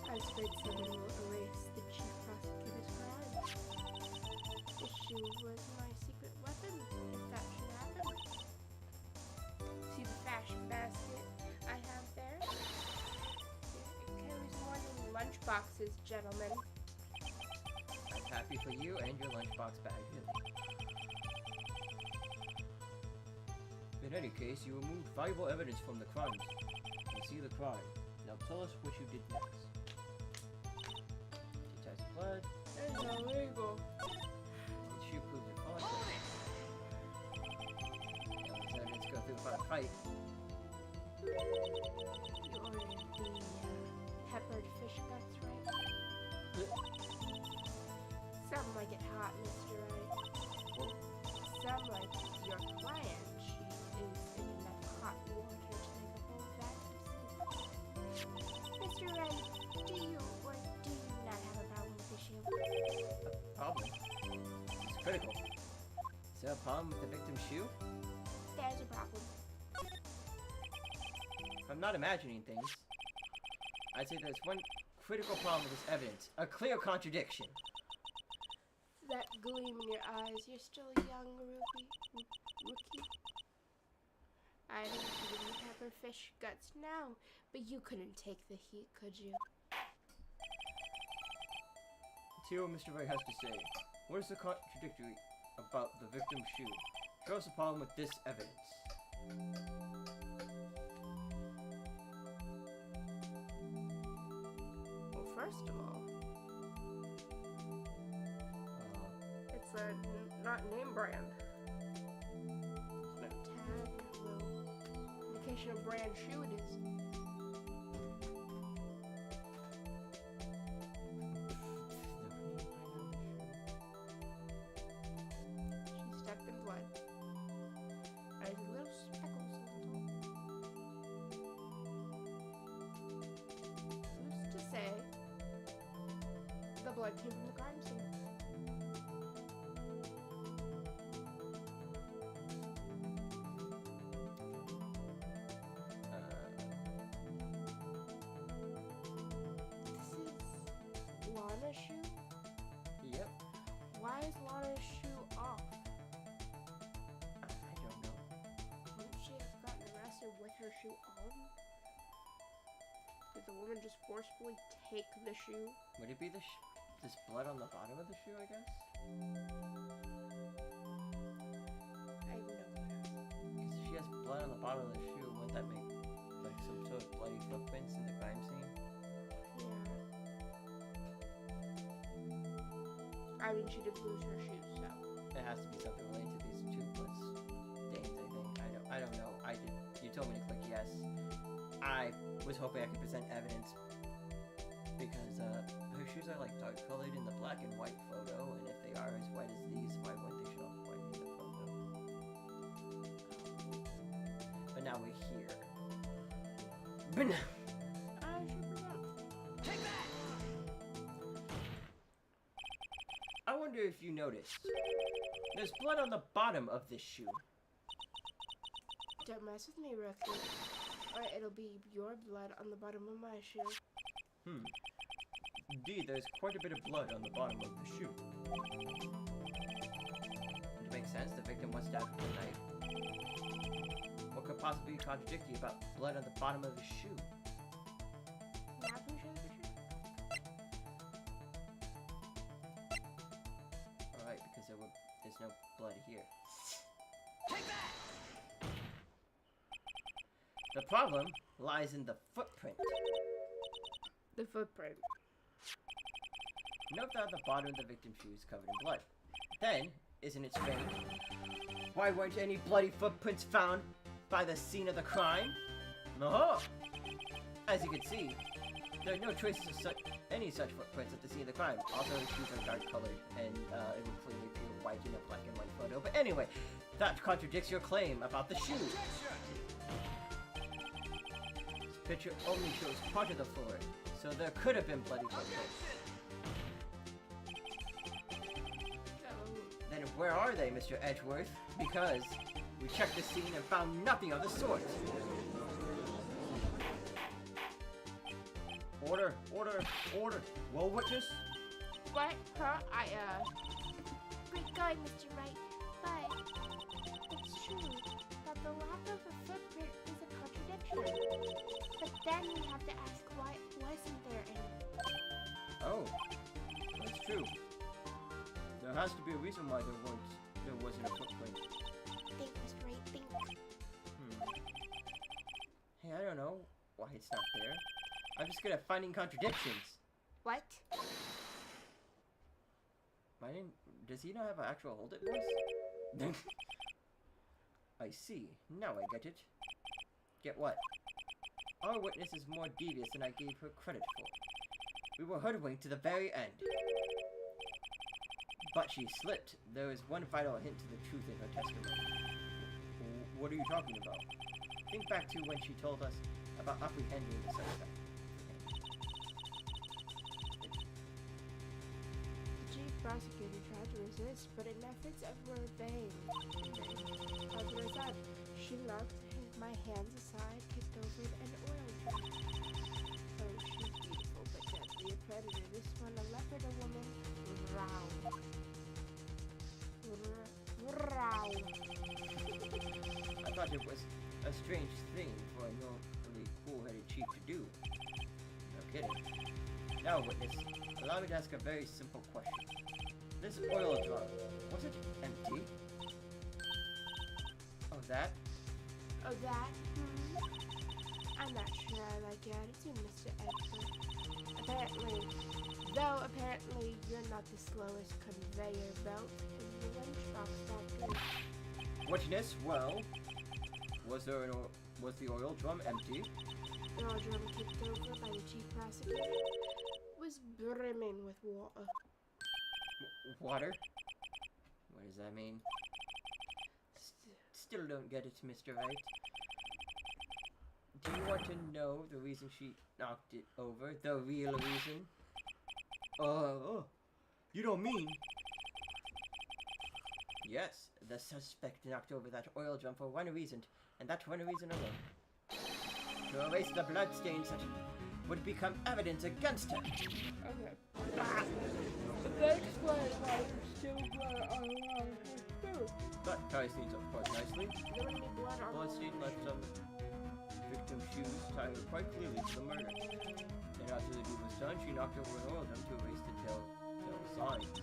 I was afraid someone will erase the chief prosecutor's crime. The shoe was my secret weapon, if that should happen. See the fashion basket I have there? It carries morning lunch boxes, gentlemen. I'm happy for you and your lunchbox bag, really. In any case, you removed valuable evidence from the crimes. You see the crime. Now tell us what you did next. Detect blood. It's illegal. The shoe proves your false. Now let's evidence go through without a fight. You ordered the peppered fish guts, right? Some like it hot, Mr. Wright. Some like your client. She is in enough hot water to make a whole vat of soup. Mr. Wright, do you or do you not have a problem with the shoe? A problem? It's critical. Is there a problem with the victim's shoe? There's a problem. If I'm not imagining things, I'd say there's one critical problem with this evidence. A clear contradiction. That gleam in your eyes. You're still young, rookie. I know you didn't have her fish guts now, but you couldn't take the heat, could you? Let's hear what Mr. Ray has to say. What is the contradictory about the victim's shoe? Show us the problem with this evidence. Well, first of all, it's a not name brand. No tag, no indication of brand shoe it is. She's stepped in blood. There's little speckles on top. Who's to say the blood came from the crime scene? Lana's shoe? Yep. Why is Lana's shoe off? I don't know. Wouldn't she have gotten arrested with her shoe on? Did the woman just forcefully take the shoe? Would it be this blood on the bottom of the shoe, I guess? I have no clue. Because if she has blood on the bottom of the shoe, wouldn't that make like some sort of bloody footprints in the crime scene? I mean, she did lose her shoes, so. It has to be something related to these toothless things, I think. I don't know. You told me to click yes. I was hoping I could present evidence because her shoes are like dark colored in the black and white photo, and if they are as white as these, why wouldn't they show up white in the photo? But now we're here. But now. I should forgot. Take that! I wonder if you noticed. There's blood on the bottom of this shoe. Don't mess with me, rookie. Or it'll be your blood on the bottom of my shoe. Indeed, there's quite a bit of blood on the bottom of the shoe. It makes sense, the victim was stabbed with a knife. What could possibly be contradictory about blood on the bottom of the shoe? Now can we show the picture? Alright, because there's no blood here. Take that! The problem lies in the footprint. The footprint. Note that the bottom of the victim's shoe is covered in blood. Then, isn't it strange? Why weren't any bloody footprints found by the scene of the crime? No. As you can see, there are no traces of any such footprints at the scene of the crime. Also, the shoes are dark colored, and it would clearly appear white in a black and white photo. But anyway, that contradicts your claim about the shoes. This picture only shows part of the floor, so there could have been bloody footprints. Then where are they, Mr. Edgeworth? Because we checked the scene and found nothing of the sort. Order, order, order. Well, witness? What? Huh? Great going, Mr. Wright. But it's true that the lack of a footprint is a contradiction. But then we have to ask why wasn't there any? Oh, that's true. There has to be a reason why there wasn't a footprint. Think, Mr. Wright, think. Hey, I don't know why it's not there. I'm just good at finding contradictions. What? Does he not have an actual hold it voice? I see. Now I get it. Get what? Our witness is more devious than I gave her credit for. We were hoodwinked to the very end. But she slipped. There is one vital hint to the truth in her testimony. What are you talking about? Think back to when she told us about apprehending the suspect. The chief prosecutor tried to resist, but in efforts were vain. As a result, she knocked my hands aside, kicked over an oil drum. So she predator. This one a leopard, a woman. Row. Row. I thought it was a strange thing for a normally cool-headed chief to do. No kidding. Now, witness, allow me to ask a very simple question. This oil drum, was it empty? Oh, that? Oh, that? I'm not sure I like your attitude, Mr. Edward. Apparently, you're not the slowest conveyor belt in the lunchbox factory. Witness, well, was the oil drum empty? The oil drum kicked over by the chief prosecutor was brimming with water. Water? What does that mean? Still don't get it, Mr. Wright. Do you want to know the reason she knocked it over? The real reason? Oh, you don't mean... Yes, the suspect knocked over that oil drum for one reason, and that one reason alone. To erase the bloodstains that would become evidence against her. Okay. That explains why there's still blood all around her food. But ties things up quite nicely. There wouldn't be blood on Bloodstain left some victim's shoes tied her quite clearly to the murder. And after the deed was done, she knocked over an oil drum to erase the telltale signs.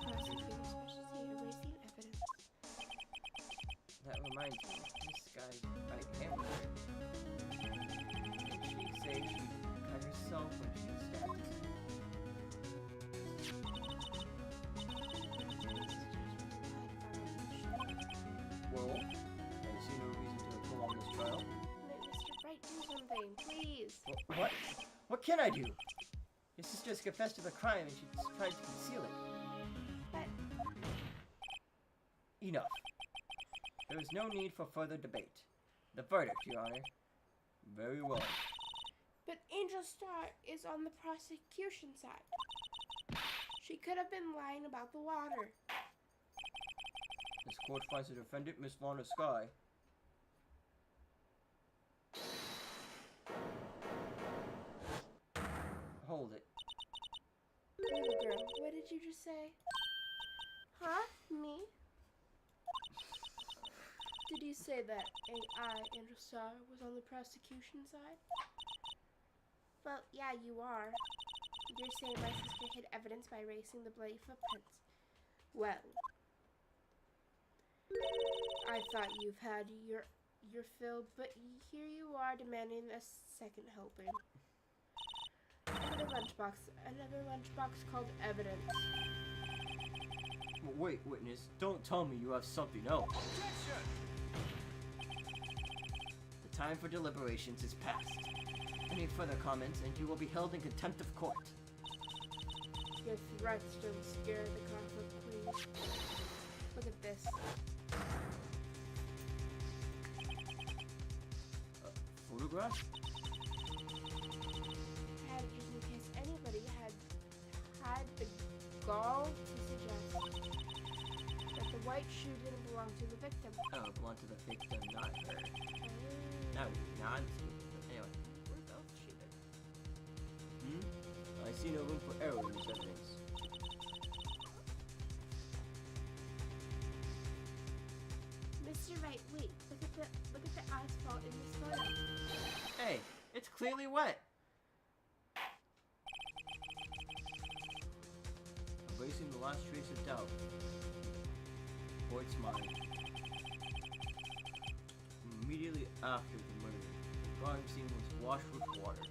Prosecutor's specialty, erasing evidence. That reminds me, this guy's right hand was hurt. Didn't she say she cut herself when she stabbed him? Well, I see no reason to prolong this trial. Mr. Bright, do something, please. What? What can I do? Your sister's confessed to the crime and she tried to conceal it. But Enough. There is no need for further debate. The verdict, Your Honor. Very well. But Angel Star is on the prosecution side. She could have been lying about the water. This court finds the defendant, Miss Lana Sky. Hold it. Little girl, what did you just say? Huh? Me? Did you say that Angel Star, was on the prosecution side? Well, yeah, you are. You're saying my sister hid evidence by erasing the bloody footprints. Well, I thought you've had your fill, but here you are demanding a second helping. Another lunchbox called evidence. Wait, witness, don't tell me you have something else. Objection! The time for deliberations is past. Any further comments and you will be held in contempt of court. Your threats don't scare the Catholic Queen. Look at this. Photograph? Had just in case anybody had the gall to suggest that the white shoe didn't belong to the victim. Oh, it belonged to the victim, not her. That would be non-stupid, but anyway. We're both cheated. I see no room for error in this evidence. Mr. Wright, wait. Look at the asphalt in this photo. Hey, it's clearly wet. Erasing the last trace of doubt. Boyd's mind. Immediately after the murder, the crime scene was washed with water.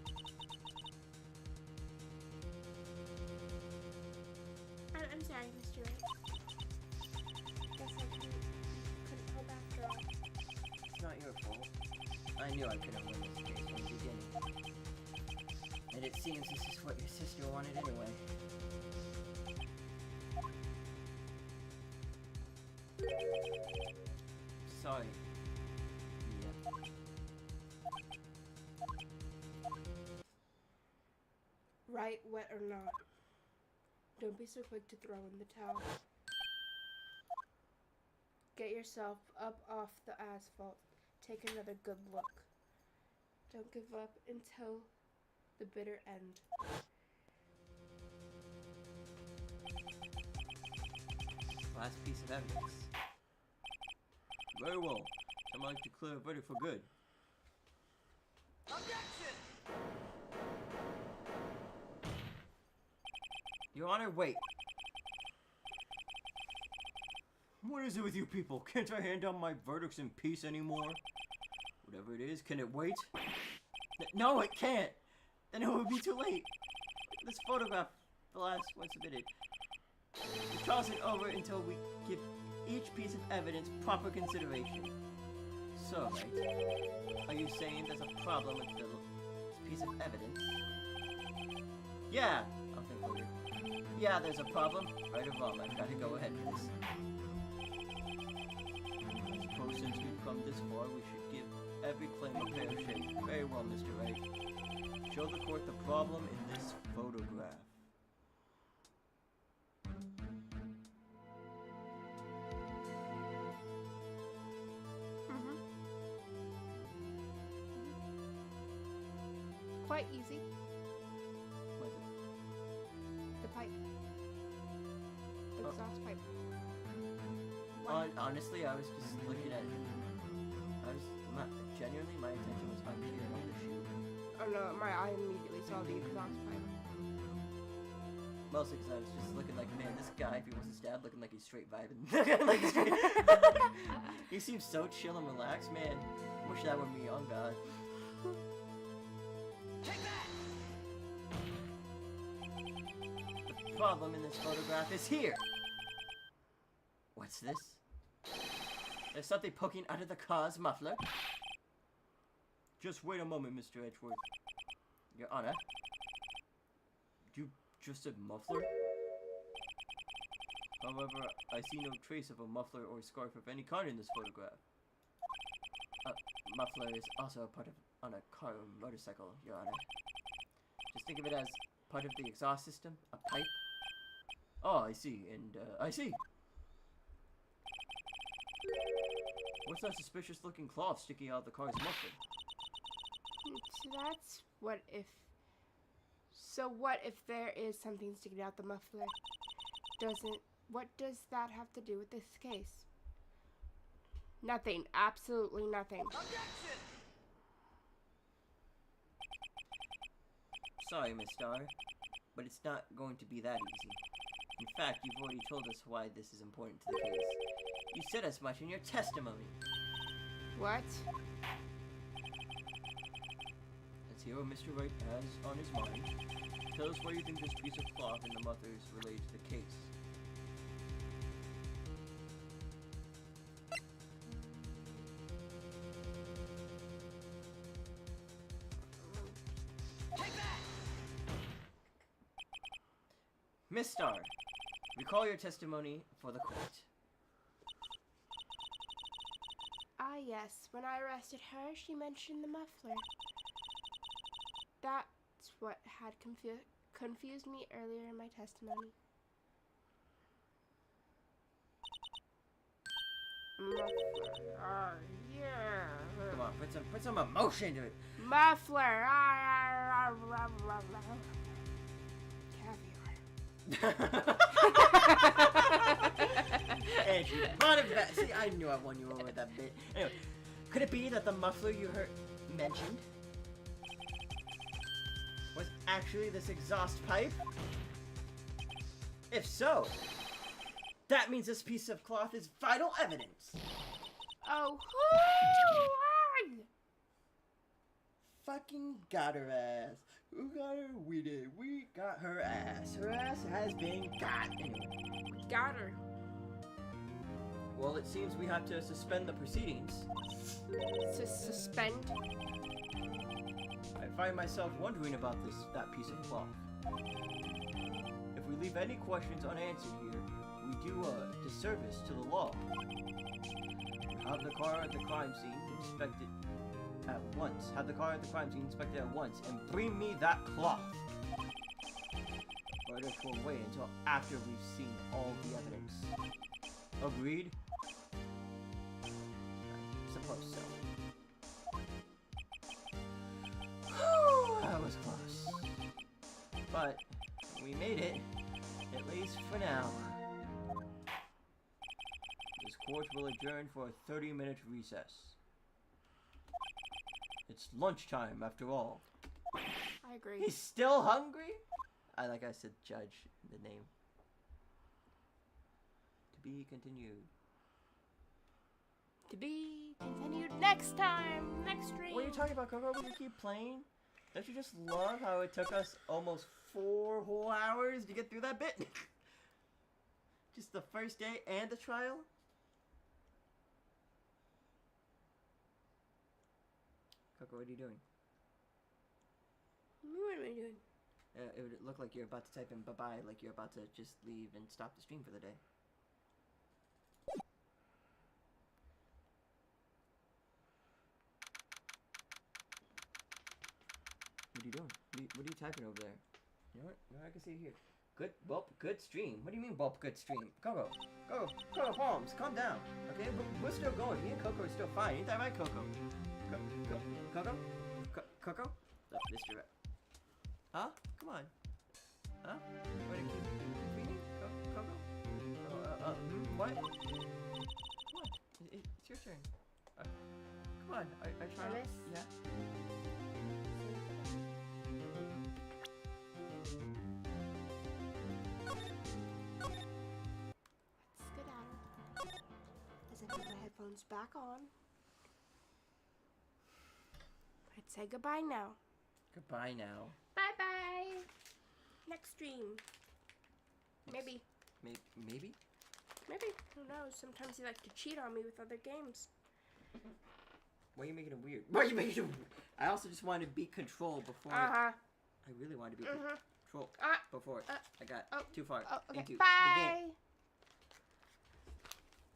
I'm sorry, Mr. Wright. Guess I couldn't help after all. It's not your fault. I knew I couldn't win this case from the beginning. And it seems this is what your sister wanted anyway. Sorry. Yeah. Right, wet or not. Don't be so quick to throw in the towel. Get yourself up off the asphalt. Take another good look. Don't give up until the bitter end. Last piece of evidence. Very well. I'd like to declare a verdict for good. Objection! Your Honor, wait. What is it with you people? Can't I hand down my verdicts in peace anymore? Whatever it is, can it wait? No, it can't! Then it would be too late. This photograph, the last one submitted. The trial isn't over until we give each piece of evidence proper consideration. So, right? Are you saying there's a problem with this piece of evidence? Yeah! I'll think later. Yeah, there's a problem. Right or wrong, I've got to go ahead with this. I suppose since we've come this far, we should give every claim a fair shake. Very well, Mr. Wright. Show the court the problem in this photograph. Quite easy. What is it? The pipe. The exhaust pipe. Honestly, I was just looking at. Genuinely, my attention was up here on the shoe. Oh no, my eye immediately saw the exhaust pipe. Mostly because I was just looking like, man, this guy, if he wants to stab, looking like he's straight vibing. Like straight. He seems so chill and relaxed, man. Wish that were me, on God. Take that! The problem in this photograph is here. What's this? There's something poking out of the car's muffler. Just wait a moment, Mr. Edgeworth. Your Honor. You just said muffler? However, I see no trace of a muffler or scarf of any kind in this photograph. Muffler is also a part of on a car or motorcycle, Your Honor. Just think of it as part of the exhaust system, a pipe. Oh, I see, and I see. What's that suspicious-looking cloth sticking out of the car's muffler? So that's what if... So what if there is something sticking out the muffler? What does that have to do with this case? Nothing. Absolutely nothing. Objection! Sorry, Miss Starr, but it's not going to be that easy. In fact, you've already told us why this is important to the case. You said as much in your testimony. What? Let's hear what Mr. Wright has on his mind. Tell us why you think this piece of cloth in the muffler is related to the case. Take that! Miss Starr, recall your testimony for the court. Ah, yes. When I arrested her, she mentioned the muffler. That's what had confused me earlier in my testimony. Muffler. Ah, yeah. Come on, put some emotion to it. Muffler. Caviar. And she brought it back. See, I knew I won you over with that bit. Anyway, could it be that the muffler you heard mentioned was actually this exhaust pipe? If so, that means this piece of cloth is vital evidence. Oh, Fucking got her ass. Who got her? We did. We got her ass. Her ass has been got. Anyway. got her. Well, it seems we have to suspend the proceedings. Suspend? I find myself wondering about that piece of cloth. If we leave any questions unanswered here, we do a disservice to the law. Have the car at the crime scene inspected at once. Have the car at the crime scene inspected at once, and bring me that cloth. But it will wait until after we've seen all the evidence. Agreed? I suppose so. That was close. But we made it, at least for now. This court will adjourn for a 30-minute recess. It's lunchtime, after all. I agree. He's still hungry? Like I said, judge the name. To be continued. To be continued next time, next stream. What are you talking about, Coco? We keep playing? Don't you just love how it took us almost 4 whole hours to get through that bit? Just the first day and the trial? Coco, what are you doing? What am I doing? It would look like you're about to type in bye-bye, like you're about to just leave and stop the stream for the day. What are you doing? What are you typing over there? You know what? No, I can see it here. Good, well, good stream. What do you mean, well, good stream? Coco, Palms, calm down. Okay, we're still going. Me and Coco are still fine. Ain't that right, Coco? Coco? Oh, Mr. Huh? Come on. Huh? What are you reading? Coco? What? What? It's your turn. Come on. I try. Alice? Yeah. Skedaddle. As I put my headphones back on. I'd say goodbye now. Goodbye now. Bye-bye. Next stream. Maybe. Maybe? Maybe. Who knows? Sometimes you like to cheat on me with other games. Why are you making it weird? Why are you making it weird? I also just wanted to beat Control before. I really wanted to beat Control before I got too far okay. into the game. Bye.